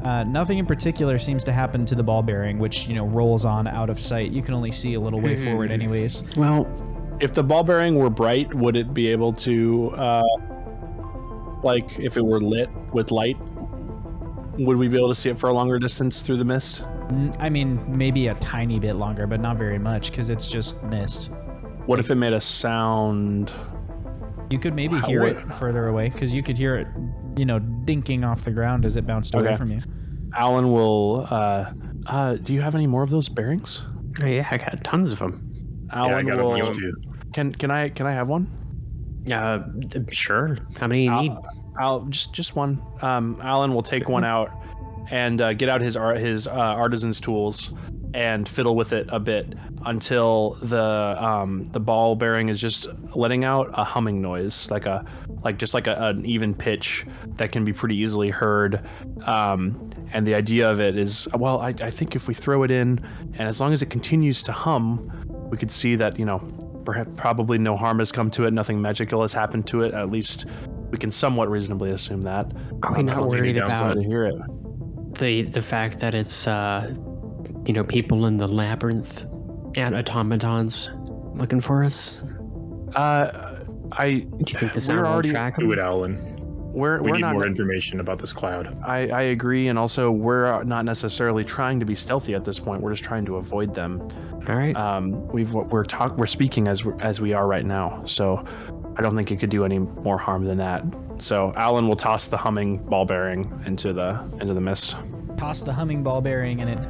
Nothing in particular seems to happen to the ball bearing, which, rolls on out of sight. You can only see a little way forward anyways. Well, if the ball bearing were bright, would it be able to, if it were lit with light, would we be able to see it for a longer distance through the mist? I mean, maybe a tiny bit longer, but not very much, because it's just mist. What if it made a sound? You could maybe hear it further away, because you could hear it, dinking off the ground as it bounced away from you. Alan will, do you have any more of those bearings? Oh, yeah, I got tons of them. Alan will... Can I have one? Sure. How many do you need? Just one. Alan will take one out and get out his artisan's tools and fiddle with it a bit until the ball bearing is just letting out a humming noise, like an even pitch that can be pretty easily heard. And the idea of it is, I think if we throw it in, and as long as it continues to hum, we could see that probably no harm has come to it, nothing magical has happened to it. At least we can somewhat reasonably assume that. Are we not worried about to hear it? The fact that it's people in the labyrinth and automatons looking for us? Do you think the sound will track them? Do it, Alan. We need more information about this cloud. I agree, and also we're not necessarily trying to be stealthy at this point. We're just trying to avoid them. All right. We're speaking as we are right now, so I don't think it could do any more harm than that. So Alan will toss the humming ball bearing into the mist. Toss the humming ball bearing, and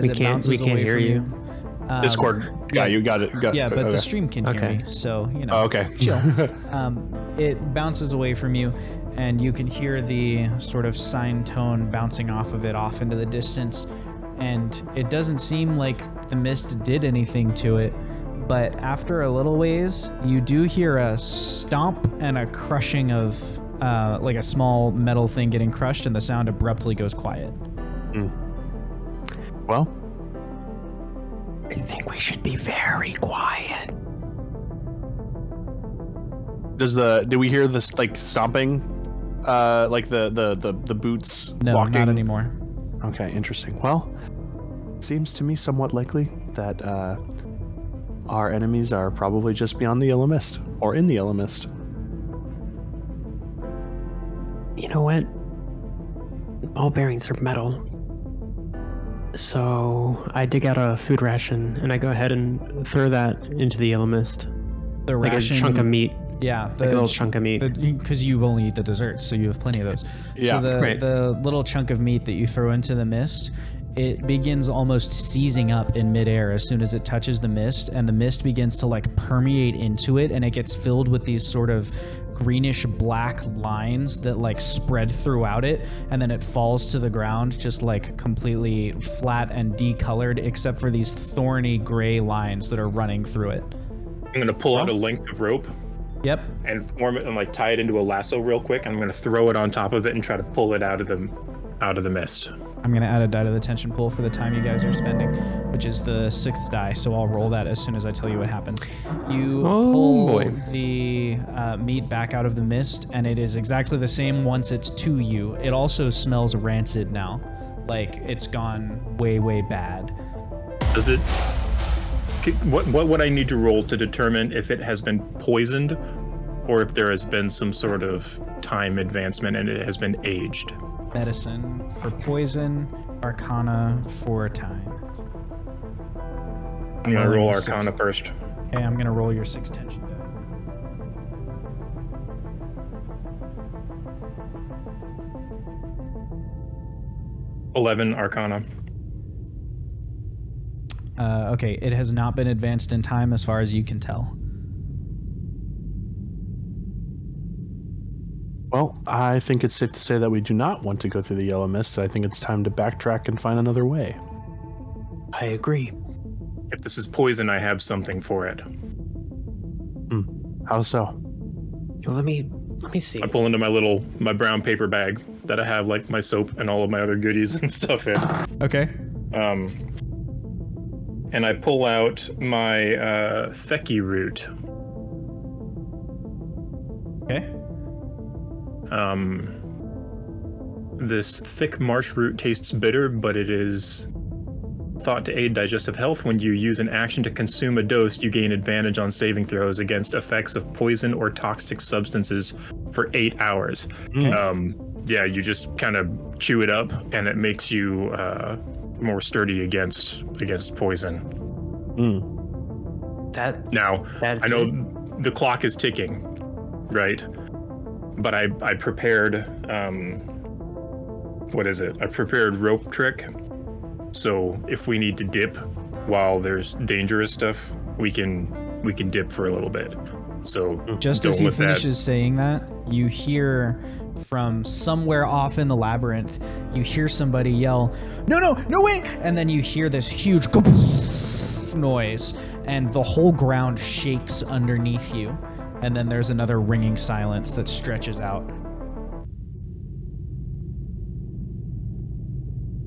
we can't hear you. Discord. Yeah, you got it. But the stream can hear me, so okay. Chill. It bounces away from you, and you can hear the sort of sine tone bouncing off of it off into the distance. And it doesn't seem like the mist did anything to it, but after a little ways, you do hear a stomp and a crushing of like a small metal thing getting crushed, and the sound abruptly goes quiet. Well, I think we should be very quiet. Do we hear this stomping? Like the boots walking? No, not anymore. Okay, interesting. Well, seems to me somewhat likely that our enemies are probably just beyond the yellow mist, or in the yellow mist. You know what? Ball bearings are metal. So I dig out a food ration and I go ahead and throw that into the yellow mist. The like ration, a chunk of meat. Yeah, like a little chunk of meat. Because you only eat the desserts, so you have plenty of those. Yeah, so the little chunk of meat that you throw into the mist, it begins almost seizing up in midair as soon as it touches the mist, and the mist begins to permeate into it, and it gets filled with these sort of greenish black lines that spread throughout it, and then it falls to the ground just completely flat and decolored, except for these thorny gray lines that are running through it. I'm gonna pull out a length of rope Yep. and form it and like tie it into a lasso real quick. I'm going to throw it on top of it and try to pull it out of the mist. I'm going to add a die to the tension pool for the time you guys are spending, which is the 6th die, so I'll roll that as soon as I tell you what happens. You pull the meat back out of the mist, and it is exactly the same once it's to you. It also smells rancid now. Like, it's gone way, way bad. Does it... What would I need to roll to determine if it has been poisoned or if there has been some sort of time advancement and it has been aged? Medicine for poison, Arcana for time. I'm going to roll Arcana first. Okay, I'm going to roll your 6 tension die. $11 Arcana. Okay, it has not been advanced in time as far as you can tell. Well, I think it's safe to say that we do not want to go through the yellow mist. I think it's time to backtrack and find another way. I agree. If this is poison, I have something for it. How so? Let me see. I pull into my brown paper bag that I have like my soap and all of my other goodies and stuff in. Okay. And I pull out my Theki root. Okay. This thick marsh root tastes bitter, but it is thought to aid digestive health. When you use an action to consume a dose, you gain advantage on saving throws against effects of poison or toxic substances for 8 hours. Yeah, you just kind of chew it up, and it makes you more sturdy against poison. I know the clock is ticking, right? But I prepared I prepared rope trick. So if we need to dip while there's dangerous stuff, we can dip for a little bit. So just as he finishes saying that, you hear from somewhere off in the labyrinth, you hear somebody yell, no way! And then you hear this huge noise, and the whole ground shakes underneath you. And then there's another ringing silence that stretches out.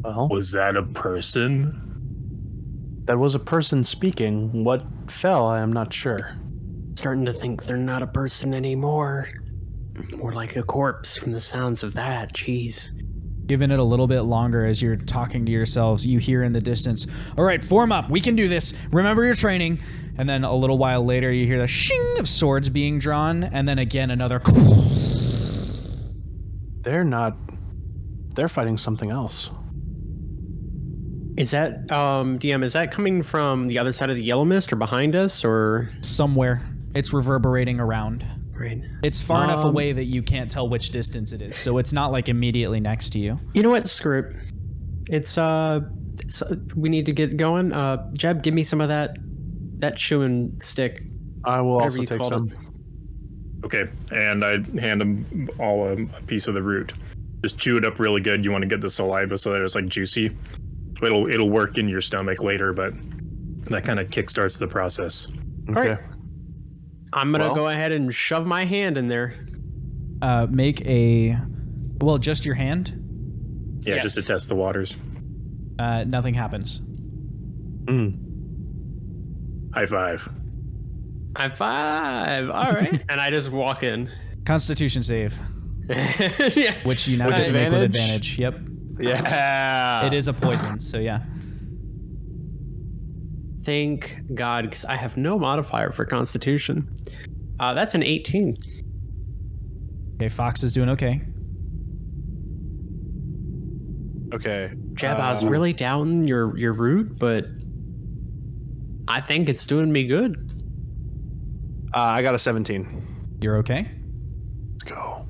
Well, was that a person? That was a person speaking. What fell, I am not sure. Starting to think they're not a person anymore. More like a corpse from the sounds of that. Jeez. Giving it a little bit longer as you're talking to yourselves, you hear in the distance, all right, form up. We can do this. Remember your training. And then a little while later, you hear the shing of swords being drawn. And then again, another. They're fighting something else. Is that, DM, is that coming from the other side of the yellow mist or behind us or? Somewhere. It's reverberating around. Right. It's far enough away that you can't tell which distance it is. So it's not like immediately next to you. You know what? Screw it. It's we need to get going. Jeb, give me some of that chewing stick. I will also take some. Okay, and I hand them all a piece of the root. Just chew it up really good. You want to get the saliva so that it's like juicy. It'll work in your stomach later, but that kind of kickstarts the process. Okay. All right. I'm gonna go ahead and shove my hand in there. Make just your hand? Yeah, yes. Just to test the waters. Nothing happens. High five. High five. All right. And I just walk in. Constitution save. Yeah. Which you now get to make with advantage. Yep. Yeah. It is a poison, so yeah. Thank God, because I have no modifier for Constitution. That's an 18. Okay, Fox is doing okay. Okay. Jeb, I was really down your root, but I think it's doing me good. I got a 17. You're okay? Let's go.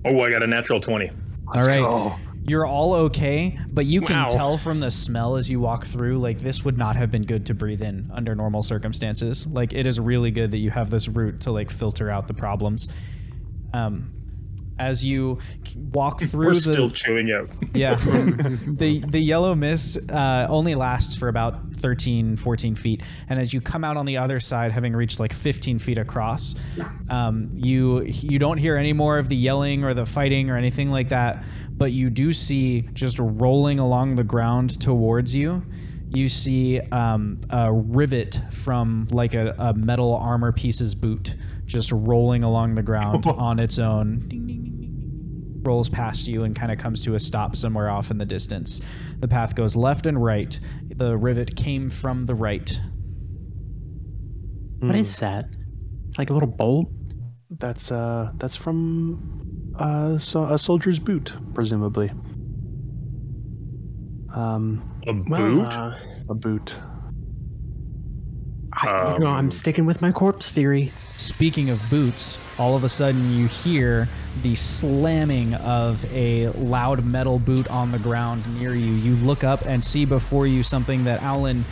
Oh, I got a natural 20. All right. Go. You're all okay, but you can tell from the smell as you walk through, like, this would not have been good to breathe in under normal circumstances. Like, it is really good that you have this root to, like, filter out the problems. as you walk through We're still chewing out. Yeah. The yellow mist only lasts for about 13, 14 feet. And as you come out on the other side, having reached like 15 feet across, you don't hear any more of the yelling or the fighting or anything like that. But you do see, just rolling along the ground towards you, you see a rivet from like a metal armor piece's boot just rolling along the ground on its own. Ding, ding, ding, ding. Rolls past you and kind of comes to a stop somewhere off in the distance. The path goes left and right. The rivet came from the right. What is that? Like a little bolt? That's from a soldier's boot, presumably. A boot? A boot. I'm sticking with my corpse theory. Speaking of boots, all of a sudden you hear the slamming of a loud metal boot on the ground near you. You look up and see before you something that, Aulen,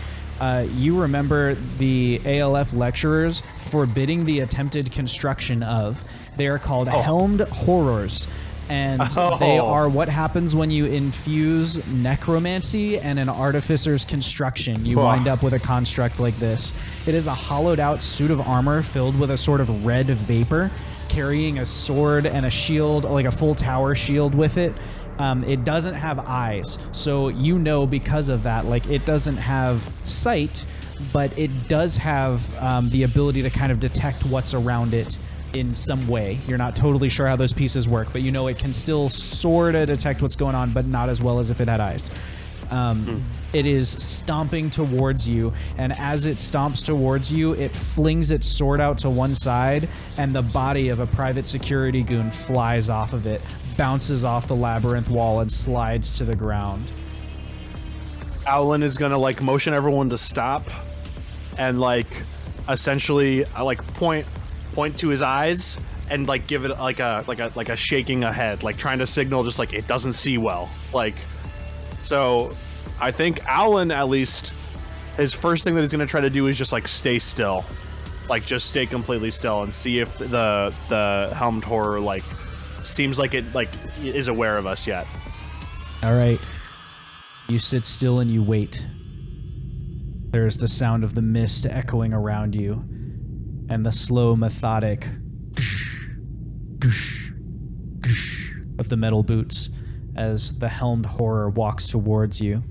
you remember the ALF lecturers forbidding the attempted construction of. They are called helmed horrors. And they are what happens when you infuse necromancy and an artificer's construction. You wind up with a construct like this. It is a hollowed out suit of armor filled with a sort of red vapor, carrying a sword and a shield, like a full tower shield with it. It doesn't have eyes, so you know because of that, like it doesn't have sight, but it does have the ability to kind of detect what's around it in some way. You're not totally sure how those pieces work, but you know it can still sort of detect what's going on, but not as well as if it had eyes. It is stomping towards you, and as it stomps towards you, it flings its sword out to one side, and the body of a private security goon flies off of it, bounces off the labyrinth wall, and slides to the ground. Aulen is gonna like motion everyone to stop, and like essentially like point to his eyes and like give it like a shaking a head, like trying to signal just like it doesn't see well. Like, so I think Aulen, at least, his first thing that he's gonna try to do is just like stay still, like just stay completely still and see if the helmed horror like seems like it like is aware of us yet. All right, you sit still and you wait. There is the sound of the mist echoing around you, and the slow, methodic of the metal boots as the helmed horror walks towards you.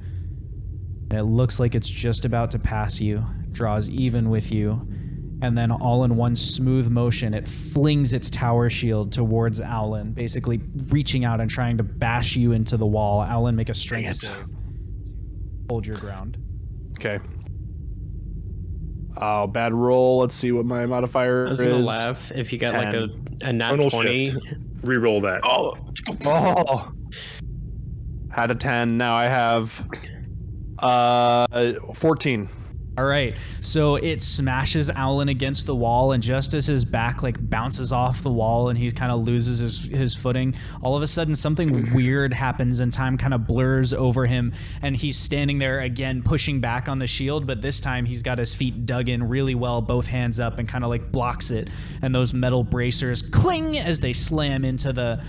And it looks like it's just about to pass you, draws even with you, and then all in one smooth motion, it flings its tower shield towards Aulen, basically reaching out and trying to bash you into the wall. Aulen, make a strength save. Hold your ground. Okay. Oh, bad roll. Let's see what my modifier is. I was gonna laugh if you got 10. like a nat 20. Reroll that. Oh. Had a 10. Now I have 14. All right, so it smashes Aulen against the wall, and just as his back like bounces off the wall and he kind of loses his footing, all of a sudden something weird happens and time kind of blurs over him, and he's standing there again pushing back on the shield, but this time he's got his feet dug in really well, both hands up, and kind of like blocks it, and those metal bracers cling as they slam into the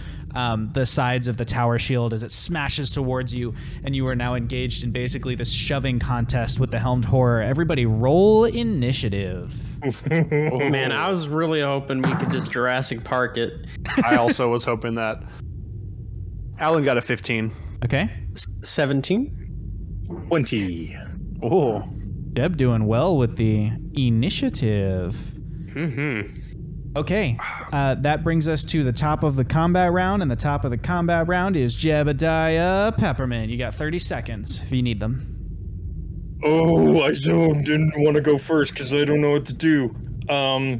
sides of the tower shield as it smashes towards you, and you are now engaged in basically this shoving contest with the helmed horror. Everybody roll initiative. Oh, man, I was really hoping we could just Jurassic Park it. I also was hoping that. Aulen got a 15. Okay. 17? 20. Oh. Jeb doing well with the initiative. Mm-hmm. Okay, that brings us to the top of the combat round, and the top of the combat round is Jebediah Peppermint. You got 30 seconds if you need them. Oh, I didn't want to go first because I don't know what to do. I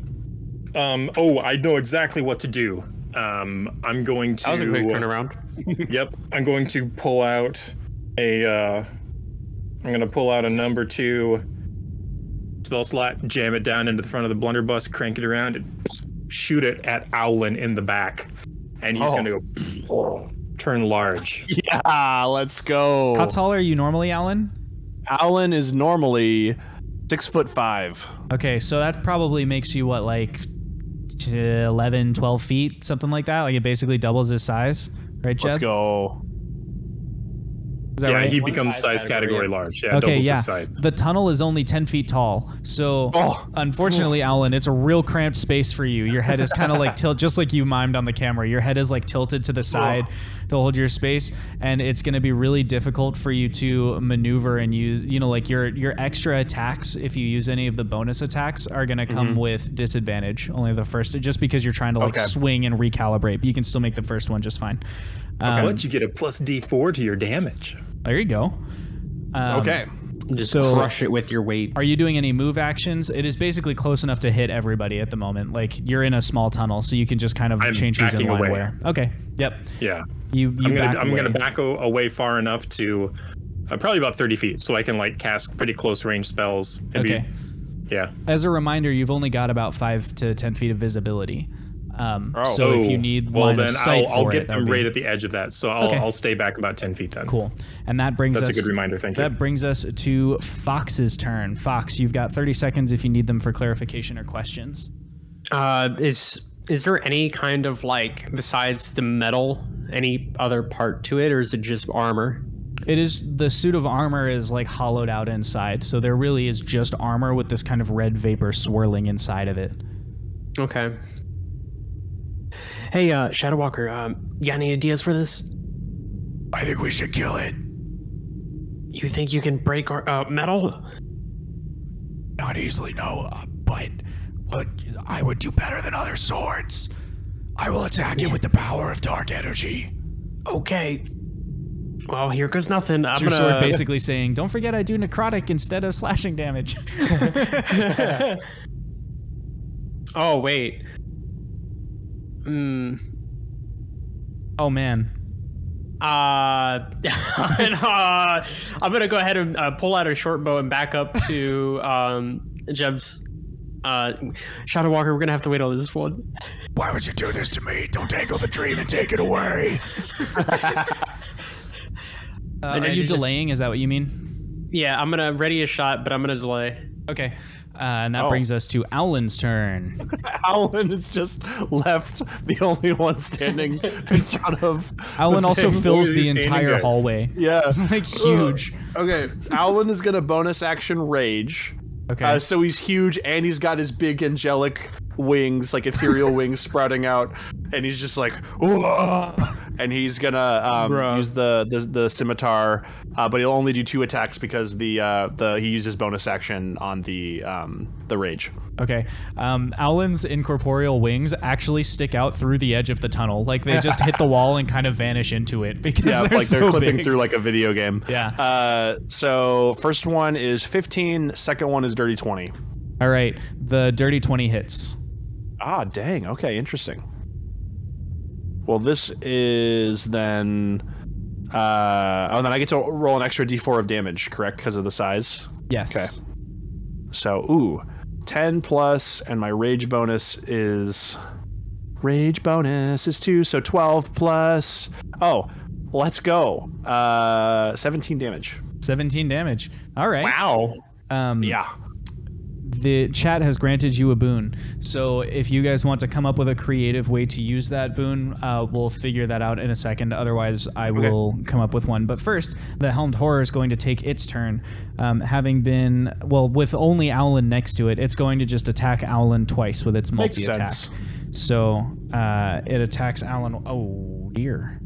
know exactly what to do. I'm going to... That was a quick turnaround. Yep, I'm going to pull out a number 2 spell slot, jam it down into the front of the blunderbuss, crank it around, and shoot it at Aulen in the back. And he's going to go turn large. Yeah, let's go. How tall are you normally, Aulen? Aulen is normally 6'5". Okay, so that probably makes you what, like 11, 12 feet, something like that. Like it basically doubles his size, right, Jeb? Let's go. Is that right? He becomes size category large. Yeah, Okay, doubles yeah. his size. The tunnel is only 10 feet tall. So, unfortunately, Aulen, it's a real cramped space for you. Your head is kind of like just like you mimed on the camera. Your head is like tilted to the side to hold your space. And it's going to be really difficult for you to maneuver and use, like your extra attacks, if you use any of the bonus attacks, are going to come with disadvantage. Only the first, just because you're trying to like swing and recalibrate. But you can still make the first one just fine. But you get a plus D4 to your damage. There you go. Okay. Just crush it with your weight. Are you doing any move actions? It is basically close enough to hit everybody at the moment. Like you're in a small tunnel, so you can just kind of change who's in line where. Okay. Yep. Yeah. I'm gonna back away far enough to probably about 30 feet, so I can like cast pretty close range spells. Okay. Yeah. As a reminder, you've only got about 5 to 10 feet of visibility. So if you need line of sight I'll get them right at the edge of that. So I'll stay back about 10 feet then. Cool. And that brings That's a good reminder. Thank you. That brings us to Fox's turn. Fox, you've got 30 seconds if you need them for clarification or questions. Is there any kind of like, besides the metal, any other part to it, or is it just armor? It is, the suit of armor is like hollowed out inside, so there really is just armor with this kind of red vapor swirling inside of it. Okay. Hey, Shadow Walker, you got any ideas for this? I think we should kill it. You think you can break metal? Not easily, no, but I would do better than other swords. I will attack it with the power of dark energy. Okay. Well, here goes nothing. So your sword basically saying, don't forget I do necrotic instead of slashing damage. Oh, wait. Oh, man. I'm gonna go ahead and pull out a short bow and back up to Jeb's. Shadow Walker, we're gonna have to wait on this one. Why would you do this to me? Don't tangle the dream and take it away. Are you delaying? Is that what you mean? Yeah, I'm gonna ready a shot, but I'm gonna delay. Okay. And that brings us to Aulen's turn. Aulen is just left the only one standing in front of. Aulen also fills the entire hallway. Yeah. It's like huge. Okay. Aulen is going to bonus action rage. Okay. So he's huge and he's got his big angelic wings, like ethereal wings sprouting out. And he's just like, whoa! And he's gonna use the scimitar, but he'll only do 2 attacks because he uses bonus action on the rage. Okay. Aulen's incorporeal wings actually stick out through the edge of the tunnel, like they just hit the wall and kind of vanish into it because they're so clipping big. through like a video game. Yeah. So first one is 15, second one is dirty 20. All right, the dirty 20 hits. Ah, dang. Okay, interesting. Well, this is then. Then I get to roll an extra D4 of damage, correct? Because of the size. Yes. Okay. So, 10 plus, and my rage bonus is 2, so 12 plus. Oh, let's go. 17 damage. 17 damage. All right. Wow. Yeah. The chat has granted you a boon. So if you guys want to come up with a creative way to use that boon, we'll figure that out in a second. Otherwise, I will come up with one. But first, the Helmed Horror is going to take its turn. Having been, with only Aulen next to it, it's going to just attack Aulen twice with its multi-attack. So it attacks Aulen. Oh, dear.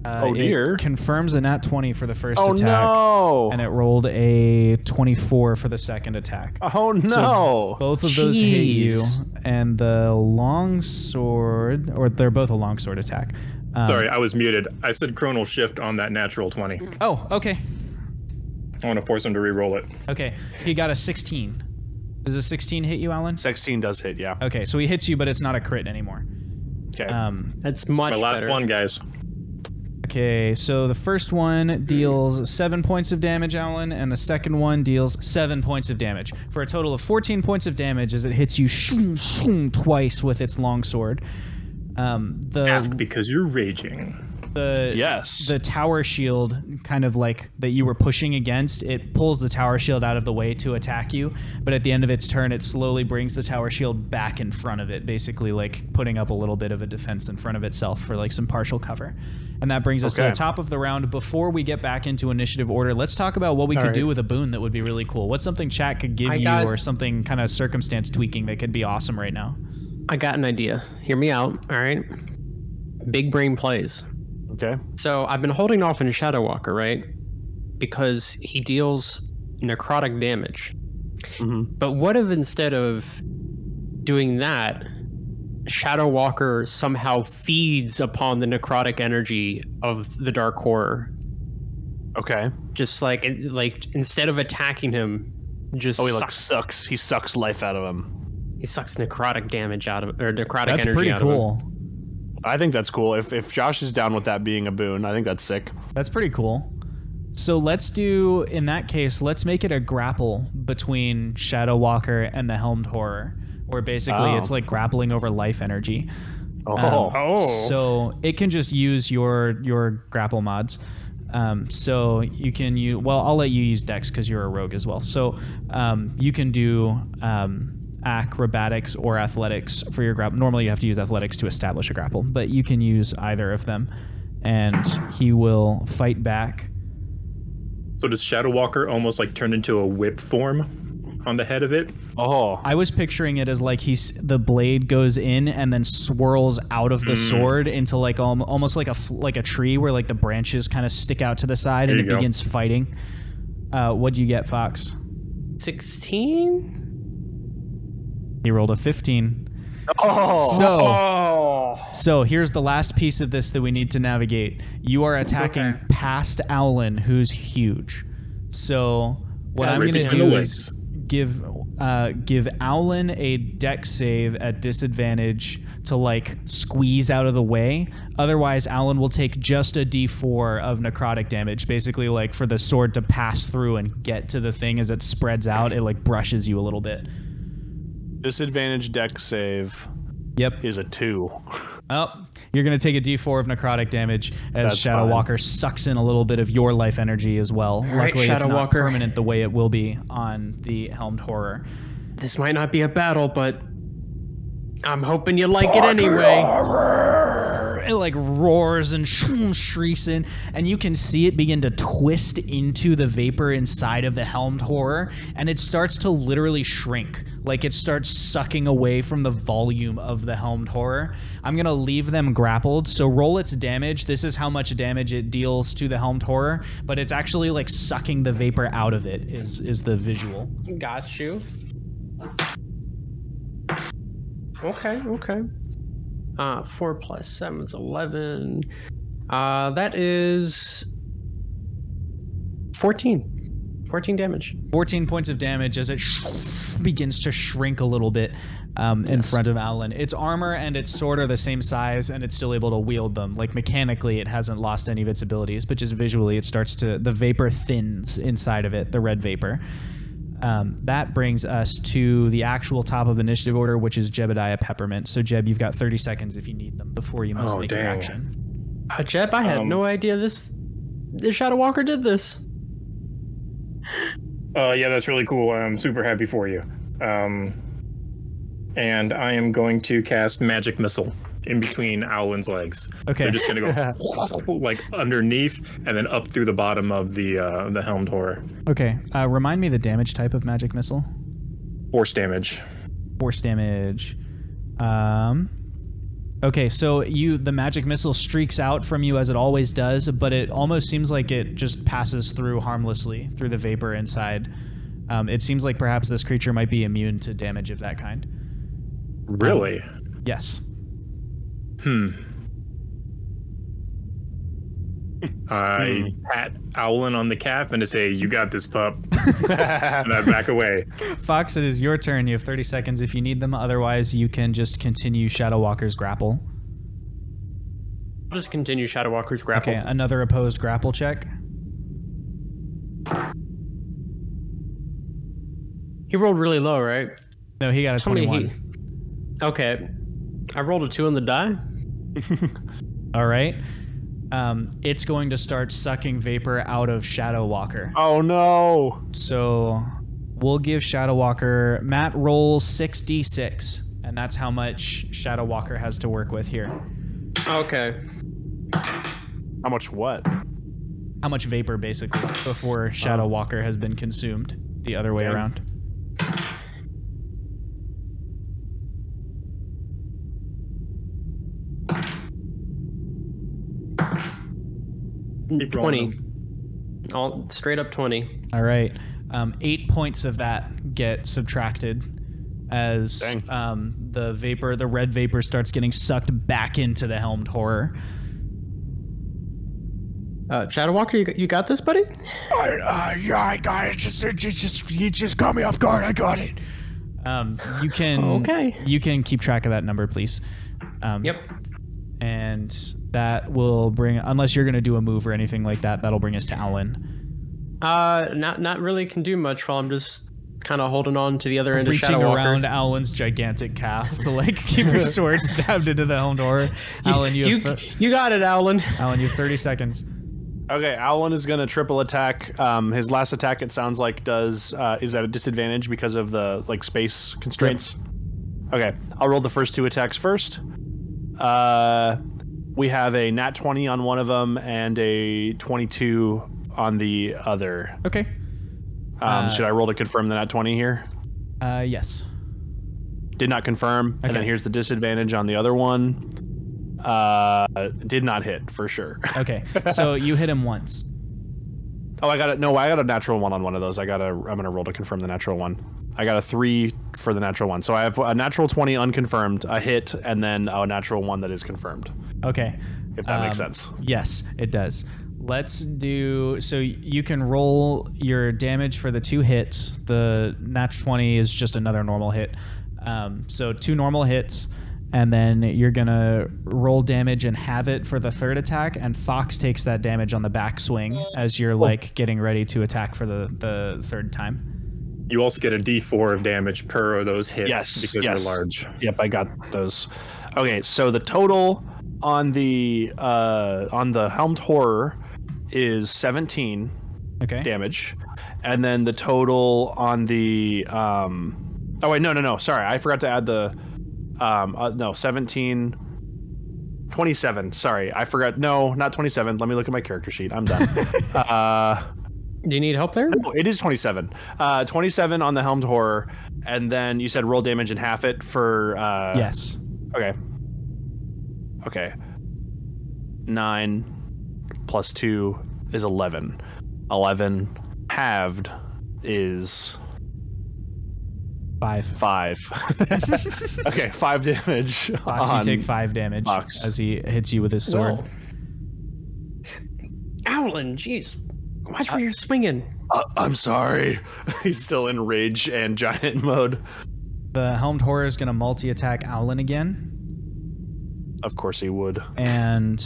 It confirms a nat 20 for the first attack. No. And it rolled a 24 for the second attack. Oh, no. So both of those hit you. And the longsword, or they're both a longsword attack. Sorry, I was muted. I said chronal shift on that natural 20. Oh, okay. I want to force him to re-roll it. Okay. He got a 16. Does a 16 hit you, Aulen? 16 does hit, yeah. Okay, so he hits you, but it's not a crit anymore. Okay. That's much My last better. one, guys. Okay, so the first one deals 7 points of damage, Aulen, and the second one deals 7 points of damage, for a total of 14 points of damage as it hits you twice with its longsword. Because you're raging. the tower shield, kind of like that you were pushing against, it pulls the tower shield out of the way to attack you, but at the end of its turn it slowly brings the tower shield back in front of it, basically like putting up a little bit of a defense in front of itself for like some partial cover. And that brings us to the top of the round. Before we get back into initiative order, let's talk about what we could do with a boon that would be really cool. What's something chat could give you, or something kind of circumstance tweaking that could be awesome right now? I got an idea. Hear me out. All right. Big brain plays. Okay. So I've been holding off on Shadow Walker, right? Because he deals necrotic damage. But what if instead of doing that, Shadow Walker somehow feeds upon the necrotic energy of the Dark Horror? Okay. Just like instead of attacking him, just sucks. He sucks life out of him. He sucks necrotic damage out of, or necrotic That's energy out pretty of him. cool. I think that's cool. If Josh is down with that being a boon, I think that's sick. That's pretty cool. So let's do, in that case, let's make it a grapple between Shadow Walker and the Helmed Horror, where basically it's like grappling over life energy. So it can just use your grapple mods. So you can use, well, I'll let you use Dex because you're a rogue as well. So you can do acrobatics or athletics for your grapple. Normally you have to use athletics to establish a grapple, but you can use either of them, and he will fight back. So does Shadow Walker almost like turn into a whip form on the head of it? I was picturing it as like the blade goes in and then swirls out of the sword into like almost like a tree where like the branches kind of stick out to the side, and it begins fighting. What'd you get, Fox? 16? He rolled a 15. So here's the last piece of this that we need to navigate. You are attacking past Aulen, who's huge. So what I'm going to do is give Aulen a dex save at disadvantage to like squeeze out of the way. Otherwise, Aulen will take just a d4 of necrotic damage, basically like for the sword to pass through and get to the thing as it spreads out. It like brushes you a little bit. Disadvantage dex save. Yep. Is a 2. Oh, you're going to take a d4 of necrotic damage as Shadow Walker sucks in a little bit of your life energy as well. Luckily, it's not permanent the way it will be on the Helmed Horror. This might not be a battle, but I'm hoping you like it anyway. It like roars and shrieks in, and you can see it begin to twist into the vapor inside of the Helmed Horror, and it starts to literally shrink. Like it starts sucking away from the volume of the Helmed Horror. I'm gonna leave them grappled, so roll its damage. This is how much damage it deals to the Helmed Horror, but it's actually like sucking the vapor out of it is the visual. Got you. Okay. 4 plus 7 is 11. That is 14. 14 damage. 14 points of damage as it begins to shrink a little bit in front of Aulen. Its armor and its sword are the same size, and it's still able to wield them. Like mechanically, it hasn't lost any of its abilities, but just visually, it starts to, the vapor thins inside of it, the red vapor. That brings us to the actual top of initiative order, which is Jebediah Peppermint. So Jeb, you've got 30 seconds if you need them before you must make your action. Jeb, I had no idea this Shadow Walker did this. Yeah, that's really cool. I'm super happy for you. And I am going to cast Magic Missile in between Aulen's legs. Okay. They're just going to go like underneath and then up through the bottom of the Helmed Horror. Okay. Remind me the damage type of Magic Missile. Force damage. Force damage. Okay, so the Magic Missile streaks out from you as it always does, but it almost seems like it just passes through harmlessly through the vapor inside. It seems like perhaps this creature might be immune to damage of that kind. Really? Yes. I pat Aulen on the calf and I say, "You got this, pup." And I back away. Fox, it is your turn. You have 30 seconds if you need them. Otherwise, you can just continue Shadow Walker's grapple. I'll just continue Shadow Walker's grapple. Okay, another opposed grapple check. He rolled really low, right? No, he got a 21. Okay. I rolled a 2 on the die. All right. it's going to start sucking vapor out of Shadow Walker. Oh no! So we'll give Shadow Walker, Matt, roll 6d6, and that's how much Shadow Walker has to work with here. Okay. How much what? How much vapor, basically, before Shadow Walker has been consumed. The other way around. Keep 20. All straight up 20. All right. 8 points of that get subtracted as the red vapor starts getting sucked back into the helmed horror. Shadow Walker, you got this, buddy? Yeah, I got it. You just caught me off guard. I got it. You can Okay. You can keep track of that number, please. Yep. And that will bring, unless you're going to do a move or anything like that, that'll bring us to Aulen. Not really can do much while I'm just kind of holding on to the other end of Shadow Reaching Walker. around Aulen's gigantic calf to like keep your sword stabbed into the helmed horror. Aulen, you got it, Aulen. Aulen, you have 30 seconds. Okay, Aulen is gonna triple attack. His last attack, it sounds like, is at a disadvantage because of the like space constraints. Yep. Okay, I'll roll the first 2 attacks first. We have a nat 20 on one of them and a 22 on the other. Okay. Should I roll to confirm the nat 20 here? Yes. Did not confirm. Okay. And then here's the disadvantage on the other one. Did not hit for sure. Okay, so you hit him once. Oh, I got it. No, I got a natural 1 on one of those. I'm gonna roll to confirm the natural 1. I got a 3 for the natural 1. So I have a natural 20 unconfirmed, a hit, and then a natural 1 that is confirmed. Okay. If that makes sense. Yes, it does. Let's do, so you can roll your damage for the 2 hits. The nat 20 is just another normal hit. So 2 normal hits, and then you're gonna roll damage and have it for the 3rd attack, and Fox takes that damage on the backswing as you're like getting ready to attack for the 3rd time. You also get a D4 of damage per of those hits because they're large. Yep, I got those. Okay, so the total on the helmed horror is 17 damage, and then the total on the oh wait, no, sorry, I forgot to add the 17, 27. Sorry, I forgot. No, not 27. Let me look at my character sheet. I'm done. Do you need help there? No, it is 27. 27 on the helmed horror, and then you said roll damage and half it for. Yes. Okay. 9 plus 2 is 11. 11 halved is 5. Okay, 5 damage. Fox, you take 5 damage as he hits you with his sword. Whoa. Aulen, jeez. Watch where you're swinging. I'm sorry. He's still in rage and giant mode. The helmed horror is going to multi-attack Aulen again. Of course he would. And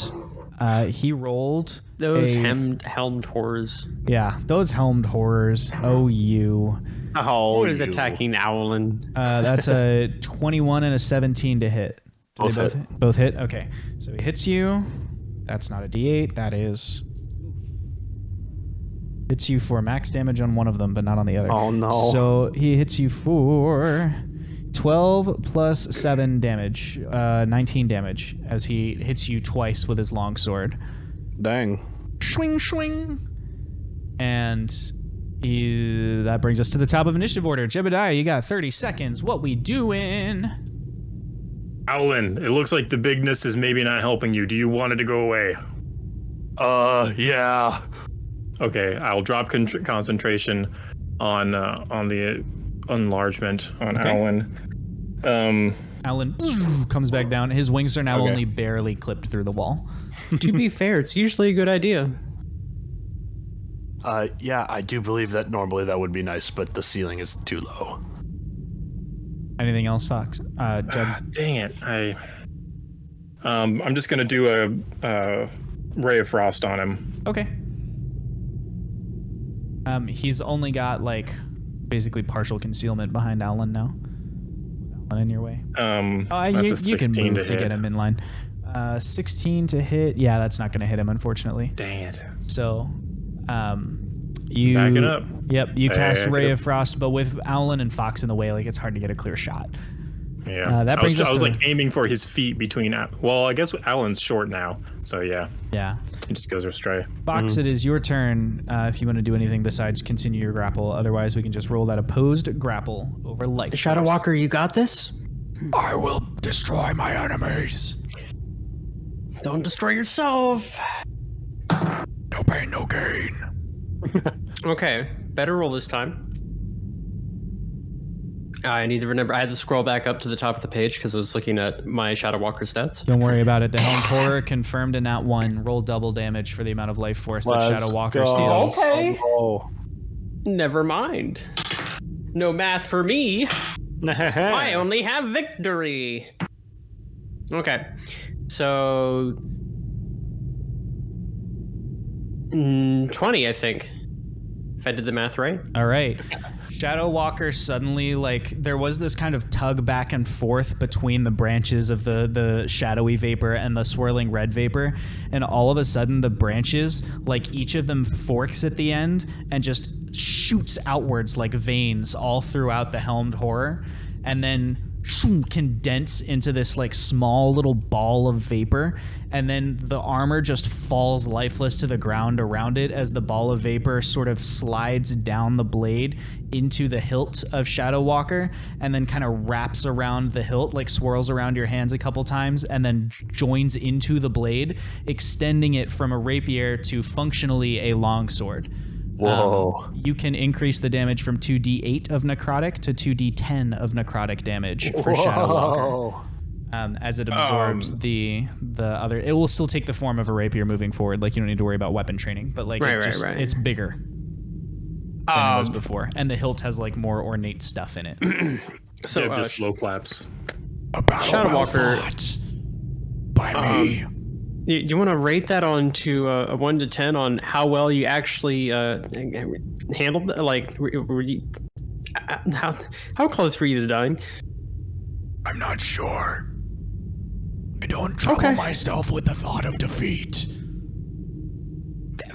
he rolled those helmed horrors. Yeah, those helmed horrors. Oh, you. Oh, who is attacking Aulen? That's a 21 and a 17 to hit. Both hit? Okay. So he hits you. That's not a D8. That is... hits you for max damage on one of them, but not on the other. Oh, no. So he hits you for 12 plus 7 damage. 19 damage as he hits you twice with his longsword. Dang. Swing, swing. And... that brings us to the top of initiative order. Jebediah, you got 30 seconds. What we doing? Aulen, it looks like the bigness is maybe not helping you. Do you want it to go away? Yeah. Okay, I'll drop concentration on the enlargement on Aulen. Aulen comes back down. His wings are now only barely clipped through the wall. To be fair, it's usually a good idea. Yeah, I do believe that normally that would be nice, but the ceiling is too low. Anything else, Fox? Jeb? Dang it! I'm just gonna do a ray of frost on him. Okay. He's only got like basically partial concealment behind Aulen now. Aulen in your way. That's a 16 you can move to hit. get him in line. 16 to hit. Yeah, that's not going to hit him, unfortunately. Dang it. So, you backing up. Yep, you cast Ray of Frost, but with Aulen and Fox in the way, like it's hard to get a clear shot. Yeah, that brings us I was to like aiming for his feet between. Well, I guess Alan's short now, so yeah. Yeah. He just goes astray. Fox, it is your turn. If you want to do anything besides continue your grapple, otherwise we can just roll that opposed grapple over life. Shadow Walker, you got this. I will destroy my enemies. Don't destroy yourself. No pain, no gain. Okay, better roll this time. I need to remember, I had to scroll back up to the top of the page because I was looking at my Shadow Walker stats. Don't worry about it. The Helmed Horror confirmed in that one. Roll double damage for the amount of life force that Shadow Walker steals. Okay. Never mind. No math for me. I only have victory. Okay. So 20, I think. If I did the math right. All right. Shadow Walker suddenly, like, there was this kind of tug back and forth between the branches of the shadowy vapor and the swirling red vapor, and all of a sudden the branches, like, each of them forks at the end and just shoots outwards like veins all throughout the Helmed Horror, and then condense into this like small little ball of vapor, and then the armor just falls lifeless to the ground around it as the ball of vapor sort of slides down the blade into the hilt of Shadow Walker, and then kind of wraps around the hilt, like swirls around your hands a couple times, and then joins into the blade, extending it from a rapier to functionally a longsword. Whoa. You can increase the damage from 2d8 of necrotic to 2d10 of necrotic damage for Shadow Walker. As it absorbs the other. It will still take the form of a rapier moving forward. Like, you don't need to worry about weapon training, but like it's bigger than it was before. And the hilt has like more ornate stuff in it. So yeah, just slow claps. Shadow Walker by me. You want to rate that on to a 1 to 10 on how well you actually handled it? Like, were you, how close were you to dying? I'm not sure. I don't trouble myself with the thought of defeat.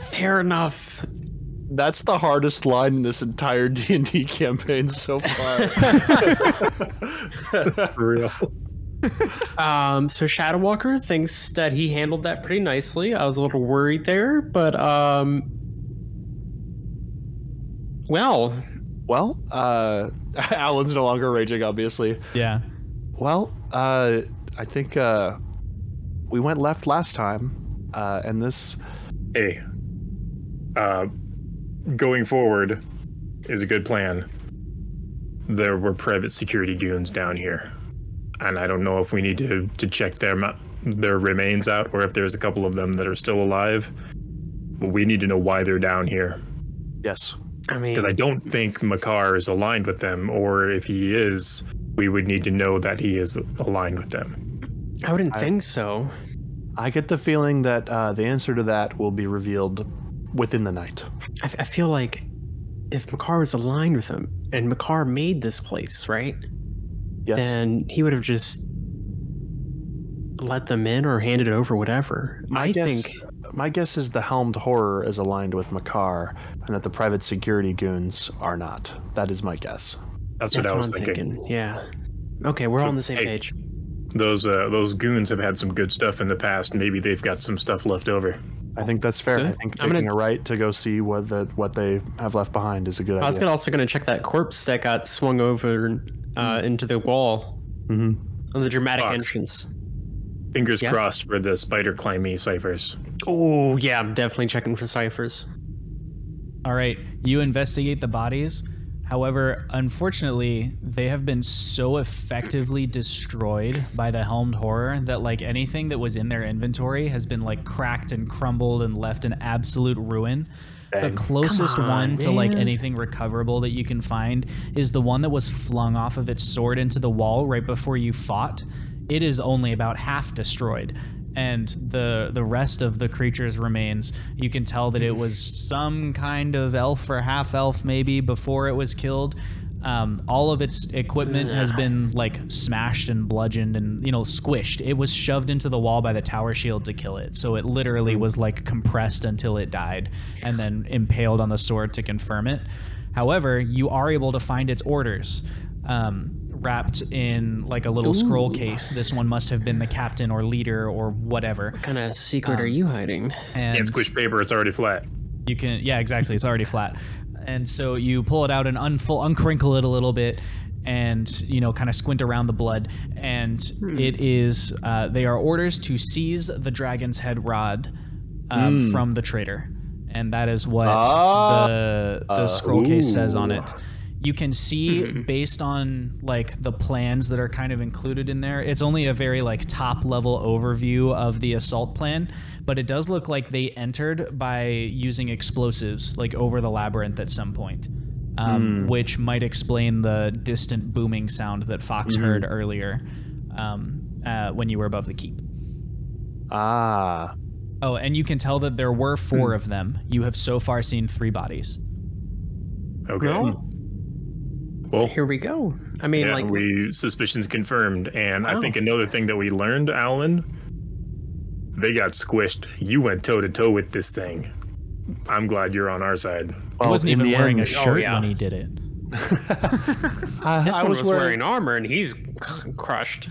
Fair enough. That's the hardest line in this entire D&D campaign so far. For real. So Shadow Walker thinks that he handled that pretty nicely. I was a little worried there, but Alan's no longer raging, obviously. Yeah. Well, I think we went left last time, and this. Hey, going forward is a good plan. There were private security goons down here. And I don't know if we need to check their remains out, or if there's a couple of them that are still alive. But we need to know why they're down here. Yes. I mean, because I don't think Makar is aligned with them, or if he is, we would need to know that he is aligned with them. I wouldn't think so. I get the feeling that the answer to that will be revealed within the night. I feel like if Makar was aligned with him, and Makar made this place, right? Yes. Then he would have just let them in or handed it over, whatever. My guess is the Helmed Horror is aligned with Makar, and that the private security goons are not. That is my guess. That's what I was thinking. Yeah. Okay, we're all on the same page. Those goons have had some good stuff in the past. Maybe they've got some stuff left over. I think that's fair. Good. I think taking a right to go see what they have left behind is a good idea. I was also going to check that corpse that got swung over into the wall on the dramatic entrance. Fingers crossed for the spider climby ciphers. Oh, yeah, I'm definitely checking for ciphers. All right, you investigate the bodies. However, unfortunately, they have been so effectively destroyed by the Helmed Horror that like anything that was in their inventory has been like cracked and crumbled and left in absolute ruin. Dang. The closest one to like anything recoverable that you can find is the one that was flung off of its sword into the wall right before you fought. It is only about half destroyed. And the rest of the creature's remains, you can tell that it was some kind of elf or half elf maybe before it was killed. All of its equipment has been like smashed and bludgeoned and, squished. It was shoved into the wall by the tower shield to kill it. So it literally was like compressed until it died and then impaled on the sword to confirm it. However, you are able to find its orders wrapped in like a little scroll case. This one must have been the captain or leader or whatever. What kind of secret are you hiding? And can't squish paper, it's already flat. You can, yeah, exactly. It's already flat. And so you pull it out and uncrinkle it a little bit and, kind of squint around the blood. And it is, they are orders to seize the dragon's head rod from the traitor. And that is what the scroll case says on it. You can see based on like the plans that are kind of included in there, it's only a very like top level overview of the assault plan, but it does look like they entered by using explosives like over the labyrinth at some point, which might explain the distant booming sound that Fox heard earlier when you were above the keep. Ah. Oh, and you can tell that there were 4 of them. You have so far seen 3 bodies. Okay. Well, here we go. I mean, we suspicions confirmed, and I think another thing that we learned, Aulen, they got squished. You went toe to toe with this thing. I'm glad you're on our side. He wasn't even wearing a shirt when he did it. This one was wearing armor, and he's crushed.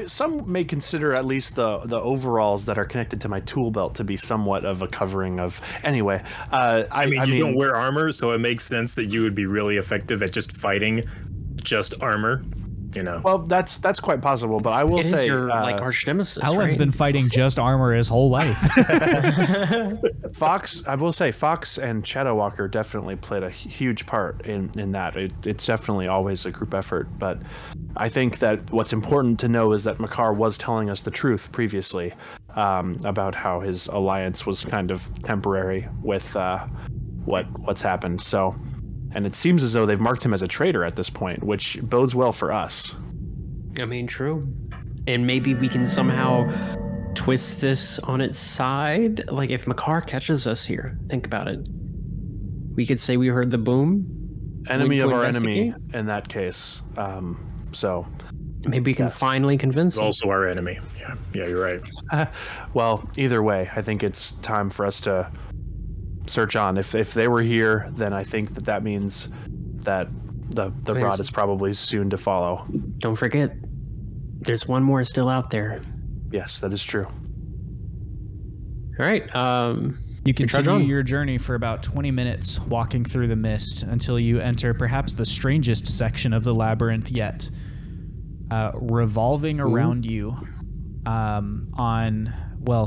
Some may consider at least the overalls that are connected to my tool belt to be somewhat of a covering of. Anyway, I mean, you don't wear armor, so it makes sense that you would be really effective at just fighting just armor. Well, that's quite possible, but I will say your like arch nemesis. Alan's been fighting just armor his whole life. Fox, I will say, Fox and Shadow Walker definitely played a huge part in that. It's definitely always a group effort, but I think that what's important to know is that Makar was telling us the truth previously about how his alliance was kind of temporary with what's happened. So. And it seems as though they've marked him as a traitor at this point, which bodes well for us. I mean, true. And maybe we can somehow twist this on its side. Like, if Makar catches us here, think about it. We could say we heard the boom. Enemy of our enemy in that case. So maybe we can finally convince him. Also our enemy. Yeah, you're right. Well, either way, I think it's time for us to search on. If they were here, then I think that means that the rod is probably soon to follow. Don't forget, there's one more still out there. Yes, that is true. All right. You continue your journey for about 20 minutes, walking through the mist until you enter perhaps the strangest section of the labyrinth yet. Revolving around you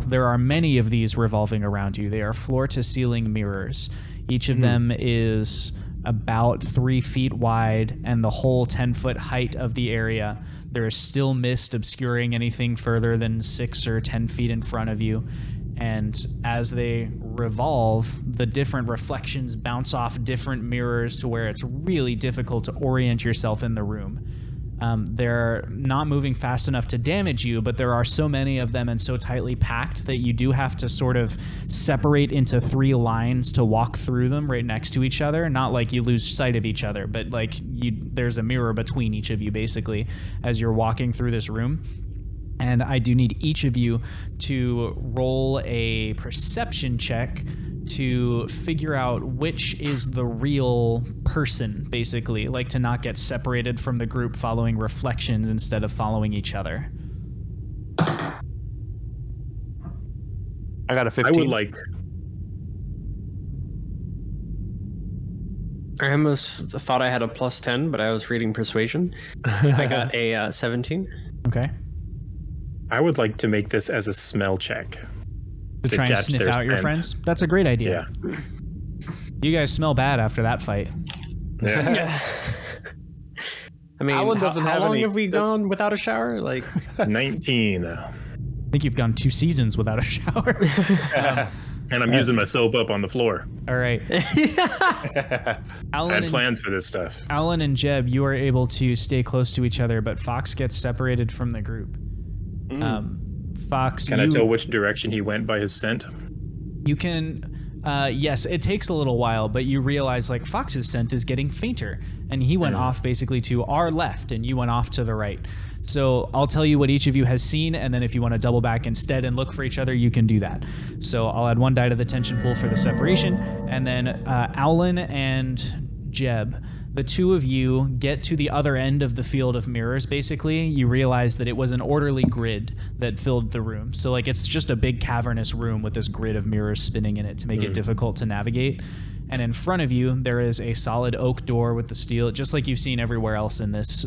there are many of these revolving around you. They are floor-to-ceiling mirrors. Each of them is about 3 feet wide, and the whole 10-foot height of the area. There is still mist obscuring anything further than 6 or 10 feet in front of you. And as they revolve, the different reflections bounce off different mirrors to where it's really difficult to orient yourself in the room. They're not moving fast enough to damage you, but there are so many of them and so tightly packed that you do have to sort of separate into 3 lines to walk through them right next to each other. Not like you lose sight of each other, but like there's a mirror between each of you basically as you're walking through this room. And I do need each of you to roll a perception check to figure out which is the real person, basically, like to not get separated from the group following reflections instead of following each other. I got a 15. I would like... I almost thought I had a plus 10, but I was reading persuasion. I got a 17. Okay. I would like to make this as a smell check. To try and sniff out your friends? That's a great idea. Yeah. You guys smell bad after that fight. Yeah. I mean, how long have we gone without a shower? Like 19. I think you've gone 2 seasons without a shower. And I'm using my soap up on the floor. All right. I had plans for this stuff. Aulen and Jeb, you are able to stay close to each other, but Fox gets separated from the group. Fox, can I tell which direction he went by his scent? You can, yes, it takes a little while, but you realize like Fox's scent is getting fainter and he went off basically to our left, and you went off to the right. So I'll tell you what each of you has seen, and then if you want to double back instead and look for each other, you can do that. So I'll add 1 die to the tension pool for the separation, and then Aulen and Jeb, the two of you get to the other end of the field of mirrors. Basically, you realize that it was an orderly grid that filled the room. So like it's just a big cavernous room with this grid of mirrors spinning in it to make it difficult to navigate. And in front of you, there is a solid oak door with the steel, just like you've seen everywhere else in this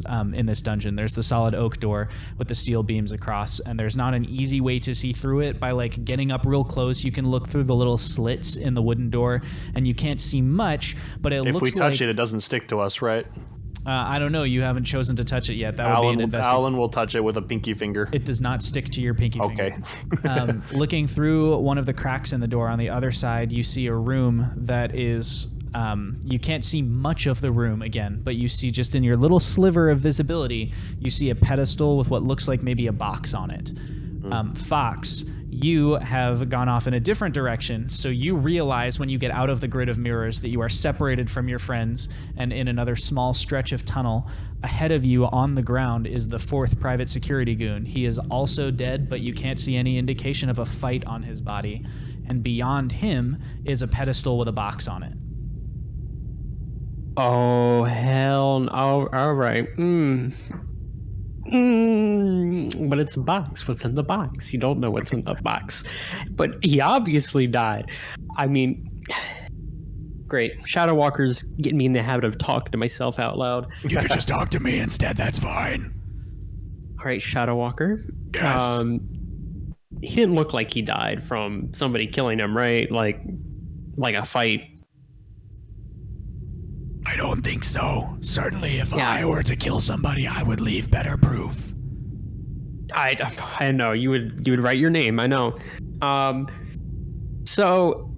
dungeon. There's the solid oak door with the steel beams across, and there's not an easy way to see through it. By like getting up real close, you can look through the little slits in the wooden door, and you can't see much, but it looks like... If we touch it, it doesn't stick to us, right? I don't know. You haven't chosen to touch it yet. That would be an investigation. Aulen will touch it with a pinky finger. It does not stick to your pinky finger. Okay. Looking through one of the cracks in the door on the other side, you see a room that is... you can't see much of the room again, but you see just in your little sliver of visibility, you see a pedestal with what looks like maybe a box on it. Fox, you have gone off in a different direction, so you realize when you get out of the grid of mirrors that you are separated from your friends, and in another small stretch of tunnel ahead of you on the ground is the 4th private security goon. He is also dead, but you can't see any indication of a fight on his body, and beyond him is a pedestal with a box on it. Oh, hell no. Oh, all right. But it's a box. What's in the box? You don't know what's in the box. But he obviously died. I mean, great. Shadow Walker's getting me in the habit of talking to myself out loud. You could just talk to me instead. That's fine. All right, Shadow Walker. Yes. He didn't look like he died from somebody killing him, right? Like a fight. I don't think so. Certainly, if I were to kill somebody, I would leave better proof. I know you would write your name. I know. So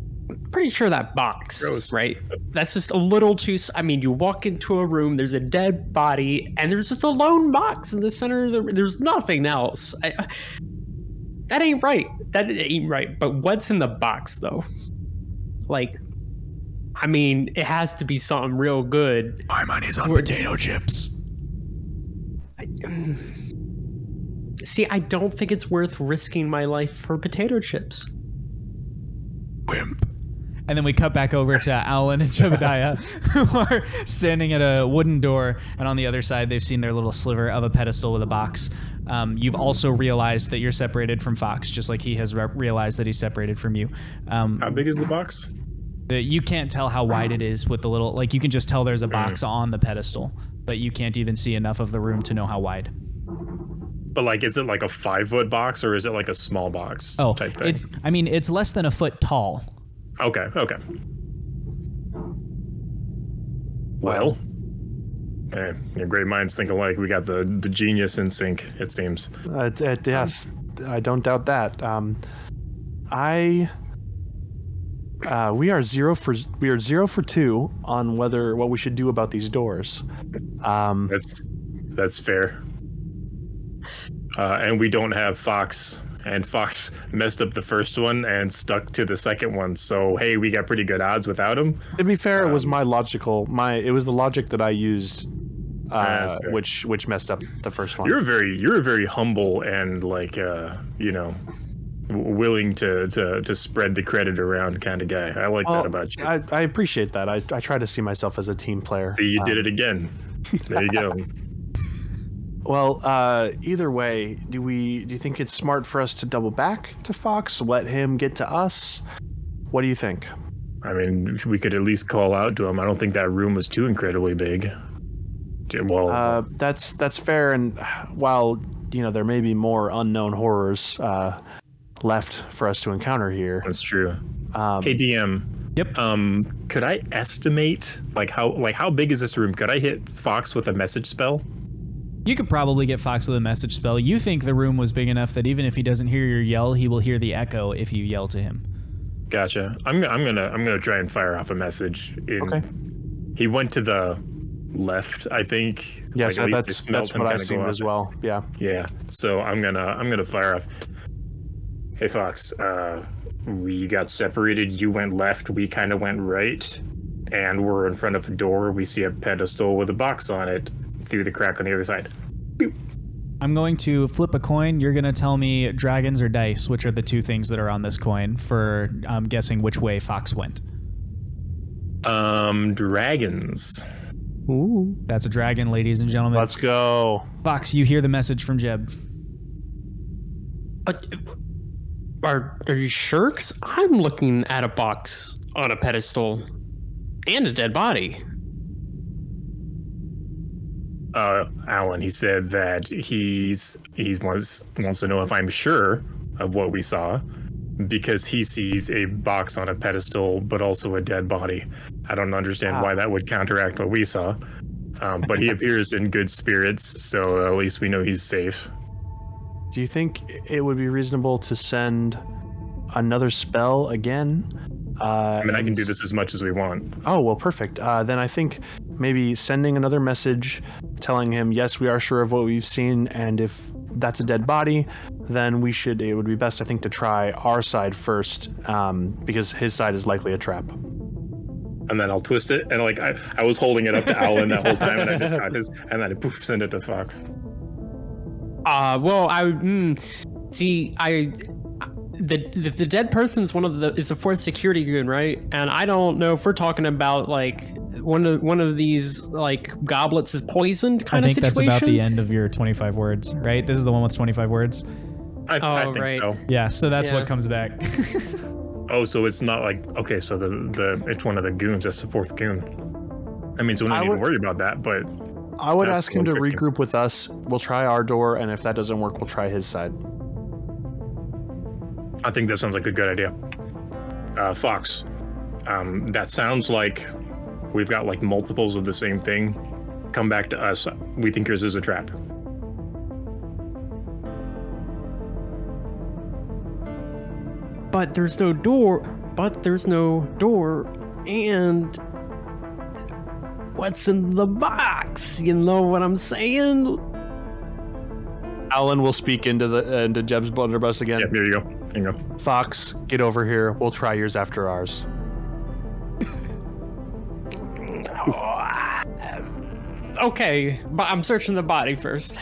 pretty sure that box, right? That's just a little too. I mean, you walk into a room, there's a dead body, and there's just a lone box in the center of the. There's nothing else. That ain't right. That ain't right. But what's in the box, though? Like. I mean, it has to be something real good. My money's on potato chips. See, I don't think it's worth risking my life for potato chips. Wimp. And then we cut back over to Aulen and Jebediah, who are standing at a wooden door, and on the other side, they've seen their little sliver of a pedestal with a box. You've also realized that you're separated from Fox, just like he has realized that he's separated from you. How big is the box? You can't tell how wide it is with the little, like you can just tell there's a box on the pedestal, but you can't even see enough of the room to know how wide. But like, is it like a 5-foot box or is it like a small box type thing? It's less than a foot tall. Okay. Well, your great minds think alike. We got the genius in sync, it seems. Yes, I don't doubt that. We are 0 for 2 on what we should do about these doors. That's fair. And we don't have Fox, and Fox messed up the first one and stuck to the second one. So hey, we got pretty good odds without him. To be fair, it was it was the logic that I used, which messed up the first one. You're a very humble and like willing to spread the credit around kind of guy. I like that about you. I appreciate that. I try to see myself as a team player. See, you did it again. There you go. Well, either way, do you think it's smart for us to double back to Fox, let him get to us? What do you think? I mean, we could at least call out to him. I don't think that room was too incredibly big. Well, that's fair. And while there may be more unknown horrors left for us to encounter here. That's true. Hey, DM. Yep. Could I estimate how big is this room? Could I hit Fox with a message spell? You could probably get Fox with a message spell. You think the room was big enough that even if he doesn't hear your yell, he will hear the echo if you yell to him. Gotcha. I'm gonna try and fire off a message. Okay. He went to the left, I think. Yes, that's what I've seen as well. Yeah. Yeah. So I'm gonna fire off. Hey Fox, we got separated. You went left. We kind of went right, and we're in front of a door. We see a pedestal with a box on it through the crack on the other side. Boop. I'm going to flip a coin. You're going to tell me dragons or dice, which are the two things that are on this coin for guessing which way Fox went. Dragons. Ooh, that's a dragon, ladies and gentlemen. Let's go. Fox, you hear the message from Jeb. Are you sure? Because I'm looking at a box on a pedestal and a dead body. Alan, he said that he wants to know if I'm sure of what we saw, because he sees a box on a pedestal, but also a dead body. I don't understand why that would counteract what we saw, but he appears in good spirits, so at least we know he's safe. Do you think it would be reasonable to send another spell again? I can do this as much as we want. Oh, well, perfect. Then I think maybe sending another message telling him, yes, we are sure of what we've seen, and if that's a dead body, then it would be best, I think, to try our side first, because his side is likely a trap. And then I'll twist it, and I was holding it up to Aulen that whole time, and I just got his, and then I send it to Fox. The dead person's is a fourth security goon, right? And I don't know if we're talking about like one of these like goblets is poisoned kind of situation. I think that's about the end of your 25 words, right? This is the one with 25 words. I think right. so. Yeah, so that's what comes back. Oh, so it's not like, okay, so it's one of the goons. That's the fourth goon. I mean, so we don't need to worry about that, but I would ask him to regroup with us. We'll try our door, and if that doesn't work, we'll try his side. I think that sounds like a good idea. Fox, that sounds like we've got like multiples of the same thing. Come back to us. We think yours is a trap. But there's no door. And what's in the box? You know what I'm saying? Alan will speak into Jeb's blunderbuss again. Yeah, there you go. Fox, get over here. We'll try yours after ours. Okay, but I'm searching the body first.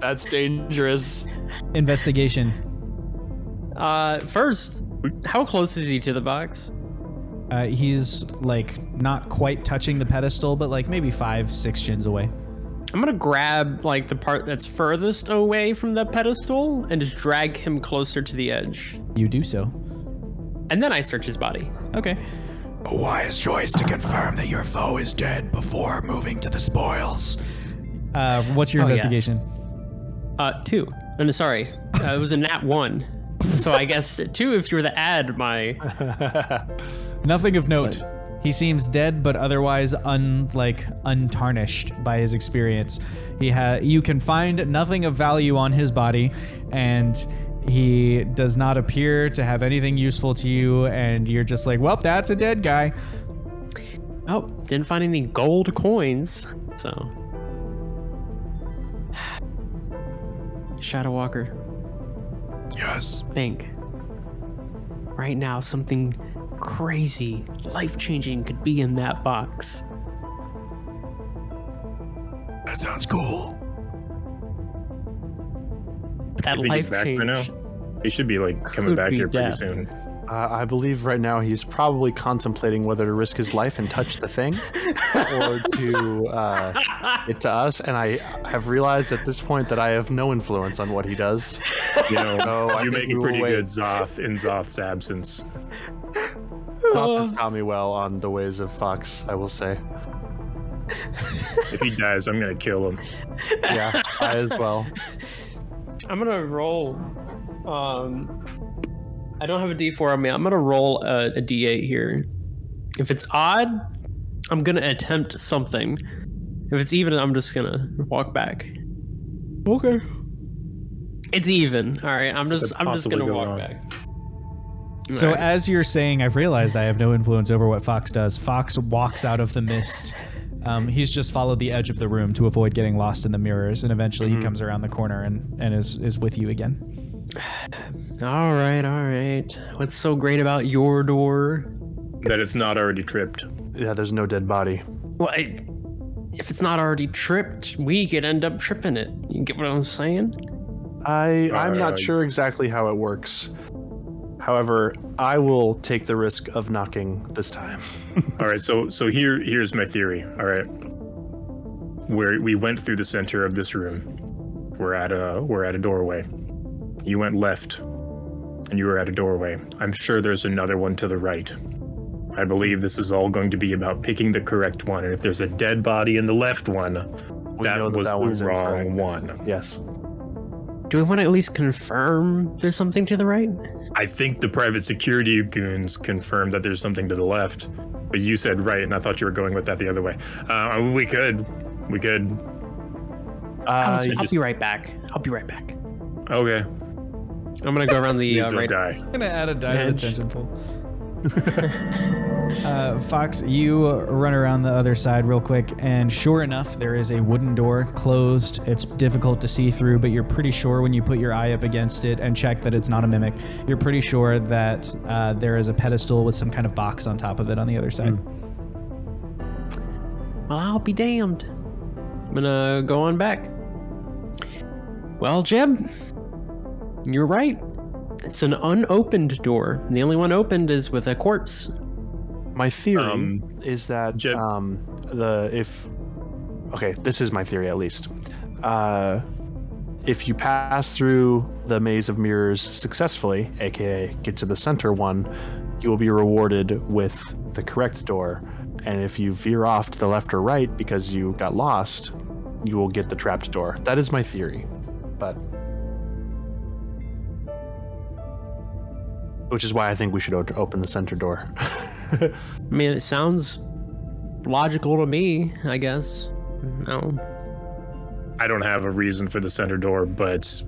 That's dangerous. Investigation. First, how close is he to the box? He's like not quite touching the pedestal, but like maybe 5-6 shins away. I'm gonna grab like the part that's furthest away from the pedestal and just drag him closer to the edge. You do so. And then I search his body. Okay. A wise choice to confirm that your foe is dead before moving to the spoils. What's your investigation? Yes. 2. No, sorry. It was a nat 1. So I guess 2 if you were to add my... Nothing of note. He seems dead, but otherwise untarnished by his experience. You can find nothing of value on his body, and he does not appear to have anything useful to you, and you're just like, well, that's a dead guy. Oh, didn't find any gold coins, so... Shadow Walker. Yes. Think. Right now, something crazy, life-changing could be in that box. That sounds cool. But that If he's back right now, he should be like coming back here pretty soon. I believe right now he's probably contemplating whether to risk his life and touch the thing or to it to us. And I have realized at this point that I have no influence on what he does. You know, So you make a pretty good Zoth in Zoth's absence. Zoth has taught me well on the ways of Fox, I will say. If he dies, I'm going to kill him. Yeah, I as well. I'm gonna roll. I don't have a D4 on me. I'm gonna roll a D8 here. If it's odd, I'm gonna attempt something. If it's even, I'm just gonna walk back. Okay. It's even. All right. I'm just gonna walk back. So All right. as you're saying, I've realized I have no influence over what Fox does. Fox walks out of the mist. He's just followed the edge of the room to avoid getting lost in the mirrors, and eventually he comes around the corner and is with you again. All right. What's so great about your door? That it's not already tripped. Yeah, there's no dead body. Well, if it's not already tripped, we could end up tripping it. You get what I'm saying? I'm not sure exactly how it works. However, I will take the risk of knocking this time. All right, so here's my theory. All right, we went through the center of this room. We're at a doorway. You went left, and you were at a doorway. I'm sure there's another one to the right. I believe this is all going to be about picking the correct one, and if there's a dead body in the left one, that was the wrong one. Yes. Do we want to at least confirm there's something to the right? I think the private security goons confirmed that there's something to the left, but you said right, and I thought you were going with that the other way. We could. I'll be right back. Okay. I'm gonna go around the right. Die. I'm gonna add a die to the tension pool. Fox, you run around the other side real quick, and sure enough, there is a wooden door closed. It's difficult to see through, but you're pretty sure when you put your eye up against it and check that it's not a mimic, you're pretty sure that there is a pedestal with some kind of box on top of it on the other side. Well, I'll be damned. I'm gonna go on back. Well, Jeb, you're right. It's an unopened door. The only one opened is with a corpse. My theory is that Jeb. This is my theory at least. If you pass through the maze of mirrors successfully, aka get to the center one, you will be rewarded with the correct door. And if you veer off to the left or right because you got lost, you will get the trapped door. That is my theory. But which is why I think we should open the center door. I mean, it sounds logical to me, I guess. No. I don't have a reason for the center door, but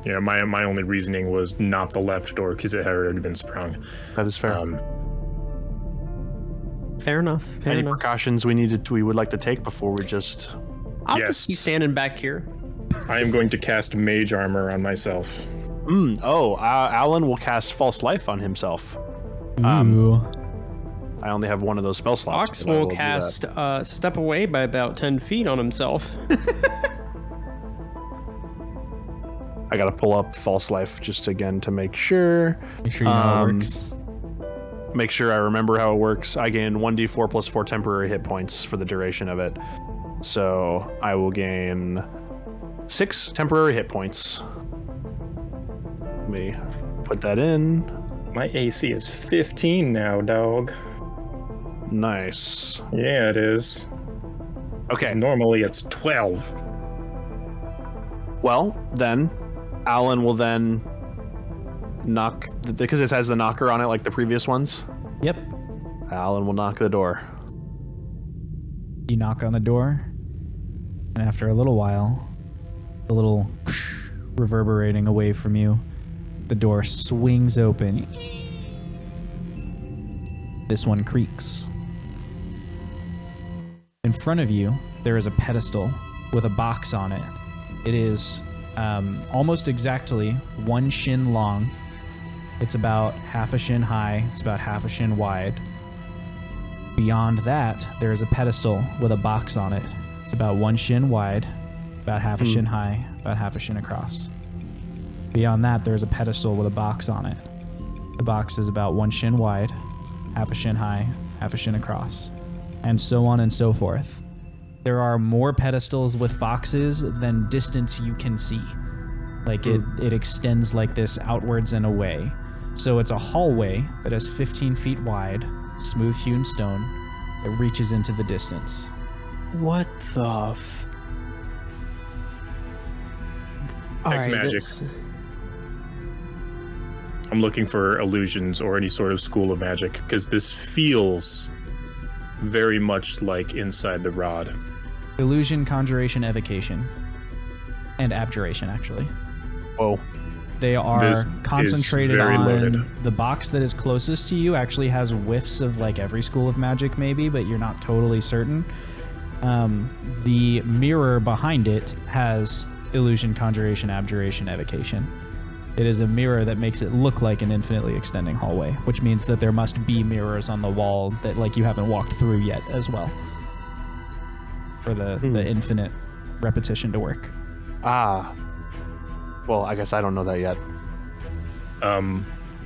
my only reasoning was not the left door because it had already been sprung. That is fair. Fair enough. Any precautions we would like to take before we just... I'll just be standing back here. I am going to cast mage armor on myself. Aulen will cast false life on himself. Ooh. I only have one of those spell slots. Fox will cast step away by about 10 feet on himself. I gotta pull up false life just again to make sure. Make sure you know how it works. Make sure I remember how it works. I gain 1d4 plus 4 temporary hit points for the duration of it. So I will gain 6 temporary hit points. Let me put that in. My AC is 15 now, dog. Nice. Yeah, it is. Okay. Normally it's 12. Well, then, Aulen will then knock, because it has the knocker on it like the previous ones. Yep. Aulen will knock the door. You knock on the door, and after a little while, a little reverberating away from you, the door swings open. This one creaks. In front of you, there is a pedestal with a box on it. It is almost exactly 1 shin long. It's about half a shin high. It's about half a shin wide. Beyond that, there is a pedestal with a box on it. It's about 1 shin wide, about half a shin high, about half a shin across. Beyond that, there's a pedestal with a box on it. The box is about 1 shin wide, half a shin high, half a shin across, and so on and so forth. There are more pedestals with boxes than distance you can see. Like it extends like this outwards and away. So it's a hallway that is 15 feet wide, smooth hewn stone. It reaches into the distance. What the Hex magic. I'm looking for illusions or any sort of school of magic, because this feels very much like Inside the Rod. Illusion, conjuration, evocation, and abjuration, actually. Oh. They are This concentrated is very on loaded. the box that is closest to you. Actually has whiffs of like every school of magic maybe, but you're not totally certain. The mirror behind it has illusion, conjuration, abjuration, evocation. It is a mirror that makes it look like an infinitely extending hallway, which means that there must be mirrors on the wall that like you haven't walked through yet as well. For the infinite repetition to work. Ah. Well, I guess I don't know that yet.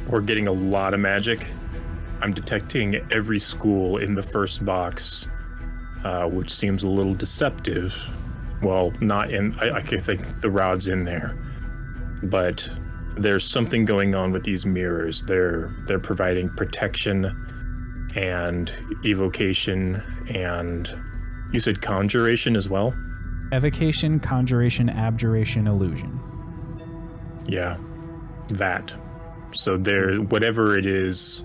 We're getting a lot of magic. I'm detecting every school in the first box, which seems a little deceptive. Well, not in, I think the rod's in there, but there's something going on with these mirrors. They're providing protection and evocation, and you said conjuration as well? Evocation, conjuration, abjuration, illusion. Yeah, that. So there, whatever it is,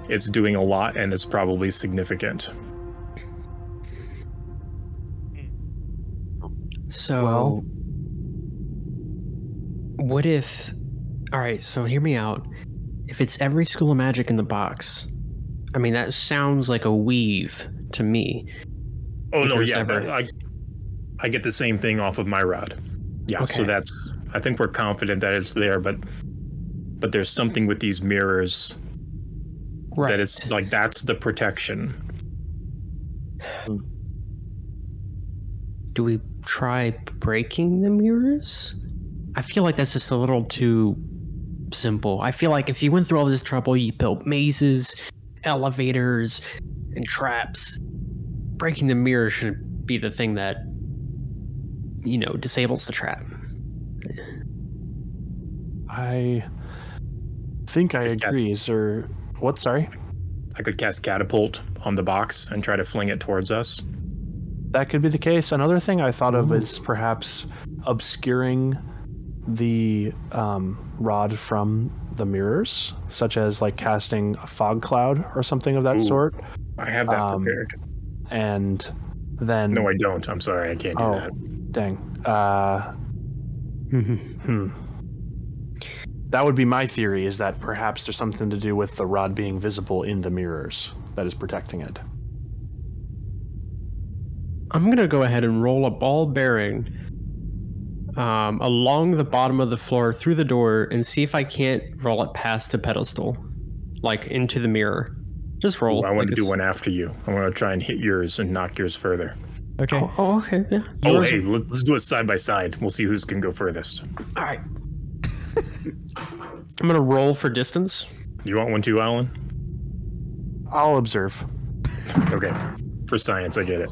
it's doing a lot, and it's probably significant. So, what if... Alright, so hear me out. If it's every school of magic in the box, I mean, that sounds like a weave to me. Oh, no, yeah, I get the same thing off of my rod. Yeah, okay. So that's... I think we're confident that it's there, but there's something with these mirrors... Right. That it's like that's the protection. Do we try breaking the mirrors? I feel like that's just a little too simple. I feel like if you went through all this trouble, you built mazes, elevators, and traps, breaking the mirror should be the thing that, you know, disables the trap. I think I agree, sir. What? Sorry? I could cast Catapult on the box and try to fling it towards us. That could be the case. Another thing I thought of is perhaps obscuring the rod from the mirrors, such as like casting a fog cloud or something of that sort. I have that prepared. And then... No, I don't. I'm sorry. I can't do that. Dang. That would be my theory, is that perhaps there's something to do with the rod being visible in the mirrors that is protecting it. I'm going to go ahead and roll a ball bearing along the bottom of the floor through the door and see if I can't roll it past the pedestal, like into the mirror. Just roll. Ooh, I want to do one after you. I want to try and hit yours and knock yours further. Okay. Oh, okay. Yeah. Oh, hey, let's do it side by side. We'll see who's can go furthest. All right. I'm going to roll for distance. You want one too, Alan? I'll observe. Okay. For science, I get it.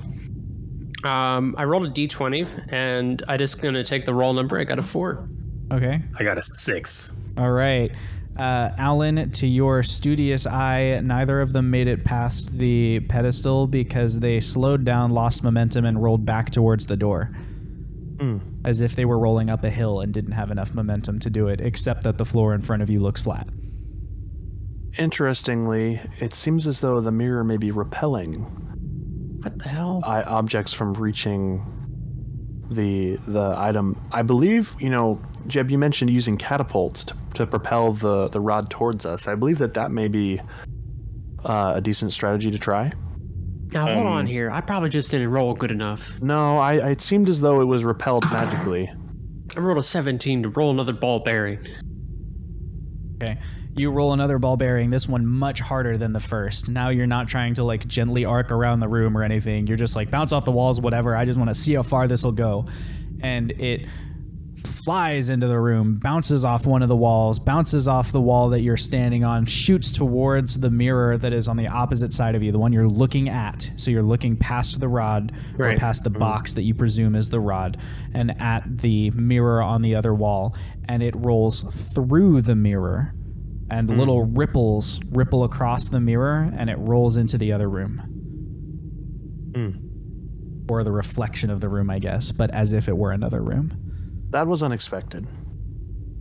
I rolled a d20, and I just going to take the roll number. I got a 4. Okay. I got a 6. All right. Alan, to your studious eye, neither of them made it past the pedestal because they slowed down, lost momentum, and rolled back towards the door. As if they were rolling up a hill and didn't have enough momentum to do it, except that the floor in front of you looks flat. Interestingly, it seems as though the mirror may be repelling... What the hell? Objects from reaching the item. I believe, you know, Jeb, you mentioned using catapults to propel the rod towards us. I believe that may be a decent strategy to try. Now, hold on here. I probably just didn't roll good enough. No, it seemed as though it was repelled magically. I rolled a 17 to roll another ball bearing. Okay. You roll another ball bearing, this one much harder than the first. Now you're not trying to like gently arc around the room or anything. You're just like bounce off the walls, whatever. I just want to see how far this will go. And it flies into the room, bounces off one of the walls, bounces off the wall that you're standing on, shoots towards the mirror that is on the opposite side of you, the one you're looking at. So you're looking past the rod, or past the box that you presume is the rod, and at the mirror on the other wall. And it rolls through the mirror, and little ripples ripple across the mirror, and it rolls into the other room. Or the reflection of the room, I guess, but as if it were another room. That was unexpected.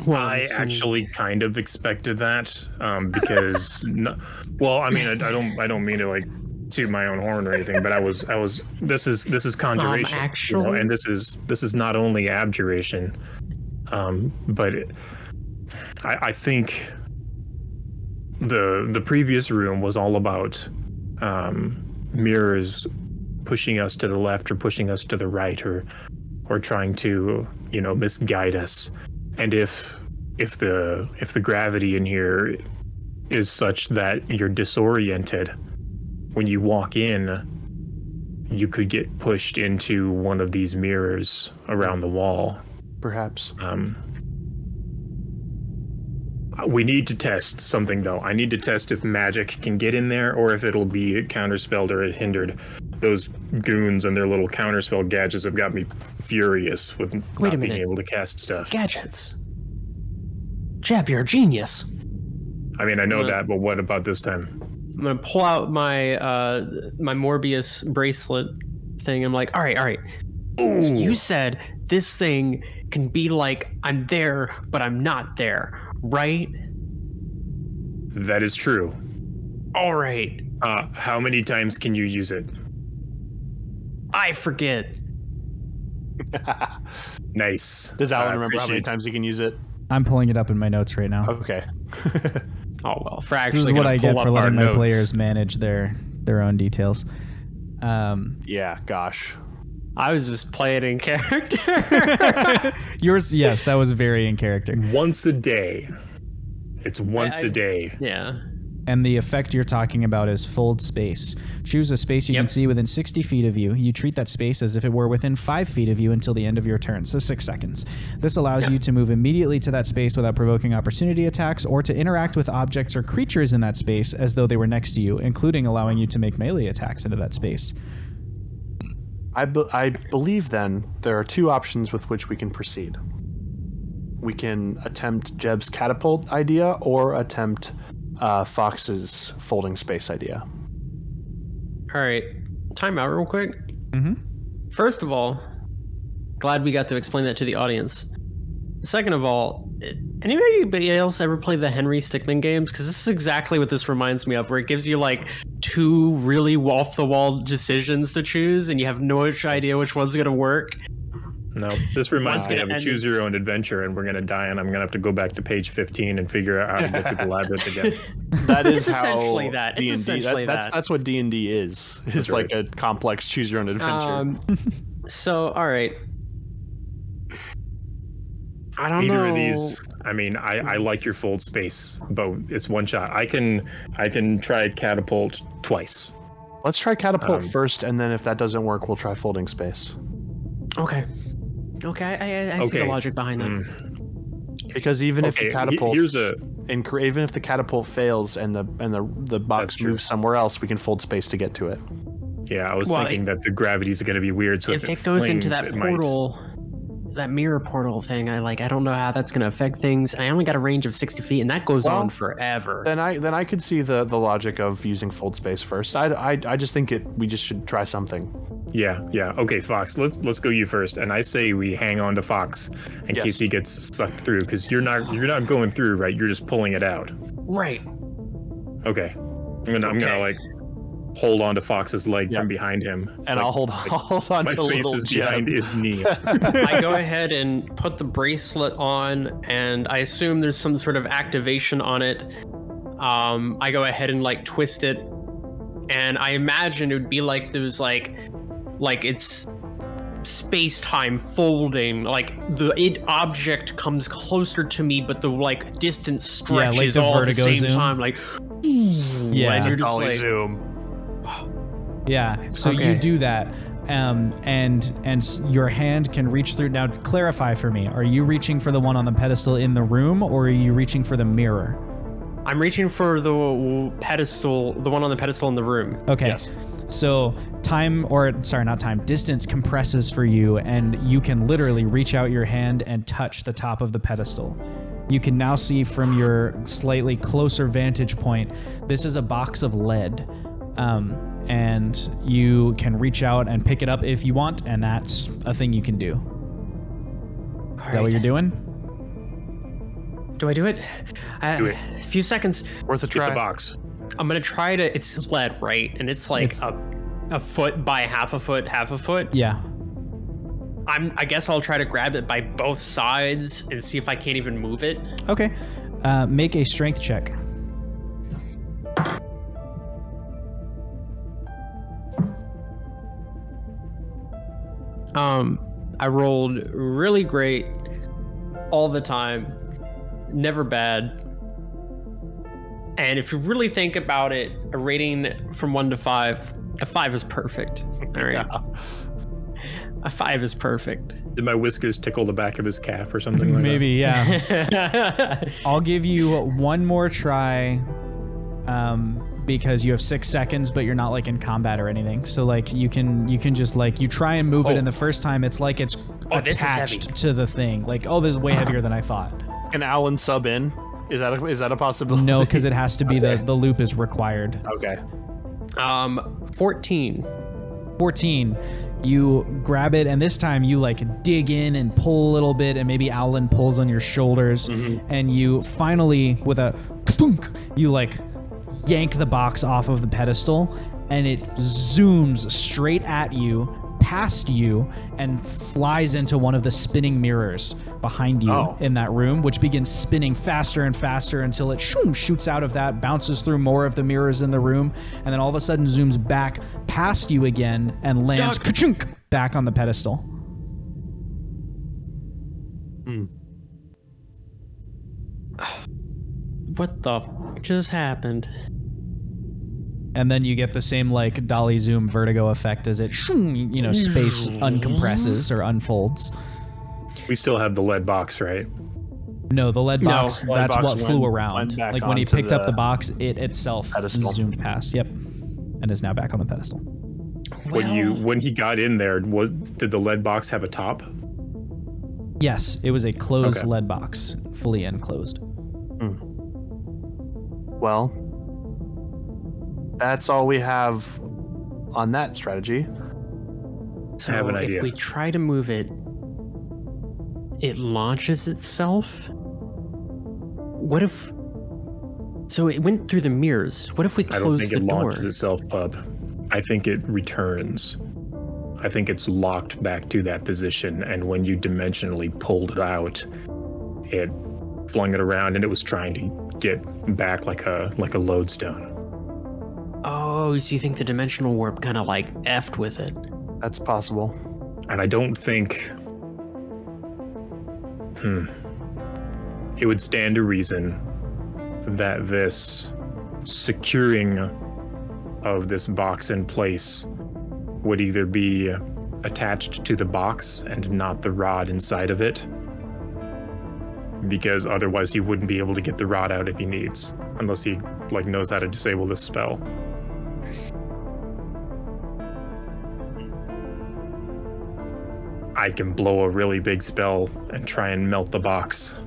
Well, I actually kind of expected that because, well, I mean, I don't mean to like toot my own horn or anything, but I was. This is conjuration, actually, you know, and this is not only abjuration, but I think the previous room was all about mirrors pushing us to the left or pushing us to the right or trying to, you know, misguide us. And if if the gravity in here is such that you're disoriented when you walk in, you could get pushed into one of these mirrors around the wall. Perhaps. We need to test something, though. I need to test if magic can get in there or if it'll be counterspelled or hindered. Those goons and their little counterspell gadgets have got me furious with not being able to cast stuff. Gadgets? Jeb, you're a genius. I mean, I know that, but what about this time? I'm gonna pull out my my Morbius bracelet thing. I'm like, all right. So you said this thing can be like, I'm there, but I'm not there, right? That is true. All right. How many times can you use it? I forget. Nice. Does Alan remember how many times he can use it? I'm pulling it up in my notes right now. Okay. Oh well, for actually This is what I get for letting my notes. players manage their own details. Yeah, gosh. I was just playing in character. Yours, yes, that was very in character. Once a day. It's once a day. Yeah. And the effect you're talking about is fold space. Choose a space you can see within 60 feet of you. You treat that space as if it were within 5 feet of you until the end of your turn, so 6 seconds. This allows you to move immediately to that space without provoking opportunity attacks, or to interact with objects or creatures in that space as though they were next to you, including allowing you to make melee attacks into that space. I believe then there are 2 options with which we can proceed. We can attempt Jeb's catapult idea or attempt Fox's folding space idea. All right. Time out real quick. Mm-hmm. First of all, glad we got to explain that to the audience. Second of all, anybody else ever play the Henry Stickmin games? Because this is exactly what this reminds me of, where it gives you like 2 really off-the-wall decisions to choose, and you have no idea which one's going to work. No, this reminds me of a choose your own adventure, and we're going to die, and I'm going to have to go back to page 15 and figure out how to get through the labyrinth again. That is It's how essentially that. D&D, It's essentially that's what D&D is. It's like a complex choose your own adventure. So, all right. I don't know. Either of these, I mean, I like your fold space, but it's one shot. I can try catapult twice. Let's try catapult first, and then if that doesn't work, we'll try folding space. Okay. Okay, I see the logic behind that. Because even if the catapult even if the catapult fails and the box moves somewhere else, we can fold space to get to it. Yeah, I was thinking that the gravity is going to be weird. So if it goes into that portal, that mirror portal thing, I don't know how that's going to affect things. I only got a range of 60 feet, and that goes on forever. Then I could see the logic of using fold space first. I just think we just should try something. Yeah. Okay, Fox, let's go you first. And I say we hang on to Fox in case he gets sucked through, because you're not going through, right? You're just pulling it out. Right. Okay. I'm gonna like hold on to Fox's leg from behind him, and I'll hold on. My to face is behind his knee. I go ahead and put the bracelet on, and I assume there's some sort of activation on it. I go ahead and like twist it, and I imagine it would be like those like it's space-time folding, like the object comes closer to me, but the like distance stretches like all at the same zoom. time, like Yeah, and you're just like, zoom. Yeah, so you do that, and your hand can reach through. Now, clarify for me: are you reaching for the one on the pedestal in the room, or are you reaching for the mirror? I'm reaching for the pedestal, the one on the pedestal in the room. Okay. Yes. So distance compresses for you, and you can literally reach out your hand and touch the top of the pedestal. You can now see from your slightly closer vantage point, this is a box of lead. And you can reach out and pick it up if you want, and that's a thing you can do. Is that what you're doing? Do I do it? Do it. A few seconds. Worth a try. Get the box. I'm gonna try to. It's lead, right? And it's like a foot by half a foot. Yeah. I guess I'll try to grab it by both sides and see if I can't even move it. Okay. Make a strength check. I rolled really great all the time. never bad. And if you really think about it, a rating from 1 to 5, a 5 is perfect. All right. Yeah. A 5 is perfect. Did my whiskers tickle the back of his calf or something like Maybe, that? yeah. I'll give you one more try, because you have 6 seconds, but you're not like in combat or anything. So like you can just like you try and move it, and the first time it's like it's attached to the thing. Like, oh, this is way heavier than I thought. Can Aulen sub in? Is that a possibility? No, because it has to be the loop is required. Okay. 14. 14. You grab it, and this time you like dig in and pull a little bit, and maybe Aulen pulls on your shoulders, and you finally, with a thunk, you like yank the box off of the pedestal, and it zooms straight at you, past you, and flies into one of the spinning mirrors behind you in that room, which begins spinning faster and faster until it shoots out of that, bounces through more of the mirrors in the room, and then all of a sudden zooms back past you again and lands ka-chunk, back on the pedestal. What the just happened? And then you get the same like dolly zoom vertigo effect as it, space uncompresses or unfolds. We still have the lead box, right? No, the lead box, that's box what flew around. Like when he picked up the box, it itself zoomed past. Yep. And is now back on the pedestal. When he got in there, did the lead box have a top? Yes, it was a closed lead box, fully enclosed. Well, that's all we have on that strategy. So I have an idea. If we try to move it, it launches itself? What if... So it went through the mirrors. What if we close the door? I don't think it launches itself, Pub. I think it returns. I think it's locked back to that position, and when you dimensionally pulled it out, it flung it around, and it was trying to get back like a lodestone. Oh, so you think the dimensional warp kind of like effed with it? That's possible. And I don't think... It would stand to reason that this securing of this box in place would either be attached to the box and not the rod inside of it, because otherwise he wouldn't be able to get the rod out if he needs, unless he like knows how to disable this spell. I can blow a really big spell and try and melt the box.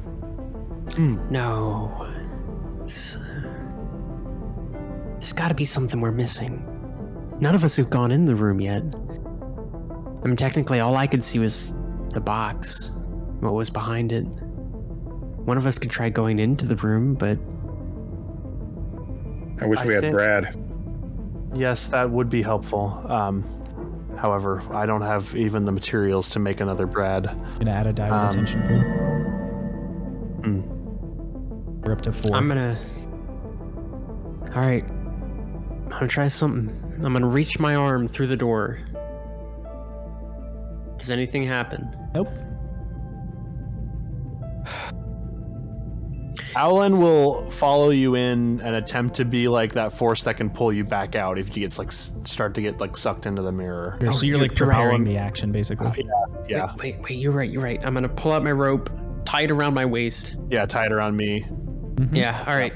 No. There's got to be something we're missing. None of us have gone in the room yet. I mean, technically, all I could see was the box, what was behind it. One of us could try going into the room, but... I wish we had Brad. Yes, that would be helpful. However, I don't have even the materials to make another Brad. Gonna add a die with attention pool. We're up to 4. I'm gonna... Alright. I'm gonna try something. I'm gonna reach my arm through the door. Does anything happen? Nope. Aulen will follow you in and attempt to be like that force that can pull you back out if you get like start to get like sucked into the mirror. So you're like preparing the action, basically. Yeah. Wait, you're right. I'm gonna pull out my rope, tie it around my waist. Yeah, tie it around me. Mm-hmm. Yeah, alright.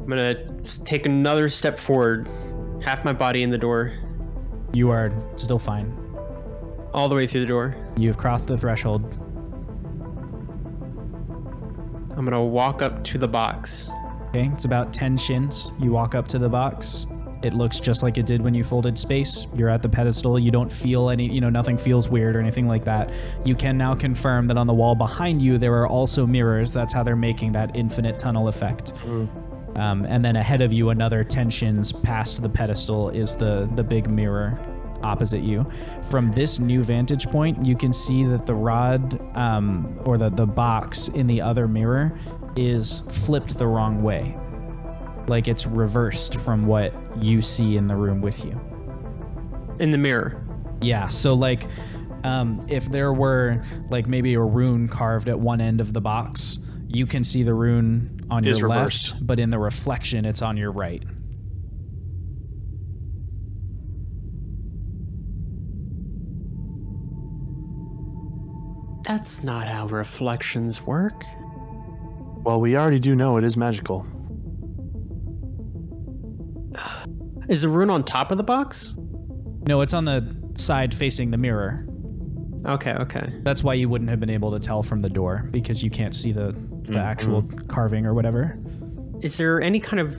I'm gonna just take another step forward, half my body in the door. You are still fine. All the way through the door. You've crossed the threshold. I'm gonna walk up to the box. Okay, it's about 10 shins. You walk up to the box. It looks just like it did when you folded space. You're at the pedestal. You don't feel any, nothing feels weird or anything like that. You can now confirm that on the wall behind you, there are also mirrors. That's how they're making that infinite tunnel effect. And then ahead of you, another 10 shins past the pedestal is the big mirror opposite you. From this new vantage point, you can see that the rod or the box in the other mirror is flipped the wrong way. Like it's reversed from what you see in the room with you. In the mirror. Yeah, so like If there were like maybe a rune carved at one end of the box, you can see the rune on your left, but in the reflection, it's on your right. That's not how reflections work. Well, we already do know it is magical. Is the rune on top of the box? No, it's on the side facing the mirror. Okay. That's why you wouldn't have been able to tell from the door, because you can't see the actual carving or whatever. Is there any kind of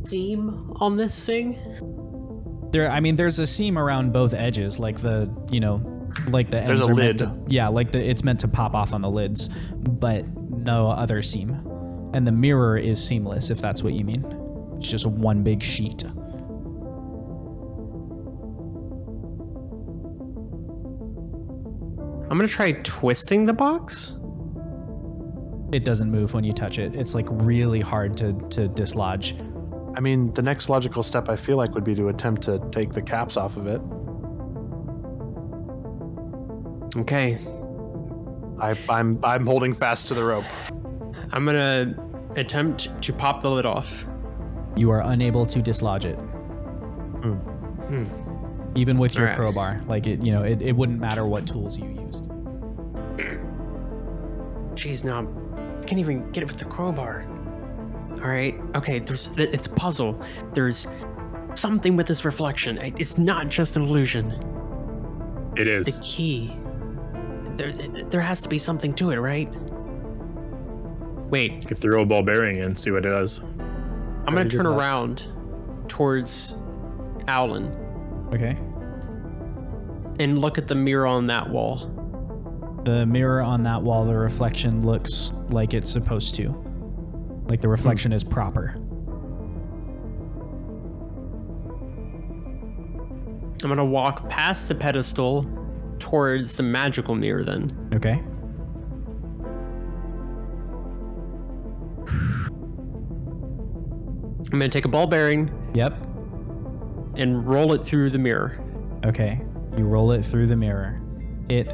seam on this thing? There's a seam around both edges, like the There's a lid. It's meant to pop off on the lids, but no other seam. And the mirror is seamless, if that's what you mean. It's just one big sheet. I'm gonna try twisting the box. It doesn't move when you touch it. It's like really hard to dislodge. I mean, the next logical step I feel like would be to attempt to take the caps off of it. Okay. I'm holding fast to the rope. I'm gonna attempt to pop the lid off. You are unable to dislodge it. Even with your crowbar, like it wouldn't matter what tools you used. Jeez, no, I can't even get it with the crowbar. All right, okay, it's a puzzle. There's something with this reflection. It's not just an illusion. It's the key. There has to be something to it, right? Wait. You could throw a ball bearing in, see what it does. I'm gonna turn around towards Aulen. Okay. And look at the mirror on that wall. The mirror on that wall, the reflection looks like it's supposed to. Like the reflection is proper. I'm gonna walk past the pedestal towards the magical mirror then. Okay. I'm gonna take a ball bearing. Yep. And roll it through the mirror. Okay. You roll it through the mirror. It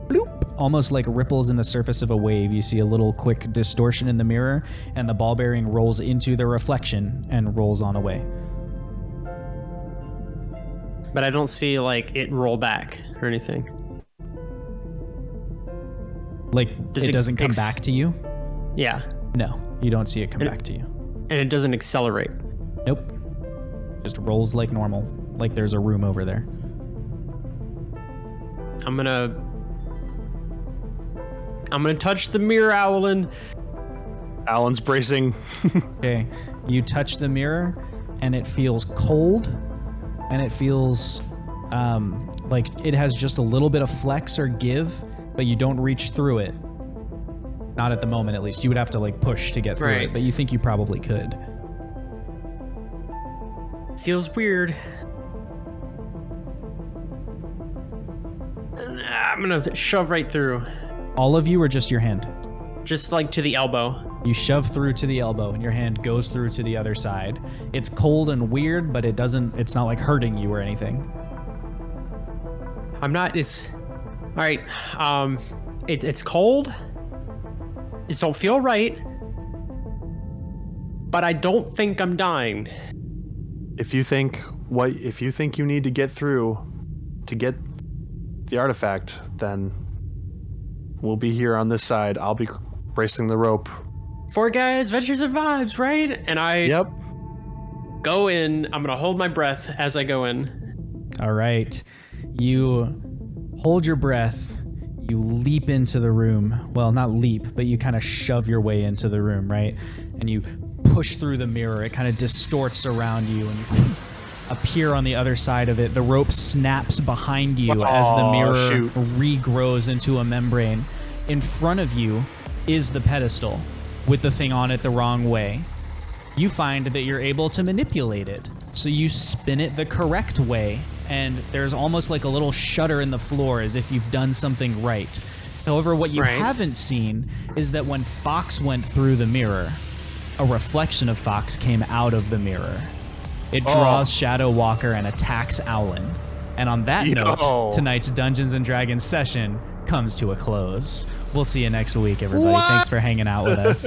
bloop, almost like ripples in the surface of a wave. You see a little quick distortion in the mirror, and the ball bearing rolls into the reflection and rolls on away. But I don't see like it roll back or anything. Like it doesn't come back to you? Yeah. No, you don't see it come back to you. And it doesn't accelerate? Nope. Just rolls like normal, like there's a room over there. I'm gonna touch the mirror, Aulen. Alan's bracing. Okay, you touch the mirror, and it feels cold, and it feels like it has just a little bit of flex or give, but you don't reach through it. Not at the moment, at least. You would have to like push to get through it, but you think you probably could. Feels weird. I'm gonna shove right through. All of you, or just your hand? Just like to the elbow. You shove through to the elbow, and your hand goes through to the other side. It's cold and weird, but it's not like hurting you or anything. It's all right. It's cold. It don't feel right. But I don't think I'm dying. If you think you need to get through to get the artifact, then we'll be here on this side. I'll be bracing the rope. 4 guys, Adventures of Vibes, right? And I go in. I'm gonna hold my breath as I go in. All right. You hold your breath. You leap into the room. Well, not leap, but you kind of shove your way into the room, right? And you push through the mirror. It kind of distorts around you, and you appear on the other side of it. The rope snaps behind you as the mirror regrows into a membrane. In front of you is the pedestal with the thing on it the wrong way. You find that you're able to manipulate it. So you spin it the correct way, and there's almost like a little shudder in the floor as if you've done something right. However, what you haven't seen is that when Fox went through the mirror, a reflection of Fox came out of the mirror. It draws Shadow Walker and attacks Aulen. And on that note, tonight's Dungeons and Dragons session comes to a close. We'll see you next week, everybody. Thanks for hanging out with us.